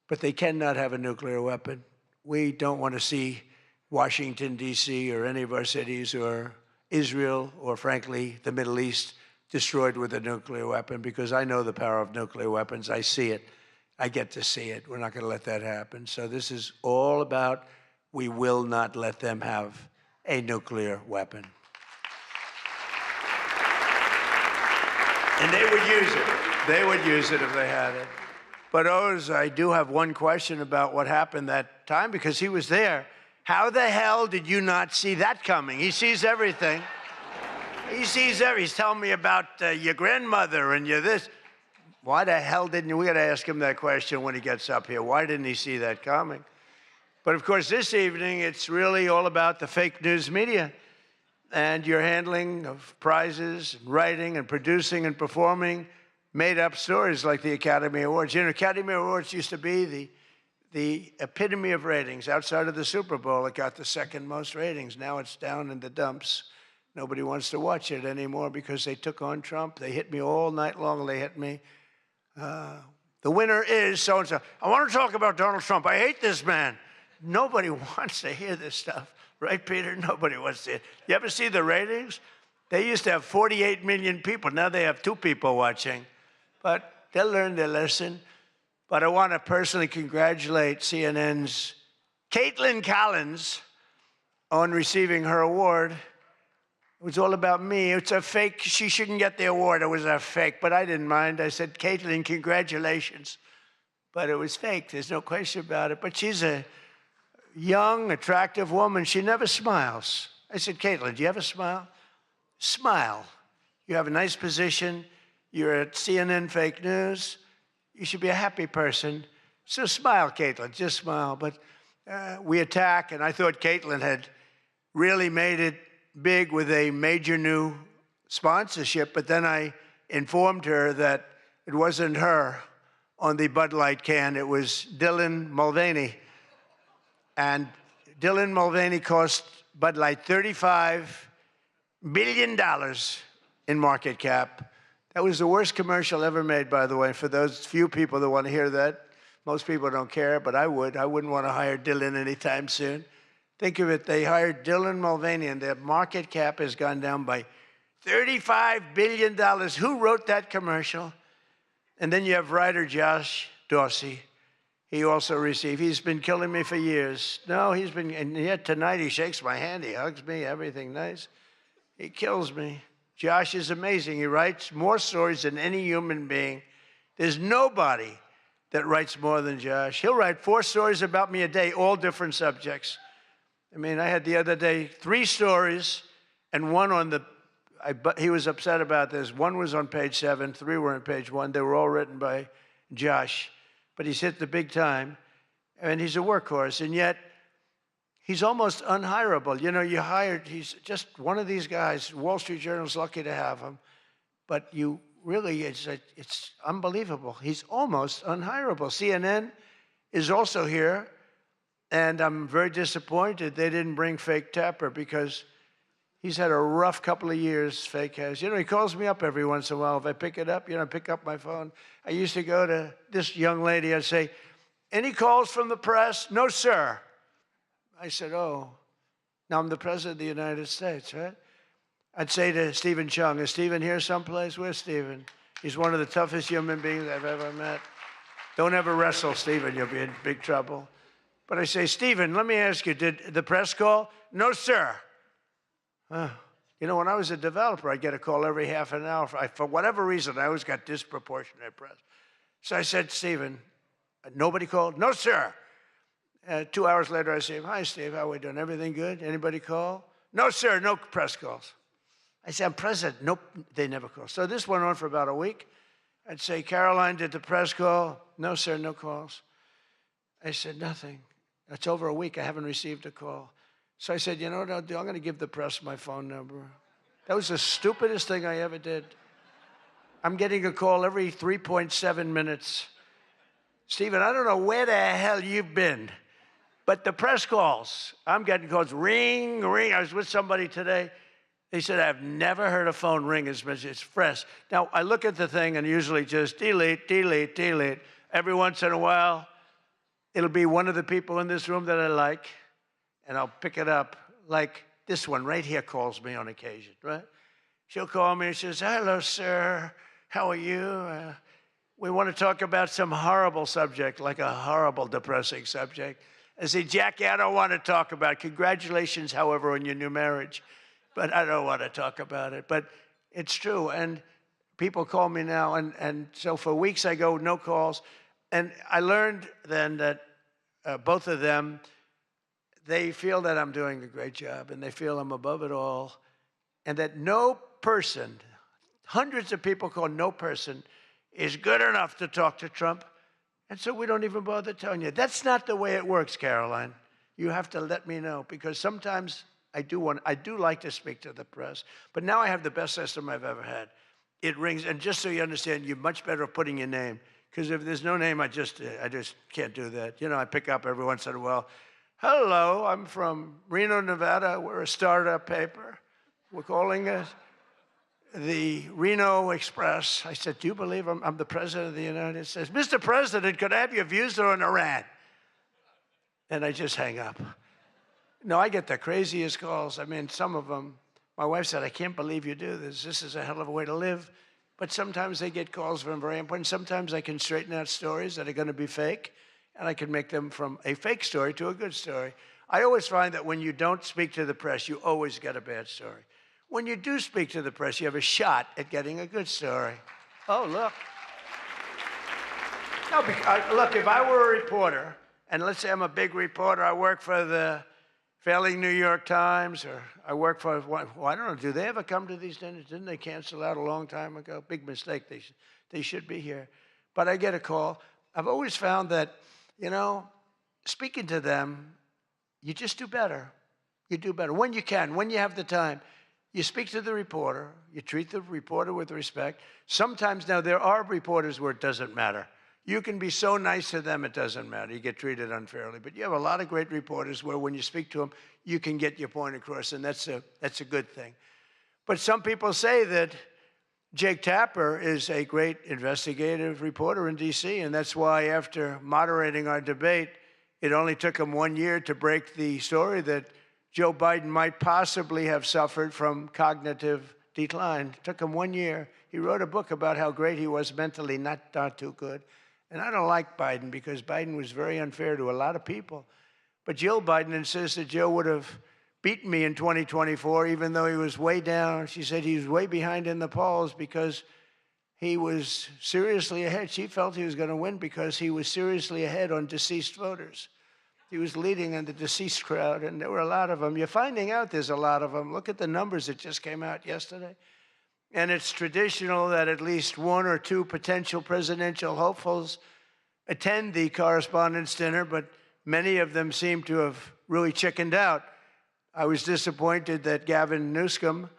Speaker 22: But they cannot have a nuclear weapon. We don't want to see Washington, D.C., or any of our cities, or Israel, or frankly, the Middle East, destroyed with a nuclear weapon, because I know the power of nuclear weapons. I see it. I get to see it. We're not going to let that happen. So this is all about we will not let them have a nuclear weapon. And they would use it. They would use it if they had it. But Oz, I do have one question about what happened that time, because he was there. How the hell did you not see that coming? He sees everything. He sees everything. He's telling me about your grandmother and your this. Why the hell didn't you? We got to ask him that question when he gets up here. Why didn't he see that coming? But of course, this evening, it's really all about the fake news media and your handling of prizes, and writing and producing and performing made-up stories like the Academy Awards. You know, Academy Awards used to be the epitome of ratings. Outside of the Super Bowl, it got the second most ratings. Now it's down in the dumps. Nobody wants to watch it anymore because they took on Trump. They hit me all night long. They hit me. The winner is so-and-so. I want to talk about Donald Trump. I hate this man. Nobody wants to hear this stuff. Right, Peter? Nobody wants to hear. You ever see the ratings? They used to have 48 million people. Now they have 2 people watching. But they'll learn their lesson. But I want to personally congratulate CNN's Caitlin Collins on receiving her award. It was all about me. It's a fake. She shouldn't get the award. It was a fake. But I didn't mind. I said, Caitlin, congratulations. But it was fake. There's no question about it. But she's a young, attractive woman. She never smiles. I said, Caitlin, do you ever smile? Smile. You have a nice position. You're at CNN Fake News. You should be a happy person. So smile, Caitlin. Just smile. But we attack, and I thought Caitlin had really made it big with a major new sponsorship, but then I informed her that it wasn't her on the Bud Light can. It was Dylan Mulvaney. And Dylan Mulvaney cost Bud Light $35 billion in market cap. That was the worst commercial ever made, by the way, for those few people that want to hear that. Most people don't care, but I would. I wouldn't want to hire Dylan anytime soon. Think of it, they hired Dylan Mulvaney, and their market cap has gone down by $35 billion. Who wrote that commercial? And then you have writer Josh Dorsey. He also received, he's been killing me for years. No, he's been, and yet tonight he shakes my hand, he hugs me, everything nice. He kills me. Josh is amazing. He writes more stories than any human being. There's nobody that writes more than Josh. He'll write 4 stories about me a day, all different subjects. I mean, I had the other day 3 stories and one on the, he was upset about this. 1 was on page 7, 3 were on page 1. They were all written by Josh. But he's hit the big time, and he's a workhorse, and yet he's almost unhirable. You know, you hired, he's just one of these guys. Wall Street Journal's lucky to have him, but you really, it's unbelievable. He's almost unhirable. CNN is also here, and I'm very disappointed they didn't bring Fake Tapper because he's had a rough couple of years, Fake has. You know, he calls me up every once in a while. If I pick it up, you know, I pick up my phone. I used to go to this young lady. I'd say, any calls from the press? No, sir. I said, oh, now I'm the president of the United States, right? I'd say to Stephen Chung, is Stephen here someplace? Where's Stephen? He's one of the toughest human beings I've ever met. Don't ever wrestle Stephen, you'll be in big trouble. But I say, Stephen, let me ask you, did the press call? No, sir. You know, when I was a developer, I'd get a call every half an hour. For whatever reason, I always got disproportionate press. So I said, Stephen, nobody called? No, sir. 2 hours later, I say, hi, Steve, how are we doing? Everything good? Anybody call? No, sir, no press calls. I said, I'm president. Nope, they never call. So this went on for about a week. I'd say, Caroline, did the press call? No, sir, no calls. I said, nothing. It's over a week. I haven't received a call. So I said, you know what I'll do? I'm going to give the press my phone number. That was the stupidest thing I ever did. I'm getting a call every 3.7 minutes. Stephen, I don't know where the hell you've been, but the press calls, I'm getting calls, ring, ring. I was with somebody today. They said, I've never heard a phone ring as much as it's fresh. Now, I look at the thing and usually just delete, delete, delete. Every once in a while, it'll be one of the people in this room that I like, and I'll pick it up. Like this one right here calls me on occasion, right? She'll call me and she says, hello, sir. How are you? We want to talk about some horrible subject, like a horrible, depressing subject. I say, Jackie, I don't want to talk about it. Congratulations, however, on your new marriage. But I don't want to talk about it. But it's true. And people call me now. And so for weeks I go, no calls. And I learned then that both of them, they feel that I'm doing a great job, and they feel I'm above it all, and that no person, hundreds of people call no person, is good enough to talk to Trump, and so we don't even bother telling you. That's not the way it works, Caroline. You have to let me know, because sometimes I do like to speak to the press, but now I have the best system I've ever had. It rings, and just so you understand, you're much better at putting your name, because if there's no name, I just can't do that. You know, I pick up every once in a while. Hello, I'm from Reno, Nevada. We're a startup paper. We're calling it the Reno Express. I said, do you believe I'm the president of the United States? Mr. President, could I have your views on Iran? And I just hang up. No, I get the craziest calls. I mean, some of them, my wife said, I can't believe you do this. This is a hell of a way to live. But sometimes they get calls from very important. Sometimes I can straighten out stories that are going to be fake, and I can make them from a fake story to a good story. I always find that when you don't speak to the press, you always get a bad story. When you do speak to the press, you have a shot at getting a good story. Oh, look. No, look, if I were a reporter, and let's say I'm a big reporter, I work for the failing New York Times, or I work for, well, I don't know, do they ever come to these dinners? Didn't they cancel out a long time ago? Big mistake. They should be here. But I get a call. I've always found that, you know, speaking to them, you just do better. You do better when you can, when you have the time. You speak to the reporter. You treat the reporter with respect. Sometimes now there are reporters where it doesn't matter. You can be so nice to them, it doesn't matter. You get treated unfairly. But you have a lot of great reporters where when you speak to them, you can get your point across, and that's a good thing. But some people say that Jake Tapper is a great investigative reporter in D.C., and that's why after moderating our debate, It only took him 1 year to break the story that Joe Biden might possibly have suffered from cognitive decline. It took him 1 year. He wrote a book about how great he was mentally, not too good. And I don't like Biden because Biden was very unfair to a lot of people. But Jill Biden insists that Joe would have beaten me in 2024, even though he was way down. She said he was way behind in the polls because he was seriously ahead. She felt he was going to win because he was seriously ahead on deceased voters. He was leading in the deceased crowd, and there were a lot of them. You're finding out there's a lot of them. Look at the numbers that just came out yesterday. And it's traditional that at least one or two potential presidential hopefuls attend the Correspondents' dinner, but many of them seem to have really chickened out. I was disappointed that Gavin Newsom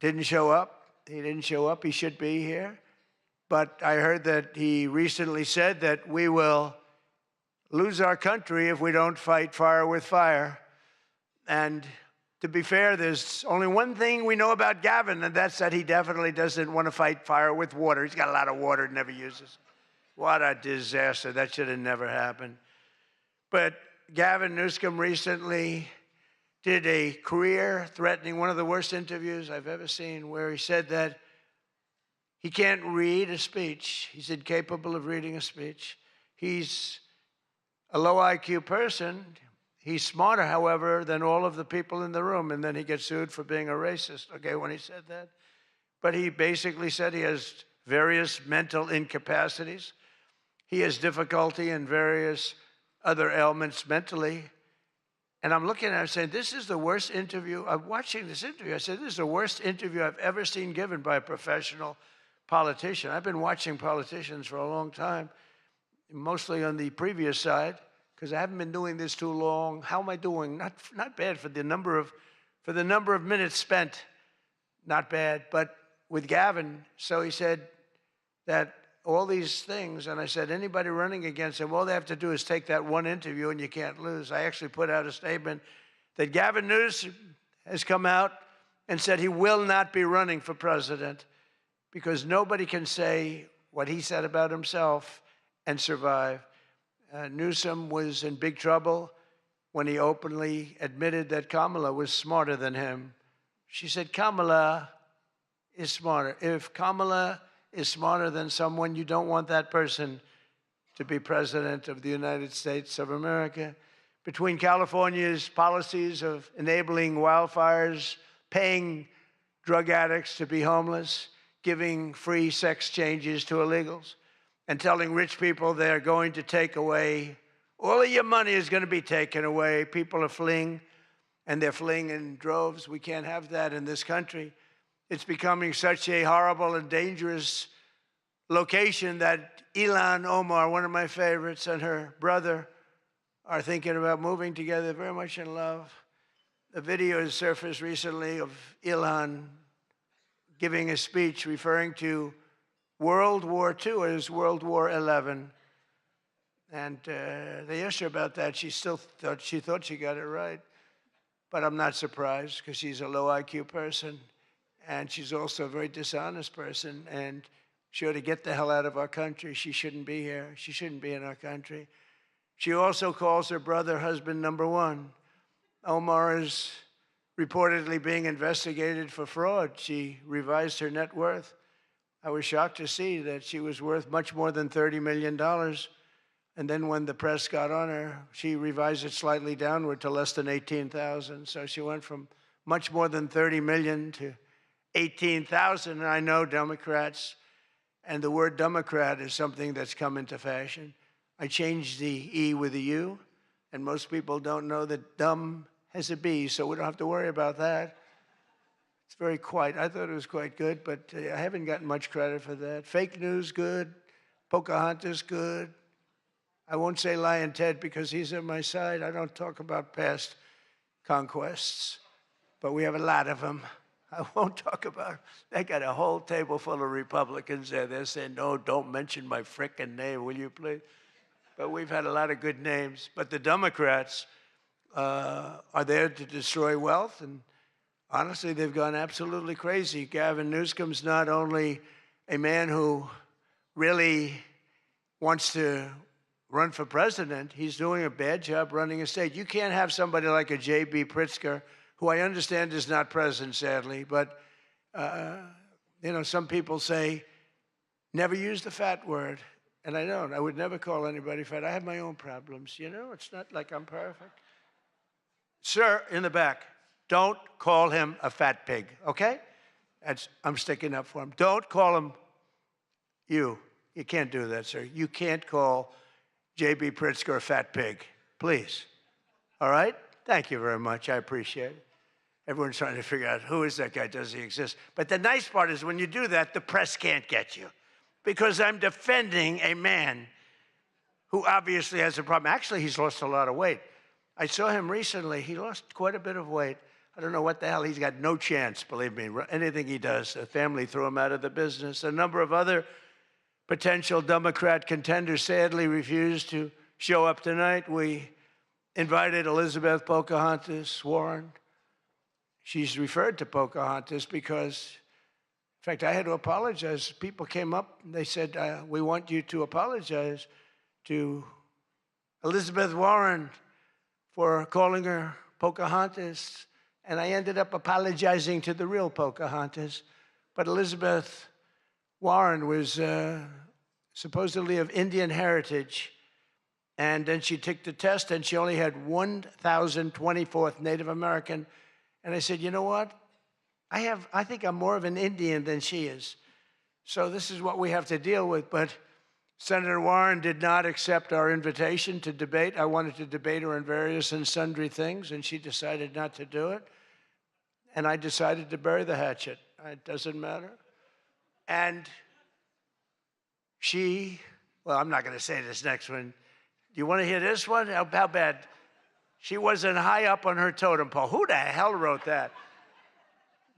Speaker 22: didn't show up. He didn't show up. He should be here. But I heard that he recently said that we will lose our country if we don't fight fire with fire. And to be fair, there's only one thing we know about Gavin, and that's that he definitely doesn't want to fight fire with water. He's got a lot of water, never uses. What a disaster. That should have never happened. But Gavin Newsom recently did a career-threatening, one of the worst interviews I've ever seen, where he said that he can't read a speech. He's incapable of reading a speech. He's a low IQ person. He's smarter, however, than all of the people in the room, and then he gets sued for being a racist, okay, when he said that. But he basically said he has various mental incapacities. He has difficulty in various other ailments mentally. And I'm looking at him saying, this is the worst interview. I'm watching this interview. I said, this is the worst interview I've ever seen given by a professional politician. I've been watching politicians for a long time, mostly on the previous side, because I haven't been doing this too long. How am I doing? Not bad for the number of minutes spent. Not bad. But with Gavin, so he said that all these things, and I said, anybody running against him, all they have to do is take that one interview and you can't lose. I actually put out a statement that Gavin Newsom has come out and said he will not be running for president because nobody can say what he said about himself and survive. Newsom was in big trouble when he openly admitted that Kamala was smarter than him. She said, Kamala is smarter. If Kamala is smarter than someone, you don't want that person to be president of the United States of America. Between California's policies of enabling wildfires, paying drug addicts to be homeless, giving free sex changes to illegals, and telling rich people they're going to take away, all of your money is going to be taken away. People are fleeing, and they're fleeing in droves. We can't have that in this country. It's becoming such a horrible and dangerous location that Ilhan Omar, one of my favorites, and her brother are thinking about moving together, very much in love. A video has surfaced recently of Ilhan giving a speech referring to World War II as World War XI. And they asked her about that. She thought she got it right. But I'm not surprised because she's a low IQ person. And she's also a very dishonest person. And she ought to get the hell out of our country. She shouldn't be here. She shouldn't be in our country. She also calls her brother husband number one. Omar is reportedly being investigated for fraud. She revised her net worth. I was shocked to see that she was worth much more than $30 million. And then when the press got on her, she revised it slightly downward to less than 18,000. So she went from much more than 30 million to 18,000. And I know Democrats, and the word Democrat is something that's come into fashion. I changed the E with a U, and most people don't know that dumb has a B, so we don't have to worry about that. It's very quiet. I thought it was quite good, but I haven't gotten much credit for that. Fake news, good. Pocahontas, good. I won't say Lion Ted because he's on my side. I don't talk about past conquests, but we have a lot of them. I won't talk about them. They got a whole table full of Republicans there. They're saying, no, don't mention my frickin' name, will you please? But we've had a lot of good names. But the Democrats are there to destroy wealth, and honestly, they've gone absolutely crazy. Gavin Newsom's not only a man who really wants to run for president. He's doing a bad job running a state. You can't have somebody like a J.B. Pritzker, who I understand is not present, sadly, but you know, some people say, never use the fat word. And I don't. I would never call anybody fat. I have my own problems, you know? It's not like I'm perfect. Sir, in the back, don't call him a fat pig, okay? I'm sticking up for him. Don't call him you. You can't do that, sir. You can't call J.B. Pritzker a fat pig, please. All right? Thank you very much. I appreciate it. Everyone's trying to figure out, who is that guy? Does he exist? But the nice part is when you do that, the press can't get you, because I'm defending a man who obviously has a problem. Actually, he's lost a lot of weight. I saw him recently. He lost quite a bit of weight. I don't know what the hell. He's got no chance, believe me. Anything he does, the family threw him out of the business. A number of other potential Democrat contenders sadly refused to show up tonight. We invited Elizabeth Pocahontas Warren. She's referred to Pocahontas because, in fact, I had to apologize. People came up and they said, we want you to apologize to Elizabeth Warren for calling her Pocahontas. And I ended up apologizing to the real Pocahontas. But Elizabeth Warren was supposedly of Indian heritage. And then she took the test and she only had 1,024th Native American. And I said, you know what? I think I'm more of an Indian than she is. So this is what we have to deal with. But Senator Warren did not accept our invitation to debate. I wanted to debate her on various and sundry things, and she decided not to do it. And I decided to bury the hatchet. It doesn't matter. And she, well, I'm not going to say this next one. Do you want to hear this one? How bad? She wasn't high up on her totem pole. Who the hell wrote that?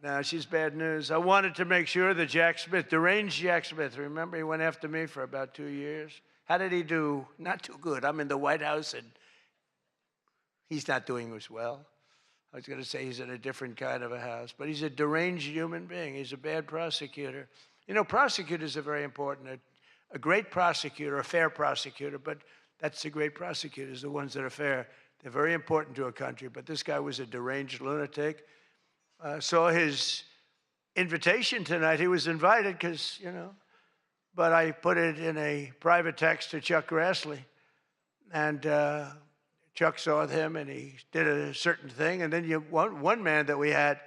Speaker 22: No, she's bad news. I wanted to make sure that Jack Smith, deranged Jack Smith, remember he went after me for about 2 years? How did he do? Not too good. I'm in the White House and he's not doing as well. I was going to say he's in a different kind of a house, but he's a deranged human being. He's a bad prosecutor. You know, prosecutors are very important. A great prosecutor, a fair prosecutor, but that's the great prosecutors, the ones that are fair. They're very important to a country, but this guy was a deranged lunatic. Saw his invitation tonight. He was invited because, you know, but I put it in a private text to Chuck Grassley. And Chuck saw him and he did a certain thing. And then one man that we had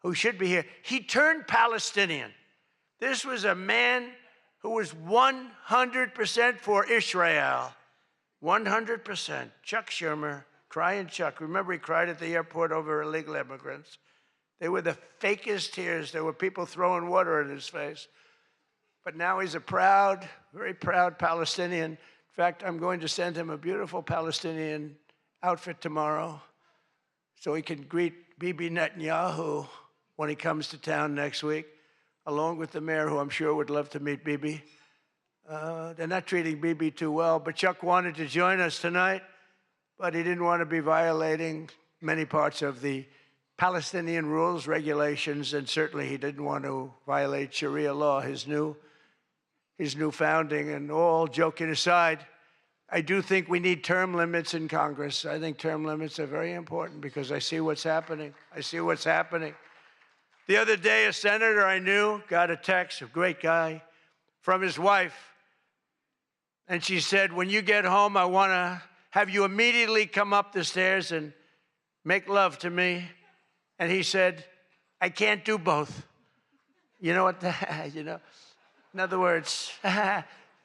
Speaker 22: who should be here, he turned Palestinian. This was a man who was 100% for Israel. 100%. Chuck Schumer, crying Chuck. Remember, he cried at the airport over illegal immigrants. They were the fakest tears. There were people throwing water in his face. But now he's a proud, very proud Palestinian. In fact, I'm going to send him a beautiful Palestinian outfit tomorrow so he can greet Bibi Netanyahu when he comes to town next week, along with the mayor, who I'm sure would love to meet Bibi. They're not treating Bibi too well, but Chuck wanted to join us tonight, but he didn't want to be violating many parts of the Palestinian rules, regulations, and certainly he didn't want to violate Sharia law, his new founding. And all joking aside, I do think we need term limits in Congress. I think term limits are very important because I see what's happening. I see what's happening. The other day, a senator I knew got a text, a great guy, from his wife. And she said, when you get home, I want to have you immediately come up the stairs and make love to me. And he said, I can't do both. You know what? You know, in other words,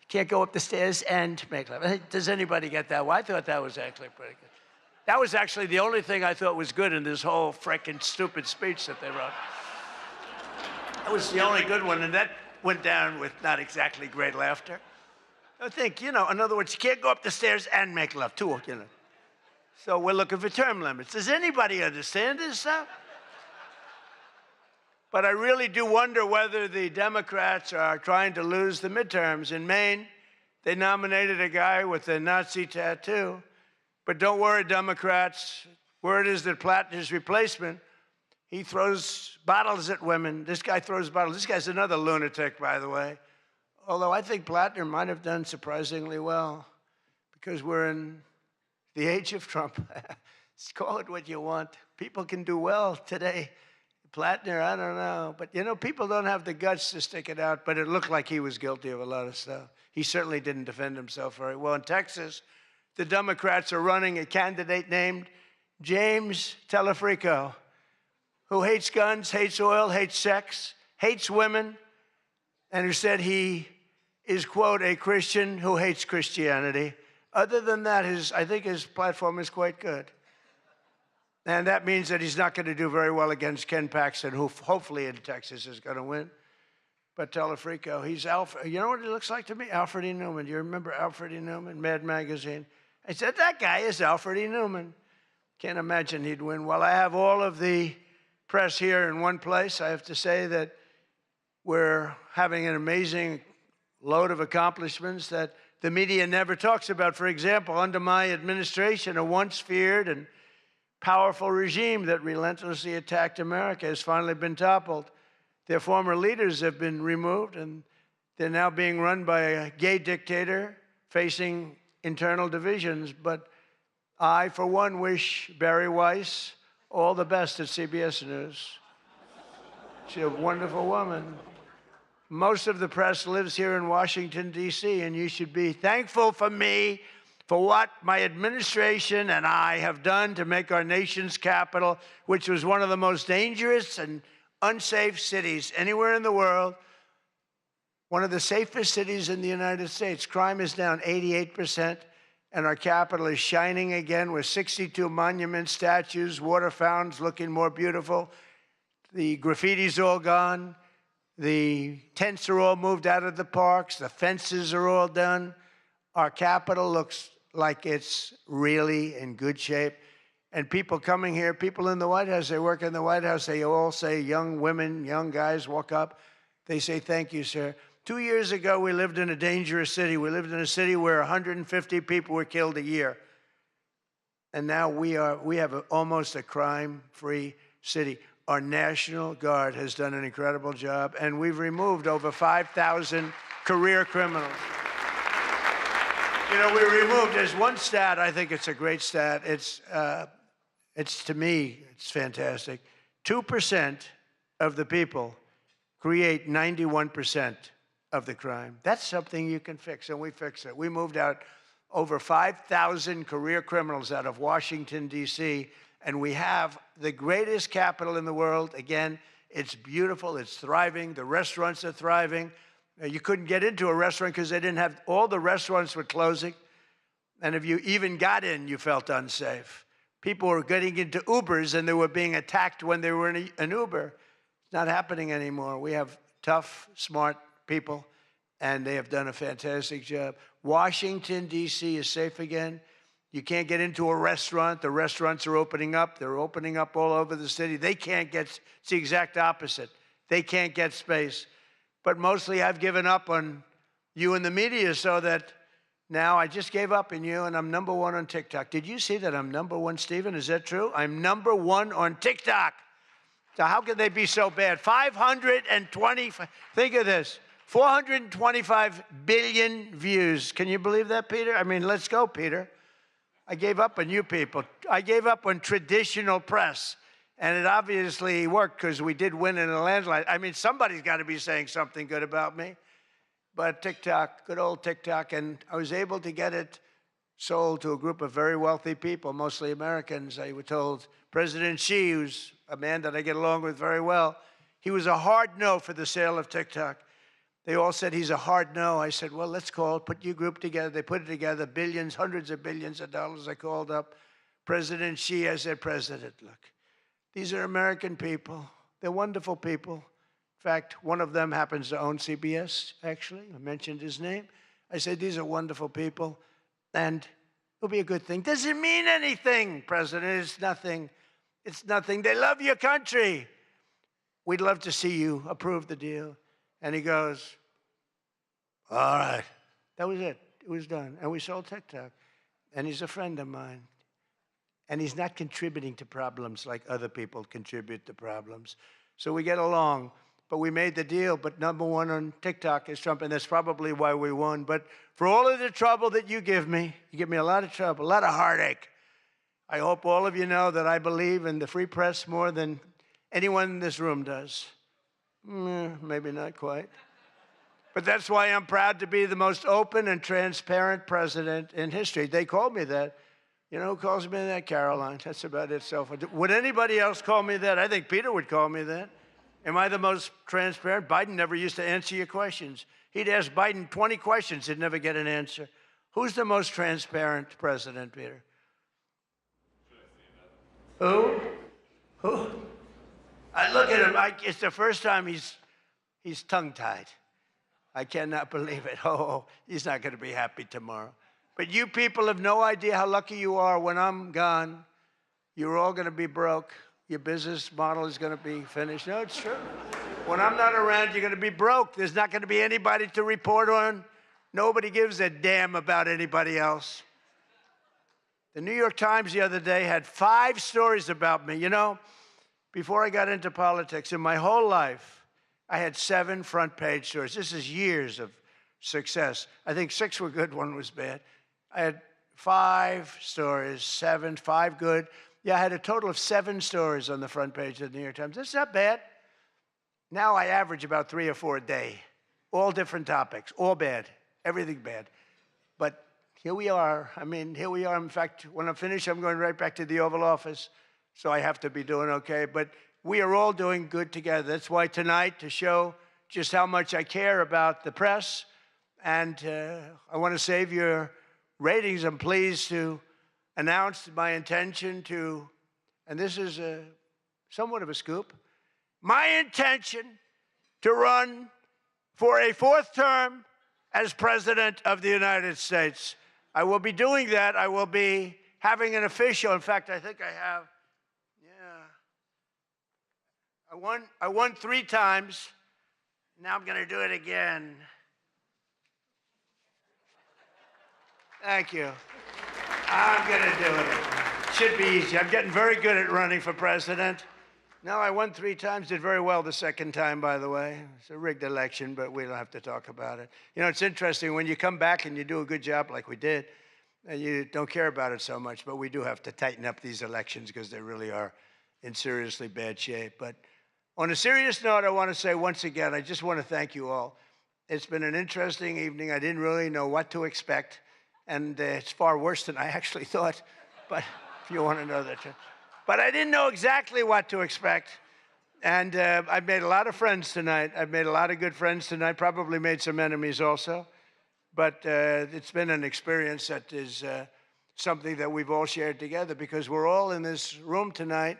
Speaker 22: can't go up the stairs and make love. Does anybody get that? Well, I thought that was actually pretty good. That was actually the only thing I thought was good in this whole frickin' stupid speech that they wrote. That was the only good one, and that went down with not exactly great laughter. I think, you know, in other words, you can't go up the stairs and make love, too, you know. So we're looking for term limits. Does anybody understand this stuff? But I really do wonder whether the Democrats are trying to lose the midterms. In Maine, they nominated a guy with a Nazi tattoo. But don't worry, Democrats. Word is that Plattner's replacement, he throws bottles at women. This guy throws bottles. This guy's another lunatic, by the way. Although I think Plattner might have done surprisingly well, because we're in the age of Trump. Call it what you want. People can do well today. Plattner, I don't know. But, you know, people don't have the guts to stick it out, but it looked like he was guilty of a lot of stuff. He certainly didn't defend himself very well. In Texas, the Democrats are running a candidate named James Telefrico, who hates guns, hates oil, hates sex, hates women, and who said he is, quote, a Christian who hates Christianity. Other than that, I think his platform is quite good. And that means that he's not going to do very well against Ken Paxton, who hopefully in Texas is going to win. But Telefrico, he's Alfred. You know what he looks like to me? Alfred E. Newman. You remember Alfred E. Newman, Mad Magazine? I said, that guy is Alfred E. Newman. Can't imagine he'd win. Well, I have all of the press here in one place. I have to say that we're having an amazing load of accomplishments that the media never talks about. For example, under my administration, a once feared and powerful regime that relentlessly attacked America has finally been toppled. Their former leaders have been removed, and they're now being run by a gay dictator facing internal divisions. But I, for one, wish Barry Weiss all the best at CBS News. She's a wonderful woman. Most of the press lives here in Washington, D.C., and you should be thankful for me for what my administration and I have done to make our nation's capital, which was one of the most dangerous and unsafe cities anywhere in the world, one of the safest cities in the United States. Crime is down 88%, and our capital is shining again with 62 monuments, statues, water fountains looking more beautiful. The graffiti's all gone. The tents are all moved out of the parks. The fences are all done. Our capital looks like it's really in good shape. And people coming here, people in the White House, they work in the White House, they all say, young women, young guys walk up, they say, thank you, sir. 2 years ago, we lived in a dangerous city. We lived in a city where 150 people were killed a year. And now we have almost a crime-free city. Our National Guard has done an incredible job, and we've removed over 5,000 career criminals. You know, we removed, there's one stat, I think it's a great stat. It's to me, it's fantastic. 2% of the people create 91% of the crime. That's something you can fix, and we fix it. We moved out over 5,000 career criminals out of Washington, D.C., and we have the greatest capital in the world. Again, it's beautiful, it's thriving, the restaurants are thriving. You couldn't get into a restaurant because they didn't have, all the restaurants were closing. And if you even got in, you felt unsafe. People were getting into Ubers and they were being attacked when they were in an Uber. It's not happening anymore. We have tough, smart people, and they have done a fantastic job. Washington, D.C. is safe again. You can't get into a restaurant. The restaurants are opening up. They're opening up all over the city. They can't get, it's the exact opposite. They can't get space. But mostly I've given up on you in the media so that now I just gave up on you and I'm #1 on TikTok. Did you see that I'm #1, Stephen? Is that true? I'm #1 on TikTok. So how can they be so bad? 520, think of this, 425 billion views. Can you believe that, Peter? I mean, let's go, Peter. I gave up on you people. I gave up on traditional press. And it obviously worked because we did win in a landslide. I mean, somebody's got to be saying something good about me. But TikTok, good old TikTok, and I was able to get it sold to a group of very wealthy people, mostly Americans. I was told President Xi, who's a man that I get along with very well, he was a hard no for the sale of TikTok. They all said he's a hard no. I said, well, let's call, put your group together. They put it together, billions, hundreds of billions of dollars. I called up President Xi. I said, President, look. These are American people. They're wonderful people. In fact, one of them happens to own CBS, actually. I mentioned his name. I said, these are wonderful people, and it'll be a good thing. Does it mean anything, President? It's nothing. It's nothing. They love your country. We'd love to see you approve the deal. And he goes, all right. That was it. It was done. And we sold TikTok. And he's a friend of mine. And he's not contributing to problems like other people contribute to problems. So we get along. but we made the deal. But #1 on TikTok is Trump, and that's probably why we won. But for all of the trouble that you give me a lot of trouble, a lot of heartache. I hope all of you know that I believe in the free press more than anyone in this room does. Maybe not quite. But that's why I'm proud to be the most open and transparent president in history. They called me that. You know who calls me that? Caroline. That's about it. So would anybody else call me that? I think Peter would call me that. Am I the most transparent? Biden never used to answer your questions. He'd ask Biden 20 questions, he'd never get an answer. Who's the most transparent president, Peter? Who? I look at him. It's the first time he's tongue-tied. I cannot believe it. Oh, he's not going to be happy tomorrow. But you people have no idea how lucky you are. When I'm gone, you're all going to be broke. Your business model is going to be finished. No, it's true. When I'm not around, you're going to be broke. There's not going to be anybody to report on. Nobody gives a damn about anybody else. The New York Times the other day had 5 stories about me. You know, before I got into politics, in my whole life, I had 7 front-page stories. This is years of success. I think 6 were good, 1 was bad. I had 5 stories, 7, 5 good. Yeah, I had a total of 7 stories on the front page of the New York Times. That's not bad. Now I average about 3 or 4 a day, all different topics, all bad, everything bad. But here we are. I mean, here we are. In fact, when I'm finished, I'm going right back to the Oval Office, so I have to be doing okay. But we are all doing good together. That's why tonight, to show just how much I care about the press, and I want to save your ratings, I'm pleased to announce my intention to, and this is somewhat of a scoop, my intention to run for a 4th term as President of the United States. I will be doing that. I will be having an official, in fact, I think I have, I won 3 times. Now I'm going to do it again. Thank you. I'm going to do it. Should be easy. I'm getting very good at running for president. No, I won 3 times, did very well the 2nd time, by the way. It's a rigged election, but we don't have to talk about it. You know, it's interesting, when you come back and you do a good job like we did, and you don't care about it so much, but we do have to tighten up these elections because they really are in seriously bad shape. But on a serious note, I want to say once again, I just want to thank you all. It's been an interesting evening. I didn't really know what to expect, and it's far worse than I actually thought, but if you want to know that. But I didn't know exactly what to expect, and I've made a lot of friends tonight. I've made a lot of good friends tonight, probably made some enemies also, but it's been an experience that is something that we've all shared together, because we're all in this room tonight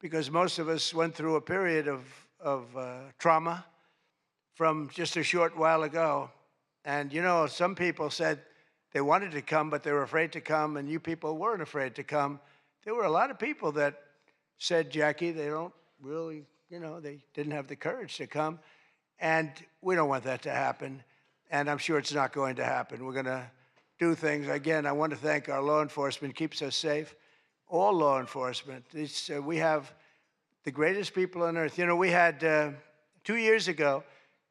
Speaker 22: because most of us went through a period of trauma from just a short while ago. And, you know, some people said they wanted to come, but they were afraid to come, and you people weren't afraid to come. There were a lot of people that said, Jackie, they don't really, you know, they didn't have the courage to come. And we don't want that to happen. And I'm sure it's not going to happen. We're going to do things. Again, I want to thank our law enforcement, keeps us safe. All law enforcement. We have the greatest people on earth. You know, we had, 2 years ago,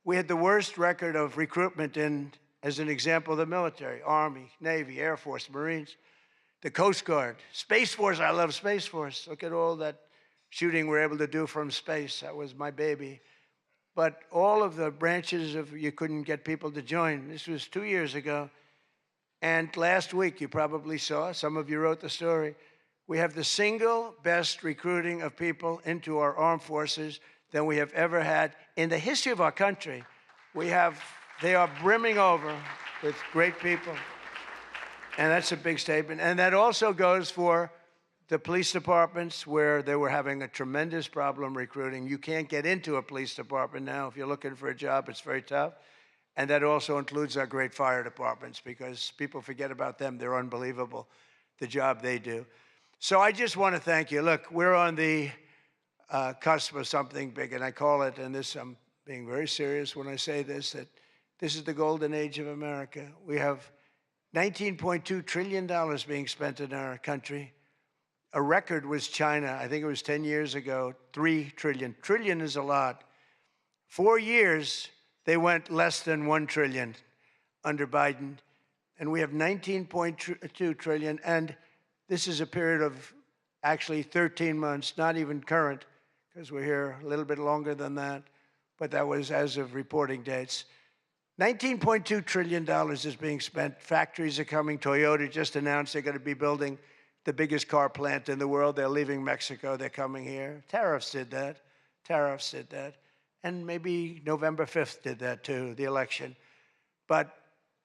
Speaker 22: we had the worst record of recruitment in, as an example, the military, Army, Navy, Air Force, Marines, the Coast Guard, Space Force. I love Space Force. Look at all that shooting we're able to do from space. That was my baby. But all of the branches of, you couldn't get people to join. This was 2 years ago. And last week, you probably saw, some of you wrote the story, we have the single best recruiting of people into our armed forces than we have ever had in the history of our country. They are brimming over with great people. And that's a big statement. And that also goes for the police departments, where they were having a tremendous problem recruiting. You can't get into a police department now. If you're looking for a job, it's very tough. And that also includes our great fire departments, because people forget about them. They're unbelievable, the job they do. So I just want to thank you. Look, we're on the cusp of something big, and I call it, and this, I'm being very serious when I say this, that this is the golden age of America. We have $19.2 trillion being spent in our country. A record was China. I think it was 10 years ago, $3 trillion. Trillion is a lot. 4 years, they went less than $1 trillion under Biden, and we have $19.2 trillion, and this is a period of actually 13 months, not even current, because we're here a little bit longer than that, but that was as of reporting dates. $19.2 trillion is being spent. Factories are coming. Toyota just announced they're going to be building the biggest car plant in the world. They're leaving Mexico. They're coming here. Tariffs did that. Tariffs did that. And maybe November 5th did that too, the election. But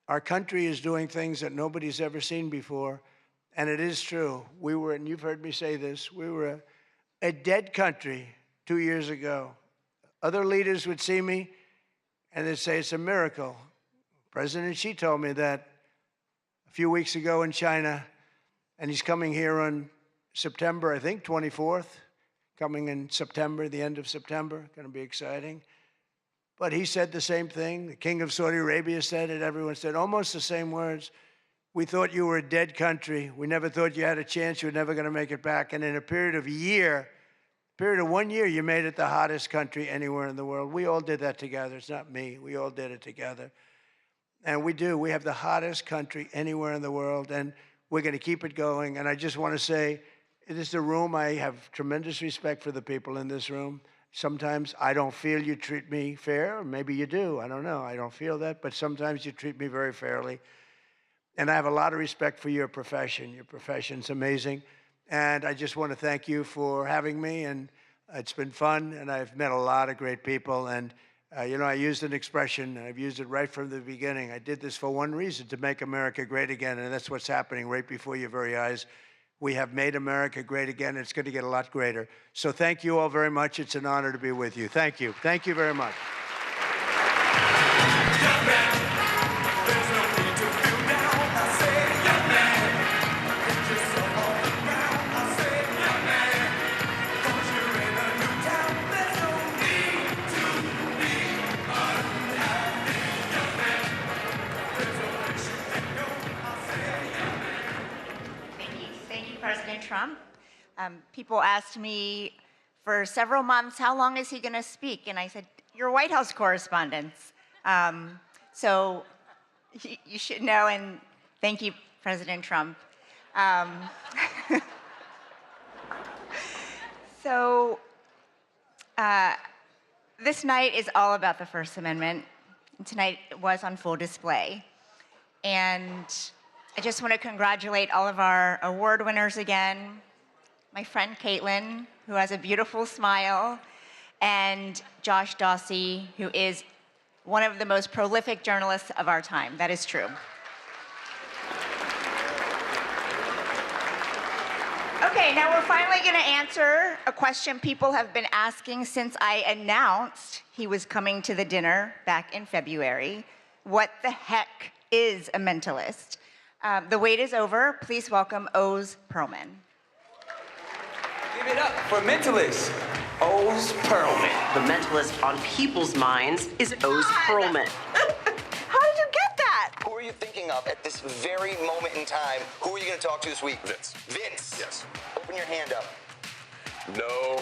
Speaker 22: our country is doing things that nobody's ever seen before. And it is true. We were, and you've heard me say this, we were a dead country 2 years ago. Other leaders would see me and they'd say it's a miracle. President Xi told me that a few weeks ago in China, and he's coming here on September, I think, 24th, coming in September, the end of September, going to be exciting. But he said the same thing. The King of Saudi Arabia said it. Everyone said almost the same words. We thought you were a dead country. We never thought you had a chance. You were never going to make it back. And in a period of 1 year, you made it the hottest country anywhere in the world. We all did that together. It's not me. We all did it together. And we do. We have the hottest country anywhere in the world, and we're going to keep it going. And I just want to say, it is the room. I have tremendous respect for the people in this room. Sometimes I don't feel you treat me fair, or maybe you do. I don't know. I don't feel that, but sometimes you treat me very fairly. And I have a lot of respect for your profession. Your profession's amazing. And I just want to thank you for having me, and it's been fun, and I've met a lot of great people. And, you know, I used an expression, and I've used it right from the beginning. I did this for one reason, to make America great again, and that's what's happening right before your very eyes. We have made America great again. It's going to get a lot greater. So thank you all very much. It's an honor to be with you. Thank you. Thank you very much.
Speaker 4: President Trump. People asked me for several months, how long is he going to speak? And I said, you're White House correspondents. So you should know, and thank you, President Trump. This night is all about the First Amendment. And tonight it was on full display. And I just want to congratulate all of our award winners again, my friend Caitlin, who has a beautiful smile, and Josh Dawsey, who is one of the most prolific journalists of our time. That is true. Okay, now we're finally going to answer a question people have been asking since I announced he was coming to the dinner back in February. What the heck is a mentalist? The wait is over. Please welcome Oz Perlman.
Speaker 9: Give it up for mentalist, Oz Perlman.
Speaker 11: The mentalist on people's minds is Oz Perlman.
Speaker 9: How did you get that?
Speaker 23: Who are you thinking of at this very moment in time? Who are you going to talk to this week?
Speaker 24: Vince.
Speaker 23: Vince.
Speaker 24: Yes.
Speaker 23: Open your hand up.
Speaker 24: No.
Speaker 9: Oh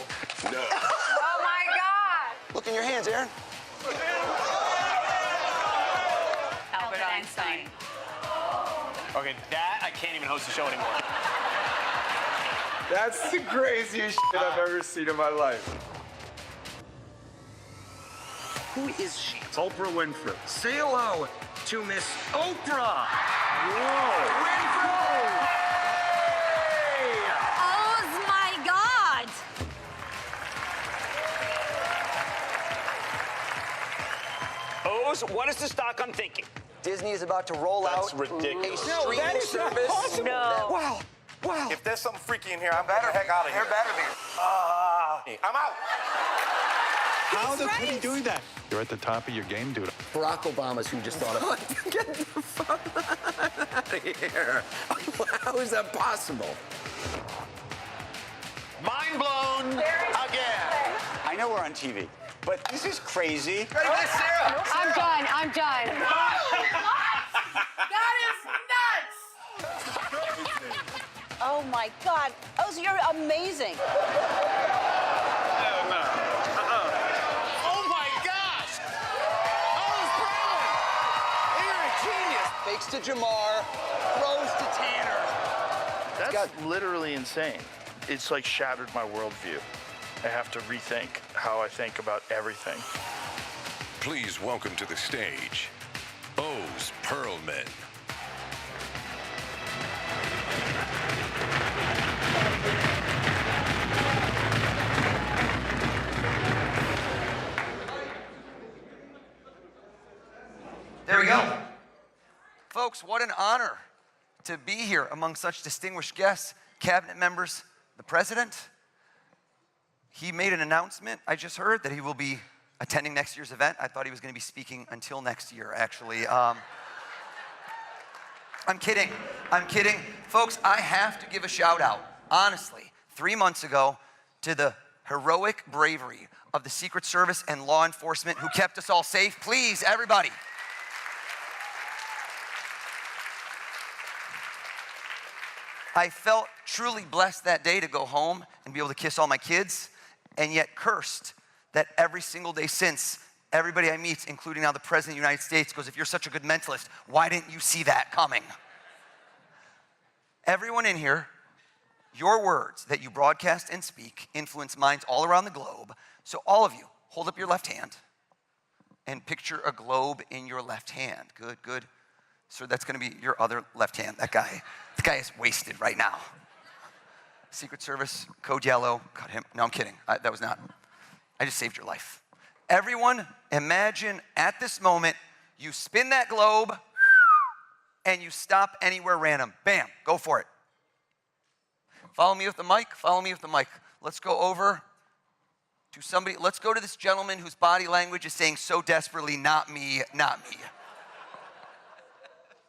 Speaker 9: my God.
Speaker 23: Look in your hands, Aaron.
Speaker 1: Albert Einstein.
Speaker 25: Okay, that I can't even host the show anymore.
Speaker 24: That's the craziest shit I've ever seen in my life.
Speaker 11: Who is she?
Speaker 24: It's Oprah Winfrey.
Speaker 11: Say hello to Miss Oprah.
Speaker 24: Whoa.
Speaker 11: Winfrey!
Speaker 26: Oh my God!
Speaker 9: Oz, what is the stock I'm thinking?
Speaker 23: Disney is about to roll
Speaker 24: That's
Speaker 23: out
Speaker 24: ridiculous.
Speaker 23: a streaming service.
Speaker 9: No.
Speaker 23: Wow. Wow.
Speaker 24: If there's something freaky in here, I'm getting the heck out of here.
Speaker 23: There better be.
Speaker 24: I'm out.
Speaker 9: How the fuck are you doing that?
Speaker 24: You're at the top of your game, dude.
Speaker 23: Barack Obama's who just thought of.
Speaker 11: Get the fuck out of here. How is that possible?
Speaker 9: Mind blown again.
Speaker 23: I know we're on TV, but this is crazy.
Speaker 26: I'm done. I'm done. That is nuts! Oh my God. Oz, you're amazing.
Speaker 9: Oh my God!
Speaker 23: fakes to Jamar, throws to Tanner.
Speaker 24: That's literally insane. It's like shattered my worldview. I have to rethink how I think about everything.
Speaker 3: Please welcome to the stage, O's Pearlman.
Speaker 5: There we go. Folks, what an honor to be here among such distinguished guests, cabinet members, the president. He made an announcement, I just heard, that he will be attending next year's event. I thought he was going to be speaking until next year, actually. I'm kidding. I'm kidding. Folks, I have to give a shout out, honestly, 3 months ago to the heroic bravery of the Secret Service and law enforcement who kept us all safe. Please, everybody. I felt truly blessed that day to go home and be able to kiss all my kids, and yet cursed that every single day since, everybody I meet, including now the President of the United States, goes, if you're such a good mentalist, why didn't you see that coming? Everyone in here, your words that you broadcast and speak influence minds all around the globe. So all of you, hold up your left hand and picture a globe in your left hand. Good, good. So that's gonna be your other left hand. That guy is wasted right now. Secret Service, code yellow, cut him. No, I'm kidding. That was not. I just saved your life. Everyone, imagine at this moment, you spin that globe and you stop anywhere random. Bam, go for it. Follow me with the mic, follow me with the mic. Let's go over to somebody. Let's go to this gentleman whose body language is saying so desperately, not me, not me.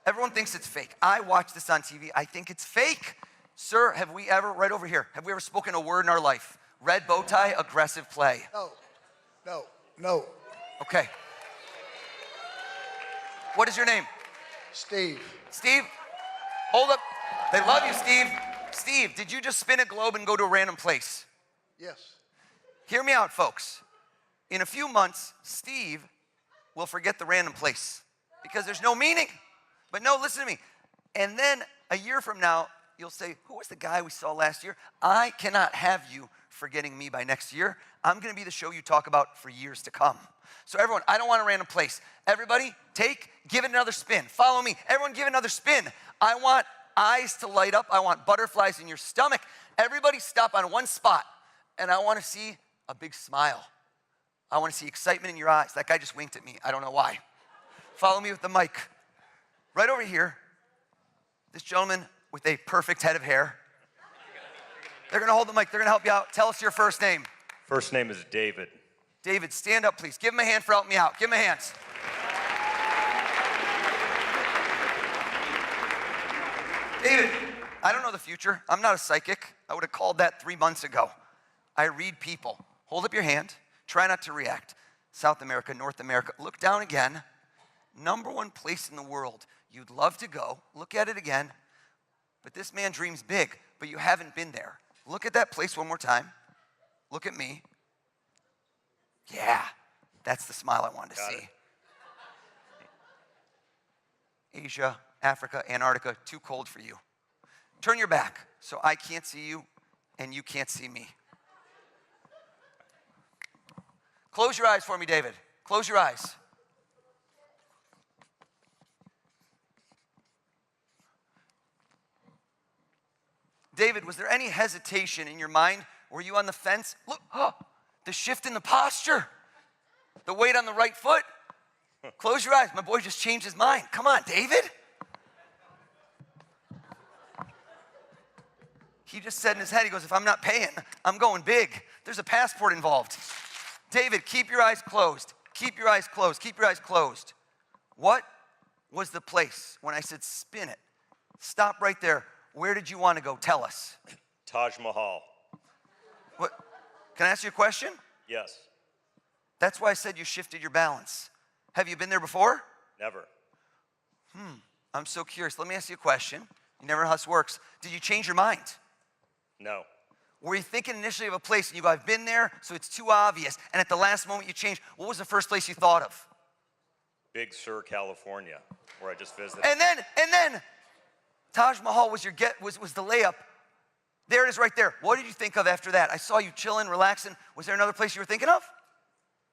Speaker 5: Everyone thinks it's fake. I watch this on TV. I think it's fake. Sir, have we ever, right over here, have we ever spoken a word in our life? Red bow tie, aggressive play.
Speaker 22: No.
Speaker 5: Okay. What is your name?
Speaker 22: Steve.
Speaker 5: Steve, hold up. They love you, Steve. Steve, did you just spin a globe and go to a random place?
Speaker 22: Yes.
Speaker 5: Hear me out, folks. In a few months, Steve will forget the random place because there's no meaning. But no, listen to me. And then a year from now, you'll say, who was the guy we saw last year? I cannot have you forgetting me by next year. I'm gonna be the show you talk about for years to come. So everyone, I don't want a random place. Everybody, give it another spin. Follow me. Everyone give it another spin. I want eyes to light up. I want butterflies in your stomach. Everybody stop on one spot. And I wanna see a big smile. I wanna see excitement in your eyes. That guy just winked at me. I don't know why. Follow me with the mic. Right over here, this gentleman with a perfect head of hair. They're gonna hold the mic, they're gonna help you out. Tell us your first name.
Speaker 10: First name is David.
Speaker 5: David, stand up, please. Give him a hand for helping me out. Give him a hand. David, I don't know the future. I'm not a psychic. I would have called that 3 months ago. I read people. Hold up your hand. Try not to react. South America, North America. Look down again. #1 place in the world you'd love to go. Look at it again. But this man dreams big, but you haven't been there. Look at that place one more time. Look at me. Yeah, that's the smile I wanted to see. Asia, Africa, Antarctica, too cold for you. Turn your back so I can't see you and you can't see me. Close your eyes for me, David. Close your eyes. David, was there any hesitation in your mind? Were you on the fence? Look, the shift in the posture, the weight on the right foot. Close your eyes. My boy just changed his mind. Come on, David. He just said in his head, he goes, if I'm not paying, I'm going big. There's a passport involved. David, keep your eyes closed. Keep your eyes closed. Keep your eyes closed. What was the place when I said spin it? Stop right there. Where did you want to go? Tell us.
Speaker 10: Taj Mahal.
Speaker 5: What? Can I ask you a question?
Speaker 10: Yes.
Speaker 5: That's why I said you shifted your balance. Have you been there before?
Speaker 10: Never.
Speaker 5: I'm so curious. Let me ask you a question. You never know how this works. Did you change your mind?
Speaker 10: No.
Speaker 5: Were you thinking initially of a place and you go, I've been there, so it's too obvious, and at the last moment you changed? What was the first place you thought of?
Speaker 10: Big Sur, California, where I just visited.
Speaker 5: And then, Taj Mahal was was the layup. There it is right there. What did you think of after that? I saw you chilling, relaxing. Was there another place you were thinking of?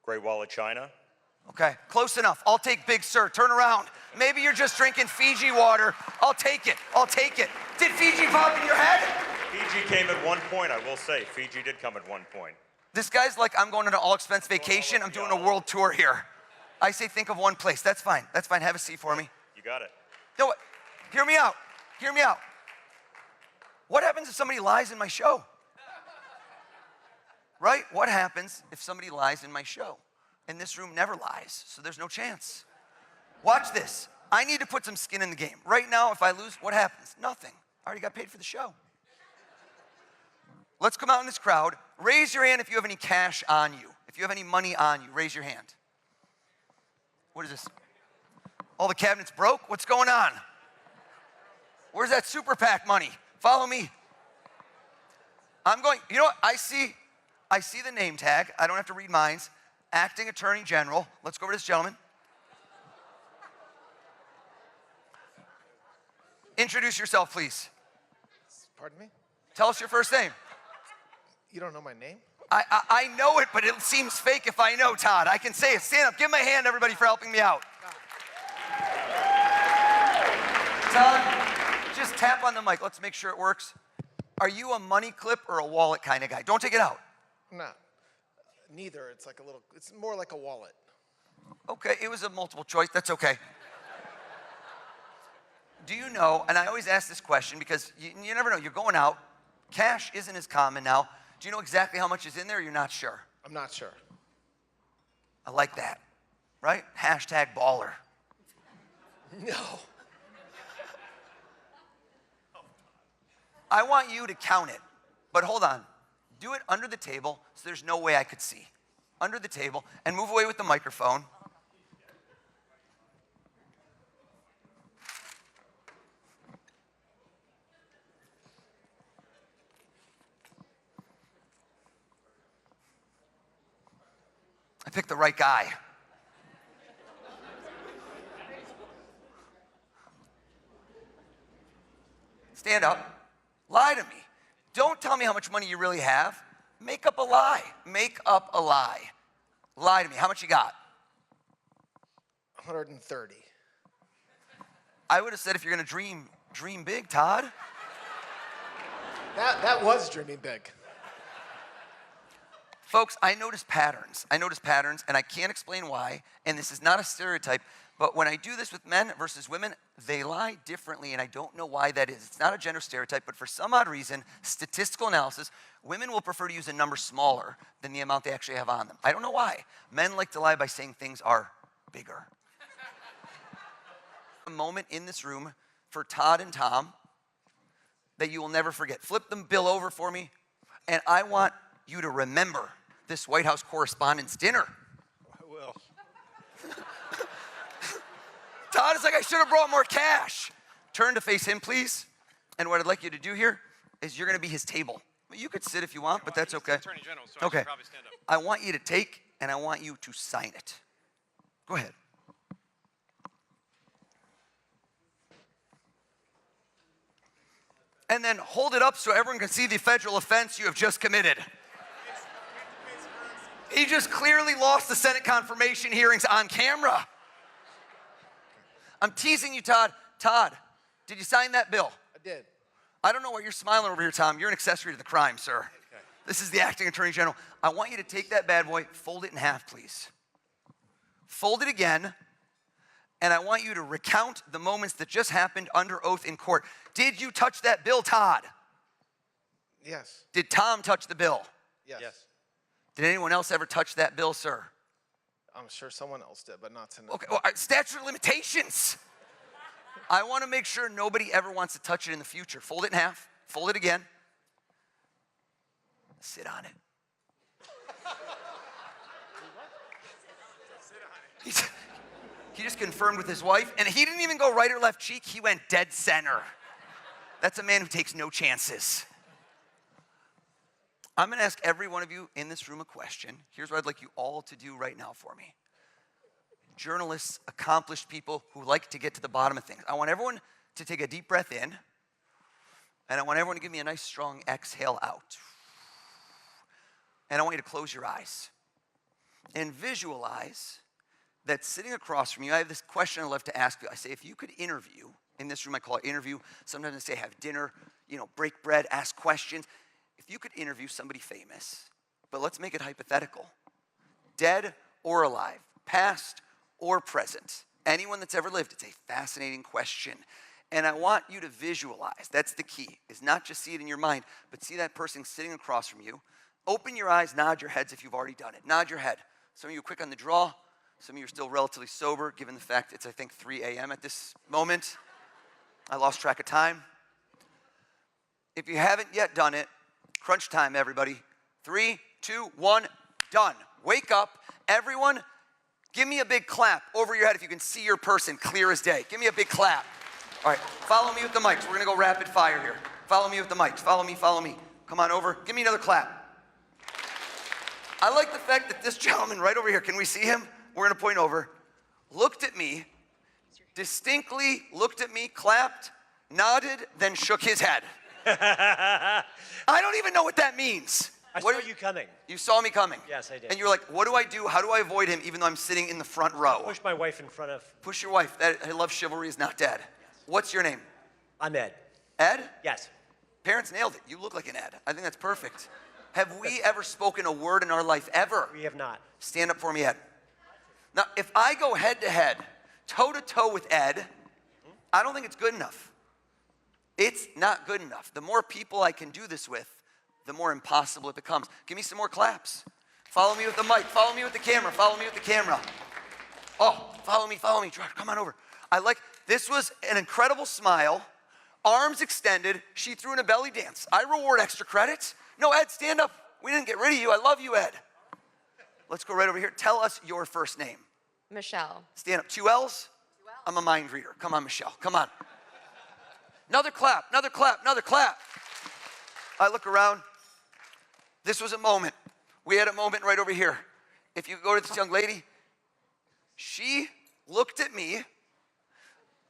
Speaker 10: Great Wall of China.
Speaker 5: Okay, close enough. I'll take Big Sur. Turn around. Maybe you're just drinking Fiji water. I'll take it. I'll take it. Did Fiji pop in your head?
Speaker 10: Fiji came at one point, I will say. Fiji did come at one point.
Speaker 5: This guy's like, I'm going on an all-expense vacation. I'm doing a world tour here. I say think of one place. That's fine. That's fine. Have a seat for me.
Speaker 10: You got it.
Speaker 5: No, hear me out. Hear me out. What happens if somebody lies in my show? Right? What happens if somebody lies in my show? And this room never lies, so there's no chance. Watch this. I need to put some skin in the game. Right now, if I lose, what happens? Nothing. I already got paid for the show. Let's come out in this crowd. Raise your hand if you have any cash on you. If you have any money on you, raise your hand. What is this? All the cabinets broke? What's going on? Where's that super PAC money? Follow me. I'm going, you know what? I see the name tag. I don't have to read minds. Acting Attorney General. Let's go over to this gentleman. Introduce yourself, please.
Speaker 2: Pardon me?
Speaker 5: Tell us your first name.
Speaker 2: You don't know my name?
Speaker 5: I know it, but it seems fake if I know, Todd. I can say it. Stand up. Give him a hand, everybody, for helping me out. Todd, just tap on the mic. Let's make sure it works. Are you a money clip or a wallet kind of guy? Don't take it out.
Speaker 2: No. Neither. It's like it's more like a wallet.
Speaker 5: Okay, it was a multiple choice. That's okay. Do you know, and I always ask this question because you never know. You're going out. Cash isn't as common now. Do you know exactly how much is in there or you're not sure?
Speaker 2: I'm not sure.
Speaker 5: I like that, right? Hashtag baller.
Speaker 2: No.
Speaker 5: I want you to count it, but hold on. Do it under the table so there's no way I could see. Under the table, and move away with the microphone. I picked the right guy. Stand up. Lie to me. Don't tell me how much money you really have. Make up a lie. Make up a lie. Lie to me. How much you got?
Speaker 2: 130.
Speaker 5: I would have said if you're going to dream big, Todd.
Speaker 2: That was dreaming big.
Speaker 5: Folks, I notice patterns. And I can't explain why, and this is not a stereotype, but when I do this with men versus women, they lie differently, and I don't know why that is. It's not a gender stereotype, but for some odd reason, statistical analysis, women will prefer to use a number smaller than the amount they actually have on them. I don't know why. Men like to lie by saying things are bigger. A moment in this room for Todd and Tom that you will never forget. Flip the bill over for me, and I want you to remember this White House Correspondents' dinner.
Speaker 2: I will.
Speaker 5: Todd is like, I should have brought more cash. Turn to face him, please. And what I'd like you to do here is you're going to be his table. You could sit if you want, but that's okay.
Speaker 2: Attorney General, so
Speaker 5: okay.
Speaker 2: I should probably stand up.
Speaker 5: I want you to take, and I want you to sign it. Go ahead. And then hold it up so everyone can see the federal offense you have just committed. He just clearly lost the Senate confirmation hearings on camera. I'm teasing you, Todd. Todd, did you sign that bill?
Speaker 2: I did.
Speaker 5: I don't know why you're smiling over here, Tom. You're an accessory to the crime, sir.
Speaker 2: Okay.
Speaker 5: This is the acting attorney general. I want you to take that bad boy, fold it in half, please. Fold it again, and I want you to recount the moments that just happened under oath in court. Did you touch that bill, Todd?
Speaker 2: Yes.
Speaker 5: Did Tom touch the bill?
Speaker 2: Yes.
Speaker 5: Did anyone else ever touch that bill, sir?
Speaker 2: I'm sure someone else did, but not tonight.
Speaker 5: Okay, well, statute of limitations. I want to make sure nobody ever wants to touch it in the future. Fold it in half. Fold it again. Sit on it. He just confirmed with his wife, and he didn't even go right or left cheek. He went dead center. That's a man who takes no chances. I'm going to ask every one of you in this room a question. Here's what I'd like you all to do right now for me. journalists, accomplished people who like to get to the bottom of things. I want everyone to take a deep breath in, and I want everyone to give me a nice strong exhale out. And I want you to close your eyes and visualize that sitting across from you. I have this question I love to ask you. I say, if you could interview, in this room I call it interview, sometimes I say have dinner, break bread, ask questions. If you could interview somebody famous, but let's make it hypothetical, dead or alive, past or present, anyone that's ever lived, it's a fascinating question. And I want you to visualize, that's the key, is not just see it in your mind, but see that person sitting across from you. Open your eyes, nod your heads if you've already done it. Nod your head. Some of you are quick on the draw. Some of you are still relatively sober, given the fact it's, I think, 3 a.m. at this moment. I lost track of time. If you haven't yet done it, crunch time, everybody. 3, 2, 1, done. Wake up. Everyone, give me a big clap over your head if you can see your person clear as day. Give me a big clap. All right, follow me with the mics. We're going to go rapid fire here. Follow me with the mics. Follow me, follow me. Come on over. Give me another clap. I like the fact that this gentleman right over here, can we see him? We're going to point over. Looked at me, distinctly looked at me, clapped, nodded, then shook his head. I don't even know what that means.
Speaker 6: I saw you coming.
Speaker 5: You saw me coming?
Speaker 6: Yes, I did.
Speaker 5: And you're like, what do I do? How do I avoid him even though I'm sitting in the front row?
Speaker 6: Push my wife in front of.
Speaker 5: Push your wife. I love chivalry is not dead. Yes. What's your name?
Speaker 6: I'm Ed.
Speaker 5: Ed?
Speaker 6: Yes.
Speaker 5: Parents nailed it. You look like an Ed. I think that's perfect. Have we ever spoken a word in our life ever?
Speaker 6: We have not.
Speaker 5: Stand up for me, Ed. Now, if I go head to head, toe to toe with Ed, I don't think it's good enough. It's not good enough. The more people I can do this with, the more impossible it becomes. Give me some more claps. Follow me with the mic. Follow me with the camera. Follow me with the camera. Oh, follow me, follow me. Come on over. This was an incredible smile. Arms extended. She threw in a belly dance. I reward extra credits. No, Ed, stand up. We didn't get rid of you. I love you, Ed. Let's go right over here. Tell us your first name.
Speaker 12: Michelle.
Speaker 5: Stand up. 2 L's? I'm a mind reader. Come on, Michelle. Come on. Another clap, another clap, another clap. I look around. This was a moment. We had a moment right over here. If you go to this young lady, she looked at me,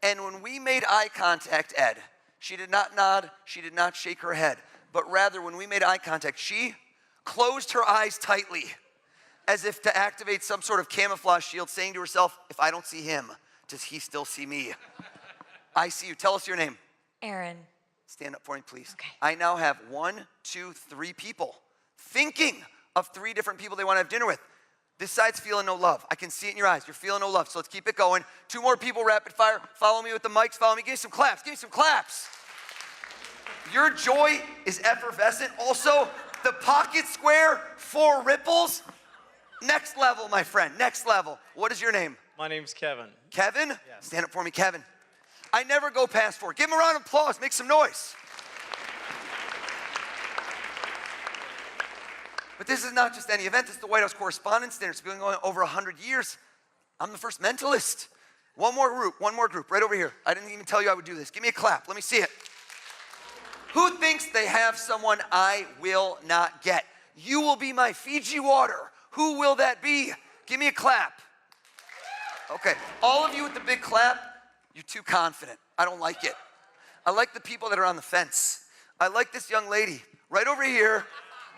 Speaker 5: and when we made eye contact, Ed, she did not nod, she did not shake her head, but rather when we made eye contact, she closed her eyes tightly as if to activate some sort of camouflage shield, saying to herself, if I don't see him, does he still see me? I see you. Tell us your name.
Speaker 12: Aaron.
Speaker 5: Stand up for me, please.
Speaker 12: Okay.
Speaker 5: I now have 1, 2, 3 people thinking of 3 different people they want to have dinner with. This side's feeling no love. I can see it in your eyes. You're feeling no love, so let's keep it going. 2 more people, rapid fire. Follow me with the mics. Follow me. Give me some claps. Give me some claps. Your joy is effervescent. Also, the pocket square, 4 ripples. Next level, my friend. Next level. What is your name?
Speaker 13: My name's Kevin.
Speaker 5: Kevin?
Speaker 13: Yes.
Speaker 5: Stand up for me, Kevin. I never go past 4. Give him a round of applause. Make some noise. But this is not just any event. This is the White House Correspondents' Dinner. It's been going on over 100 years. I'm the first mentalist. One more group, right over here. I didn't even tell you I would do this. Give me a clap. Let me see it. Who thinks they have someone I will not get? You will be my Fiji water. Who will that be? Give me a clap. Okay, all of you with the big clap, you're too confident. I don't like it. I like the people that are on the fence. I like this young lady right over here.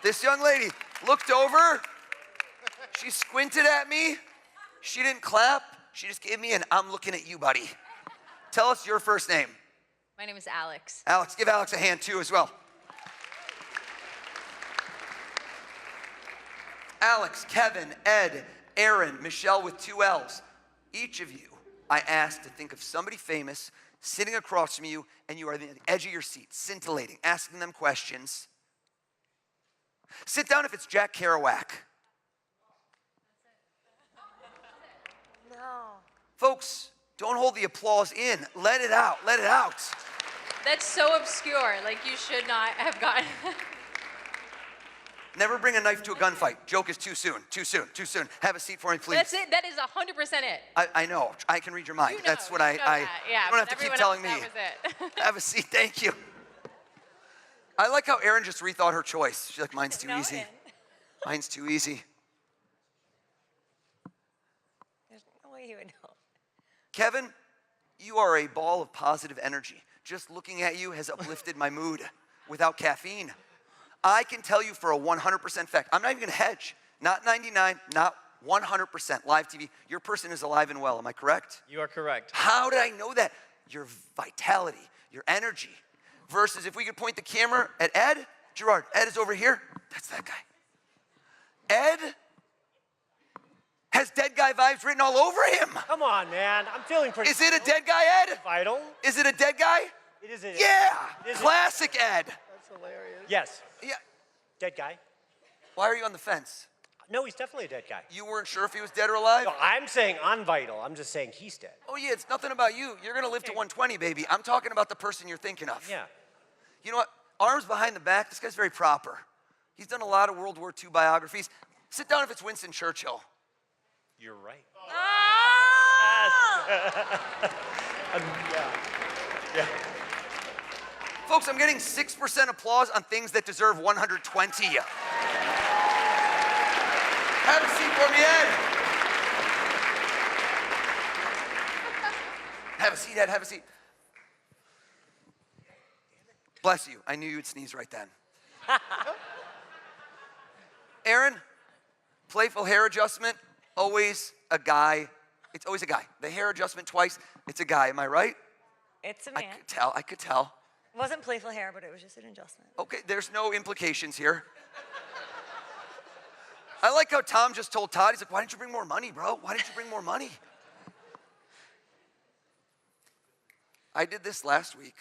Speaker 5: This young lady looked over. She squinted at me. She didn't clap. She just gave me an I'm looking at you, buddy. Tell us your first name.
Speaker 12: My name is Alex.
Speaker 5: Alex, give Alex a hand too as well. Alex, Kevin, Ed, Aaron, Michelle with 2 L's. Each of you, I asked to think of somebody famous sitting across from you, and you are at the edge of your seat, scintillating, asking them questions. Sit down if it's Jack Kerouac.
Speaker 12: No.
Speaker 5: Folks, don't hold the applause in. Let it out. Let it out.
Speaker 12: That's so obscure. Like, you should not have gotten.
Speaker 5: Never bring a knife to a gunfight. Joke is too soon. Too soon. Too soon. Have a seat for me, please.
Speaker 12: That's it. That is 100% it.
Speaker 5: I know. I can read your mind.
Speaker 12: You know,
Speaker 5: That's what
Speaker 12: you
Speaker 5: I
Speaker 12: know that. Yeah,
Speaker 5: you don't have to keep telling me.
Speaker 12: That was it.
Speaker 5: Have a seat. Thank you. I like how Erin just rethought her choice. She's like, mine's too easy. Mine's too easy.
Speaker 12: There's no way
Speaker 13: you would know.
Speaker 5: Kevin, you are a ball of positive energy. Just looking at you has uplifted my mood without caffeine. I can tell you for a 100% fact, I'm not even gonna hedge, not 99, not 100% live TV. Your person is alive and well, am I correct?
Speaker 6: You are correct.
Speaker 5: How did I know that? Your vitality, your energy. Versus if we could point the camera at Ed, Gerard, Ed is over here, that's that guy. Ed has dead guy vibes written all over him.
Speaker 6: Come on, man. I'm feeling pretty.
Speaker 5: Is it a dead guy, Ed?
Speaker 6: Vital.
Speaker 5: Is it a dead guy?
Speaker 6: It is a.
Speaker 5: Yeah.
Speaker 6: It is
Speaker 5: Classic Ed.
Speaker 6: That's hilarious. Yes.
Speaker 5: Yeah.
Speaker 6: Dead guy.
Speaker 5: Why are you on the fence?
Speaker 6: No, he's definitely a dead guy.
Speaker 5: You weren't sure if he was dead or alive?
Speaker 6: No, I'm saying I'm vital. I'm just saying he's dead.
Speaker 5: Oh yeah, it's nothing about you. You're gonna live to 120, baby. I'm talking about the person you're thinking of.
Speaker 6: Yeah.
Speaker 5: You know what? Arms behind the back. This guy's very proper. He's done a lot of World War II biographies. Sit down if it's Winston Churchill.
Speaker 6: You're right.
Speaker 5: Yeah. Folks, I'm getting 6% applause on things that deserve 120. Have a seat for me, Ed. Have a seat, Ed, have a seat. Bless you. I knew you'd sneeze right then. Aaron, playful hair adjustment, always a guy. It's always a guy. The hair adjustment twice, it's a guy. Am I right?
Speaker 13: It's a man.
Speaker 5: I could tell.
Speaker 13: It wasn't playful hair, but it was just an adjustment.
Speaker 5: Okay, there's no implications here. I like how Tom just told Todd, he's like, why didn't you bring more money, bro? Why didn't you bring more money? I did this last week.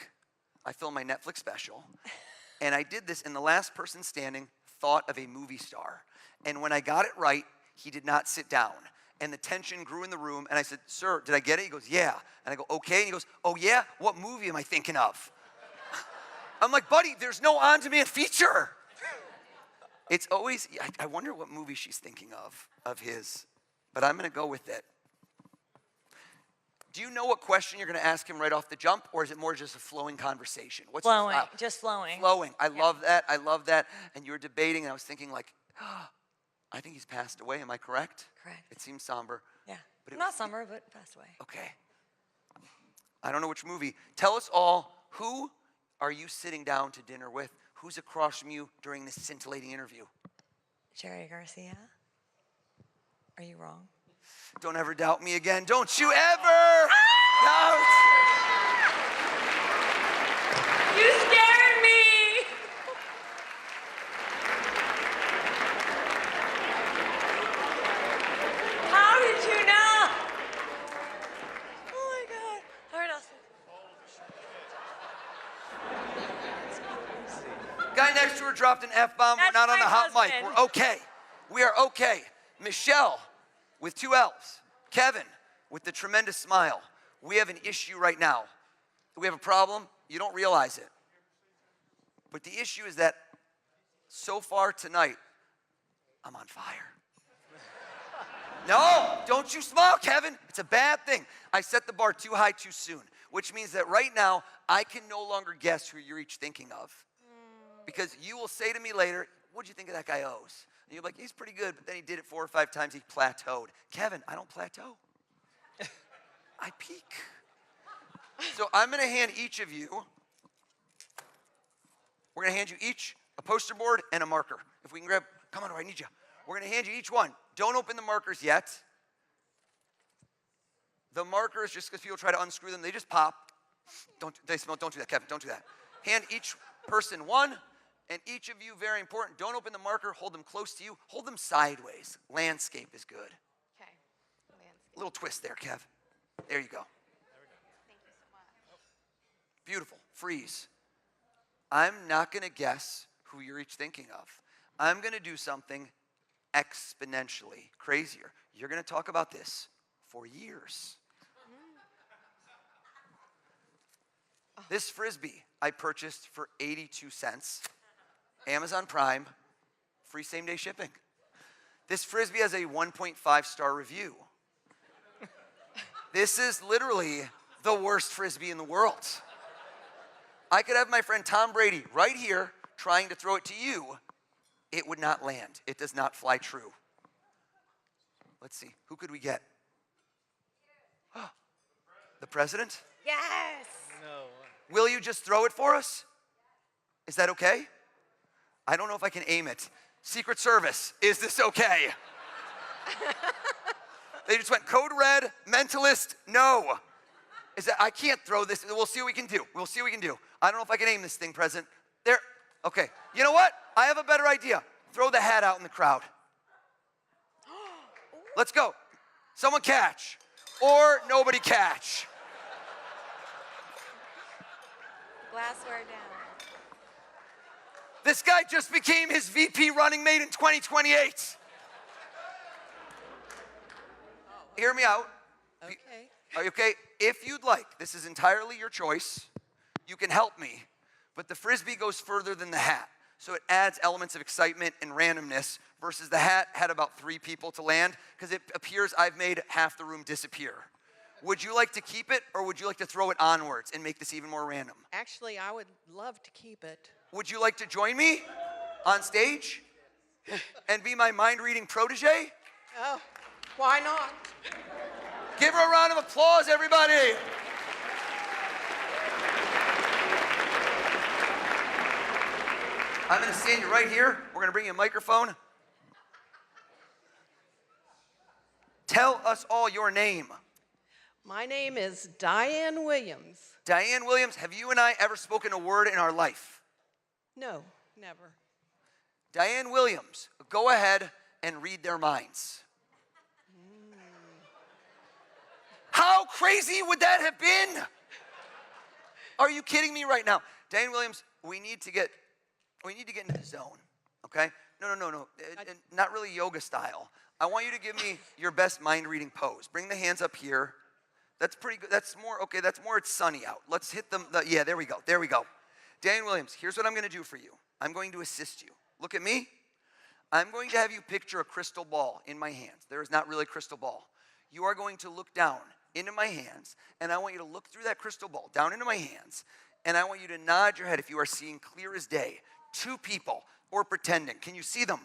Speaker 5: I filmed my Netflix special. And I did this, and the last person standing thought of a movie star. And when I got it right, he did not sit down. And the tension grew in the room, and I said, sir, did I get it? He goes, yeah. And I go, okay. And he goes, oh yeah? What movie am I thinking of? I'm like, buddy, there's no on-demand feature. It's always, I wonder what movie she's thinking of his, but I'm gonna go with it. Do you know what question you're gonna ask him right off the jump, or is it more just a flowing conversation? What's
Speaker 13: flowing,
Speaker 5: your style?
Speaker 13: just flowing.
Speaker 5: Flowing, I love that, I love that. And you were debating, and I was thinking like, oh, I think he's passed away, am I correct?
Speaker 13: Correct.
Speaker 5: It seems somber.
Speaker 13: Yeah,
Speaker 5: But it
Speaker 13: not
Speaker 5: was-
Speaker 13: summer, but passed away.
Speaker 5: Okay. I don't know which movie. Tell us all, who are you sitting down to dinner with? Who's across from you during this scintillating interview?
Speaker 13: Jerry Garcia. Are you wrong?
Speaker 5: Don't ever doubt me again. Don't you ever doubt.
Speaker 13: You scared me. How did you know? Oh my God. All right, Austin.
Speaker 5: Guy next to her dropped an F-bomb. We're
Speaker 13: That's
Speaker 5: not on
Speaker 13: my
Speaker 5: the hot mic.
Speaker 13: husband.
Speaker 5: We're okay. We are okay. Michelle with 2 L's. Kevin with the tremendous smile. We have an issue right now. We have a problem. You don't realize it. But the issue is that so far tonight, I'm on fire. No, don't you smile, Kevin. It's a bad thing. I set the bar too high too soon, which means that right now, I can no longer guess who you're each thinking of. Because you will say to me later, what'd you think of that guy O's? And you're like, he's pretty good, but then he did it 4 or 5 times, he plateaued. Kevin, I don't plateau. I peak. So I'm gonna hand each of you, we're gonna hand you each a poster board and a marker. If we can grab, come on, I need you. We're gonna hand you each one. Don't open the markers yet. The markers, just because people try to unscrew them, they just pop. Don't do that, Kevin, don't do that. Hand each person one, and each of you, very important, don't open the marker, hold them close to you, hold them sideways. Landscape is good.
Speaker 1: Okay.
Speaker 5: A little twist there, Kev. There you go.
Speaker 1: Thank you so much.
Speaker 5: Beautiful. Freeze. I'm not gonna guess who you're each thinking of. I'm gonna do something exponentially crazier. You're gonna talk about this for years. This Frisbee I purchased for 82 cents. Amazon Prime, free same-day shipping. This Frisbee has a 1.5-star review. This is literally the worst Frisbee in the world. I could have my friend Tom Brady right here trying to throw it to you. It would not land. It does not fly true. Let's see, who could we get? The president?
Speaker 13: Yes.
Speaker 5: Will you just throw it for us? Is that okay? I don't know if I can aim it. Secret Service, is this okay? They just went code red, mentalist, no. I can't throw this. We'll see what we can do. We'll see what we can do. I don't know if I can aim this thing, President. There. Okay. You know what? I have a better idea. Throw the hat out in the crowd. Let's go. Someone catch. Or nobody catch.
Speaker 13: Glassware down.
Speaker 5: This guy just became his VP running mate in 2028. Hear me out.
Speaker 13: Okay.
Speaker 5: Are you okay? If you'd like, this is entirely your choice. You can help me, but the Frisbee goes further than the hat. So it adds elements of excitement and randomness versus the hat had about 3 people to land because it appears I've made half the room disappear. Would you like to keep it or would you like to throw it onwards and make this even more random?
Speaker 13: Actually, I would love to keep it.
Speaker 5: Would you like to join me on stage and be my mind-reading protege?
Speaker 13: Oh, why not?
Speaker 5: Give her a round of applause, everybody. I'm going to stand you right here. We're going to bring you a microphone. Tell us all your name.
Speaker 13: My name is Diane Williams.
Speaker 5: Diane Williams, have you and I ever spoken a word in our life?
Speaker 13: No, never.
Speaker 5: Diane Williams, go ahead and read their minds. How crazy would that have been? Are you kidding me right now? Diane Williams, we need to get into the zone, okay? No. Not really yoga style. I want you to give me your best mind-reading pose. Bring the hands up here. That's pretty good. That's more, okay, that's more, it's sunny out. Let's hit them, yeah, there we go. Diane Williams, here's what I'm gonna do for you. I'm going to assist you. Look at me. I'm going to have you picture a crystal ball in my hands. There is not really a crystal ball. You are going to look down into my hands, and I want you to look through that crystal ball, down into my hands, and I want you to nod your head if you are seeing clear as day. 2 people, or pretending. Can you see them?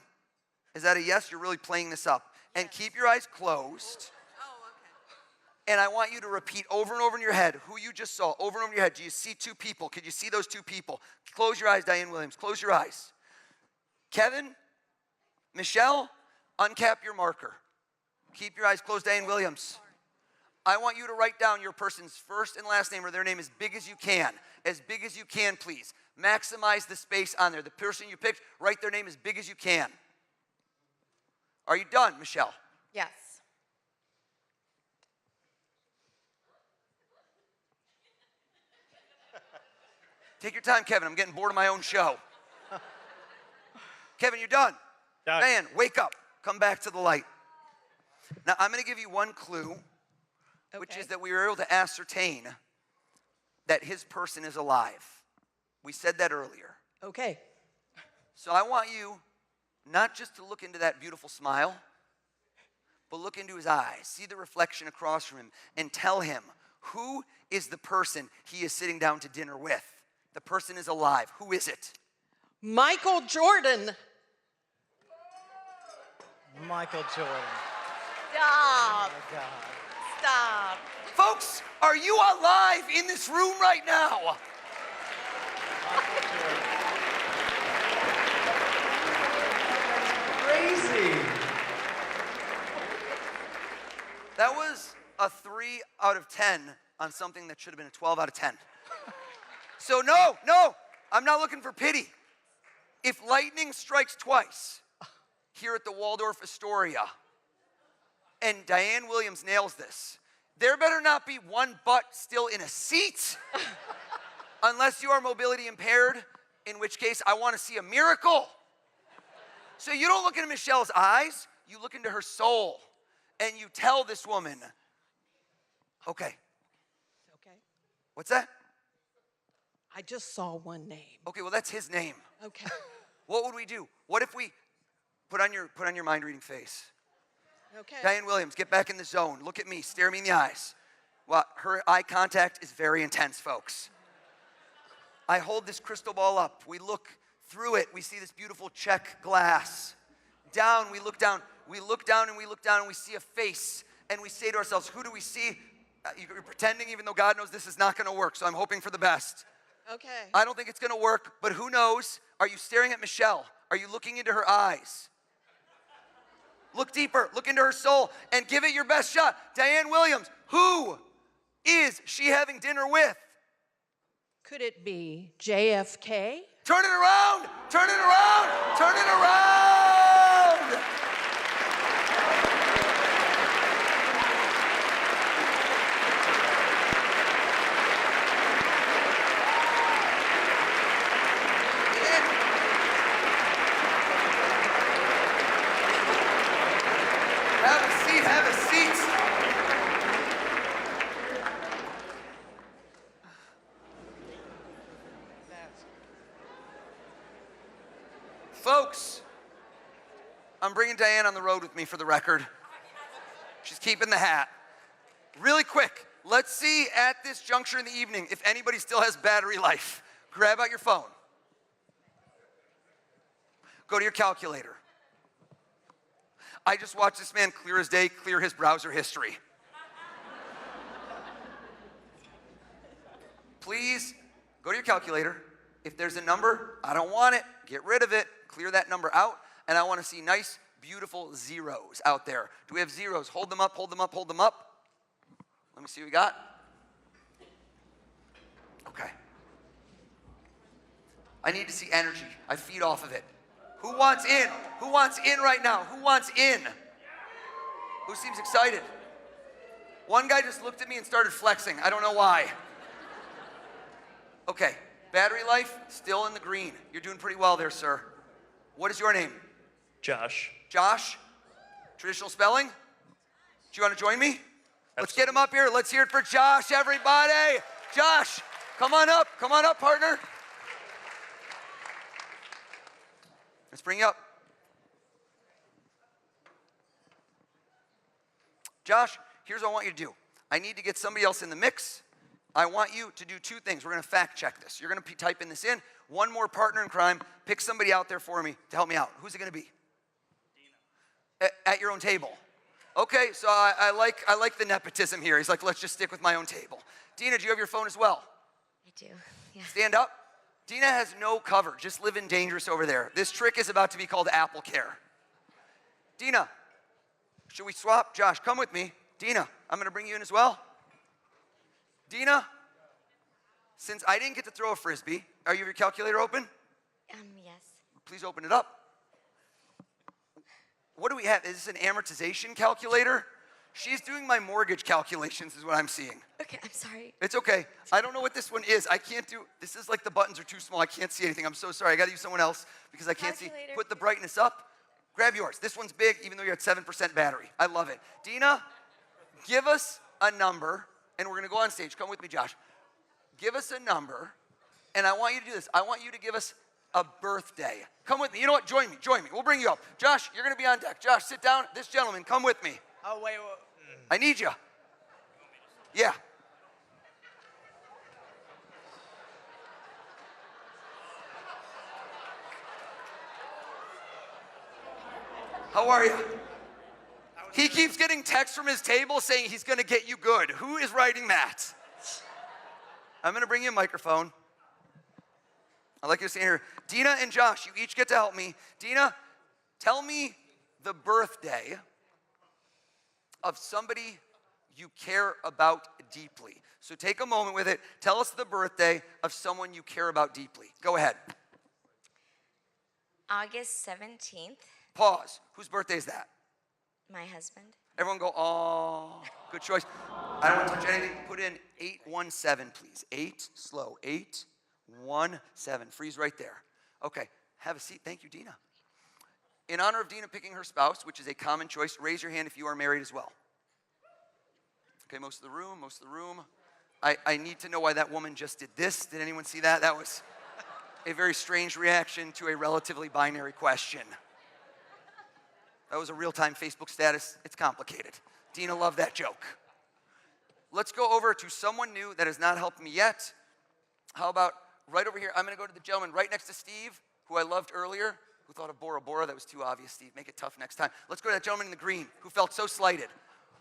Speaker 5: Is that a yes? You're really playing this up. And keep your eyes closed.
Speaker 13: Oh, okay.
Speaker 5: And I want you to repeat over and over in your head who you just saw, over and over in your head. Do you see 2 people? Could you see those 2 people? Close your eyes, Diane Williams. Close your eyes. Kevin, Michelle, uncap your marker. Keep your eyes closed, Diane Williams. I want you to write down your person's first and last name or their name as big as you can. As big as you can, please. Maximize the space on there. The person you picked, write their name as big as you can. Are you done, Michelle?
Speaker 13: Yes.
Speaker 5: Take your time, Kevin. I'm getting bored of my own show. Kevin, you're done.
Speaker 6: Done.
Speaker 5: Man, wake up. Come back to the light. Now, I'm going to give you one clue, which is that we were able to ascertain that his person is alive. We said that earlier.
Speaker 13: Okay.
Speaker 5: So I want you not just to look into that beautiful smile, but look into his eyes. See the reflection across from him and tell him who is the person he is sitting down to dinner with. The person is alive. Who is it?
Speaker 13: Michael Jordan.
Speaker 2: Michael Jordan.
Speaker 13: Stop.
Speaker 2: Oh my God.
Speaker 13: Stop.
Speaker 5: Folks, are you alive in this room right now?
Speaker 2: Crazy.
Speaker 5: That was a 3 out of 10 on something that should have been a 12 out of 10. So no, I'm not looking for pity. If lightning strikes twice here at the Waldorf Astoria and Diane Williams nails this, there better not be one butt still in a seat unless you are mobility impaired, in which case I want to see a miracle. So you don't look into Michelle's eyes, you look into her soul and you tell this woman, okay.
Speaker 13: Okay.
Speaker 5: What's that?
Speaker 13: I just saw one name.
Speaker 5: Okay, well, that's his name.
Speaker 13: Okay.
Speaker 5: What would we do? What if we put on your mind-reading face?
Speaker 13: Okay.
Speaker 5: Diane Williams, get back in the zone. Look at me. Stare me in the eyes. Well, her eye contact is very intense, folks. I hold this crystal ball up. We look through it. We see this beautiful check glass. Down, we look down. We look down and we look down and we see a face. And we say to ourselves, who do we see? You're pretending even though God knows this is not going to work, so I'm hoping for the best.
Speaker 13: Okay.
Speaker 5: I don't think it's going to work, but who knows? Are you staring at Michelle? Are you looking into her eyes? Look deeper, look into her soul, and give it your best shot. Diane Williams, who is she having dinner with?
Speaker 13: Could it be JFK?
Speaker 5: Turn it around, turn it around, turn it around! Have a seat, have a seat. Folks, I'm bringing Diane on the road with me for the record. She's keeping the hat. Really quick, let's see at this juncture in the evening if anybody still has battery life. Grab out your phone. Go to your calculator. I just watched this man clear as day, clear his browser history. Please, go to your calculator. If there's a number, I don't want it. Get rid of it. Clear that number out. And I want to see nice, beautiful zeros out there. Do we have zeros? Hold them up, hold them up, hold them up. Let me see what we got. Okay. I need to see energy. I feed off of it. Who wants in? Who wants in right now? Who wants in? Who seems excited? One guy just looked at me and started flexing. I don't know why. Okay, battery life, still in the green. You're doing pretty well there, sir. What is your name?
Speaker 10: Josh.
Speaker 5: Josh? Traditional spelling? Do you want to join me? Let's get him up here. Let's hear it for Josh, everybody. Josh, come on up, partner. Let's bring you up. Josh, here's what I want you to do. I need to get somebody else in the mix. I want you to do two things. We're going to fact check this. You're going to type in this in. One more partner in crime. Pick somebody out there for me to help me out. Who's it going to be? Dina. At your own table. Okay, so I like the nepotism here. He's like, let's just stick with my own table. Dina, do you have your phone as well?
Speaker 7: I do, yeah.
Speaker 5: Stand up. Dina has no cover, just living dangerous over there. This trick is about to be called Apple Care. Dina, should we swap? Josh, come with me. Dina, I'm going to bring you in as well. Dina, since I didn't get to throw a Frisbee, are you have your calculator open?
Speaker 7: Yes.
Speaker 5: Please open it up. What do we have? Is this an amortization calculator? She's doing my mortgage calculations is what I'm seeing.
Speaker 7: Okay, I'm sorry.
Speaker 5: It's okay. I don't know what this one is. I can't do, this is like the buttons are too small. I can't see anything. I'm so sorry. I got to use someone else because I can't see. Put the brightness up. Grab yours. This one's big even though you're at 7% battery. I love it. Dina, give us a number and we're going to go on stage. Come with me, Josh. Give us a number and I want you to do this. I want you to give us a birthday. Come with me. You know what? Join me. We'll bring you up. Josh, you're going to be on deck. Josh, sit down. This gentleman, come with me.
Speaker 2: Oh, wait.
Speaker 5: I need you. Yeah. How are you? He keeps getting texts from his table saying he's going to get you good. Who is writing that? I'm going to bring you a microphone. I'd like you to stand here. Dina and Josh, you each get to help me. Dina, tell me the birthday of somebody you care about deeply. So take a moment with it. Tell us the birthday of someone you care about deeply. Go ahead.
Speaker 7: August 17th.
Speaker 5: Pause. Whose birthday is that?
Speaker 7: My husband.
Speaker 5: Everyone go, oh, good choice. I don't want to touch anything. Put in 817, please. 8, slow. 817. Freeze right there. Okay, have a seat. Thank you, Dina. In honor of Dina picking her spouse, which is a common choice, raise your hand if you are married as well. Okay, most of the room. I need to know why that woman just did this. Did anyone see that? That was a very strange reaction to a relatively binary question. That was a real-time Facebook status. It's complicated. Dina loved that joke. Let's go over to someone new that has not helped me yet. How about right over here? I'm going to go to the gentleman right next to Steve, who I loved earlier, who thought of Bora Bora. That was too obvious, Steve. Make it tough next time. Let's go to that gentleman in the green who felt so slighted.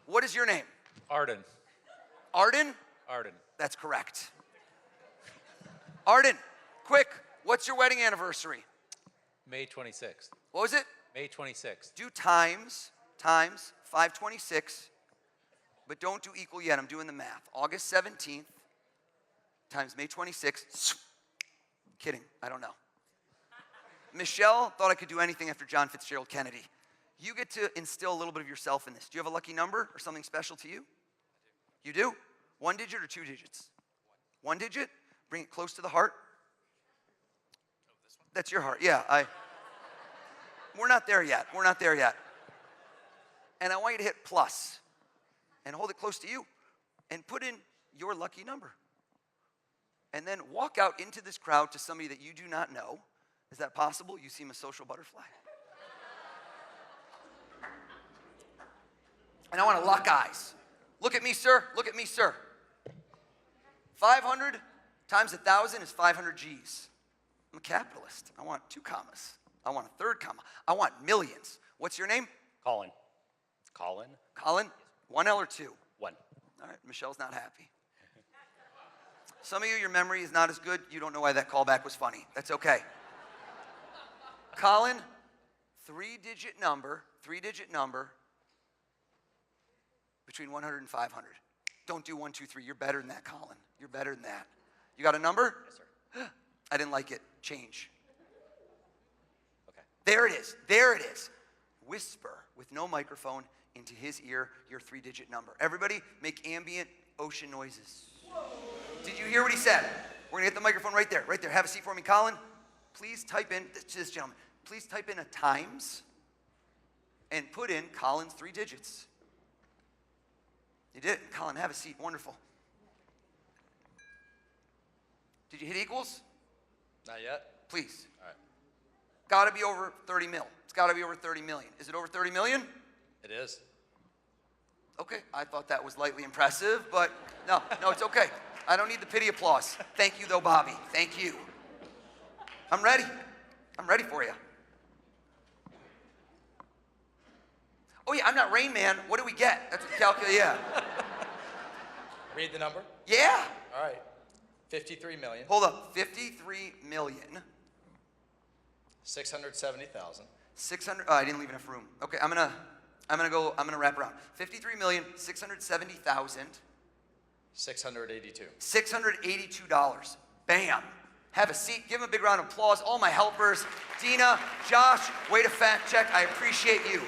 Speaker 5: What is your name?
Speaker 10: Arden.
Speaker 5: Arden?
Speaker 14: Arden.
Speaker 5: That's correct. Arden, quick, what's your wedding anniversary?
Speaker 14: May 26th.
Speaker 5: What was it?
Speaker 14: May 26th.
Speaker 5: Do times 526, but don't do equal yet. I'm doing the math. August 17th times May 26th. Kidding, I don't know. Michelle thought I could do anything after John Fitzgerald Kennedy. You get to instill a little bit of yourself in this. Do you have a lucky number or something special to you? You do? 1 digit or 2 digits? 1 digit? Bring it close to the heart. That's your heart, yeah. We're not there yet. We're not there yet. And I want you to hit plus and hold it close to you and put in your lucky number. And then walk out into this crowd to somebody that you do not know. Is that possible? You seem a social butterfly. And I want to lock eyes. Look at me, sir. Look at me, sir. 500 times 1,000 is 500 G's. I'm a capitalist. I want 2 commas. I want a 3rd comma. I want millions. What's your name?
Speaker 6: Colin. Colin?
Speaker 5: Colin? 1 L or 2?
Speaker 6: 1.
Speaker 5: All right, Michelle's not happy. Some of you, your memory is not as good. You don't know why that callback was funny. That's okay. Colin, 3-digit number between 100 and 500. Don't do 1, 2, 3. You're better than that, Colin. You're better than that. You got a number?
Speaker 6: Yes, sir.
Speaker 5: I didn't like it. Change.
Speaker 6: Okay.
Speaker 5: There it is. There it is. Whisper with no microphone into his ear your 3-digit number. Everybody make ambient ocean noises. Whoa. Did you hear what he said? We're going to get the microphone right there. Right there. Have a seat for me, Colin. Please type in, this gentleman, please type in a times and put in Colin's 3 digits. You did it. Colin, have a seat. Wonderful. Did you hit equals?
Speaker 14: Not yet.
Speaker 5: Please.
Speaker 14: All right.
Speaker 5: Got to be over 30 mil. It's got to be over 30 million. Is it over 30 million?
Speaker 14: It is.
Speaker 5: Okay, I thought that was lightly impressive, but no, it's okay. I don't need the pity applause. Thank you, though, Bobby. Thank you. I'm ready. I'm ready for you. Oh, yeah, I'm not Rain Man. What do we get? That's what calculate, yeah.
Speaker 14: Read the number?
Speaker 5: Yeah.
Speaker 14: All right. 53 million.
Speaker 5: Hold up. 53 million.
Speaker 14: 670,000.
Speaker 5: 600. Oh, I didn't leave enough room. Okay, I'm gonna wrap around. 53,670,000.
Speaker 14: 682.
Speaker 5: $682. Bam. Have a seat. Give them a big round of applause. All my helpers. Dina, Josh, way to fact check. I appreciate you.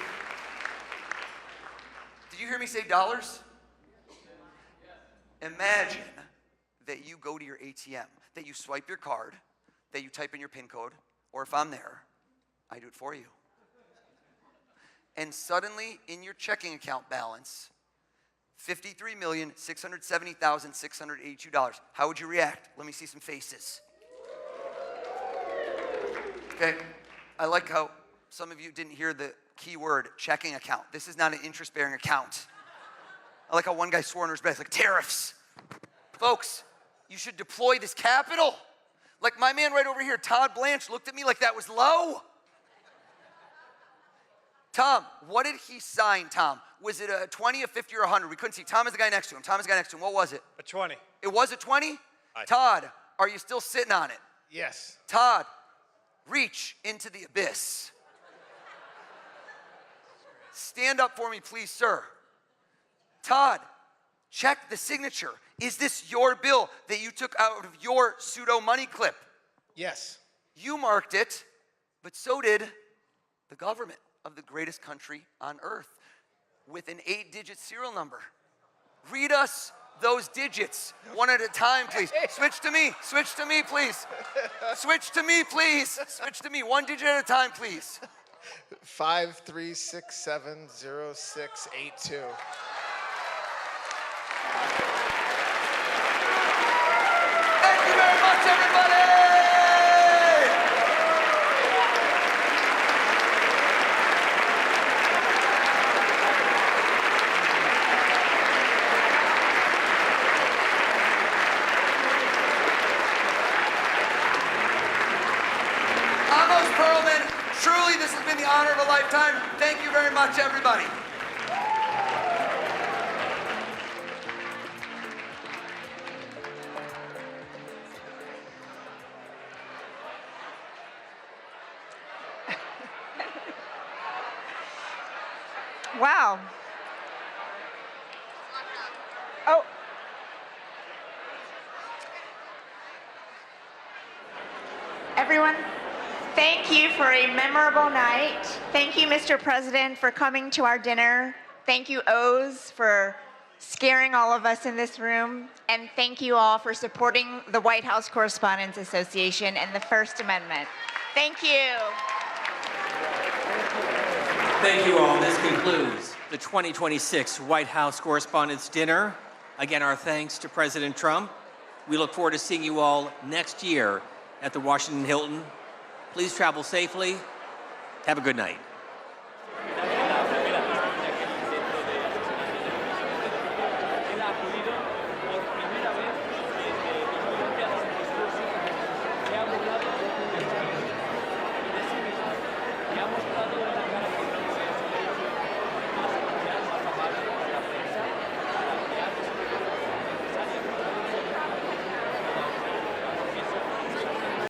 Speaker 5: Did you hear me say dollars? Imagine that you go to your ATM, that you swipe your card, that you type in your PIN code, or if I'm there, I do it for you. And suddenly, in your checking account balance, $53,670,682. How would you react? Let me see some faces. Okay, I like how some of you didn't hear the key word, checking account. This is not an interest-bearing account. I like how one guy swore under his breath, like tariffs. Folks, you should deploy this capital. Like my man right over here, Todd Blanche, looked at me like that was low. Tom, what did he sign, Tom? Was it a 20, a 50, or 100? We couldn't see. Tom is the guy next to him. What was it?
Speaker 6: A 20.
Speaker 5: It was a 20? Todd, are you still sitting on it?
Speaker 2: Yes.
Speaker 5: Todd, reach into the abyss. Stand up for me, please, sir. Todd, check the signature. Is this your bill that you took out of your pseudo money clip?
Speaker 2: Yes.
Speaker 5: You marked it, but so did the government of the greatest country on earth with an 8-digit serial number. Read us those digits one at a time, please. Switch to me, please. Switch to me, please. Switch to me, 1 digit at a time, please.
Speaker 2: 5367062.
Speaker 5: Thank you very much, everybody! Amos Perlman, truly this has been the honor of a lifetime. Thank you very much, everybody.
Speaker 4: Wow. Oh. Everyone, thank you for a memorable night. Thank you, Mr. President, for coming to our dinner. Thank you, O's, for scaring all of us in this room. And thank you all for supporting the White House Correspondents Association and the First Amendment. Thank you.
Speaker 15: Thank you all. This concludes the 2026 White House Correspondents' Dinner. Again, our thanks to President Trump. We look forward to seeing you all next year at the Washington Hilton. Please travel safely. Have a good night.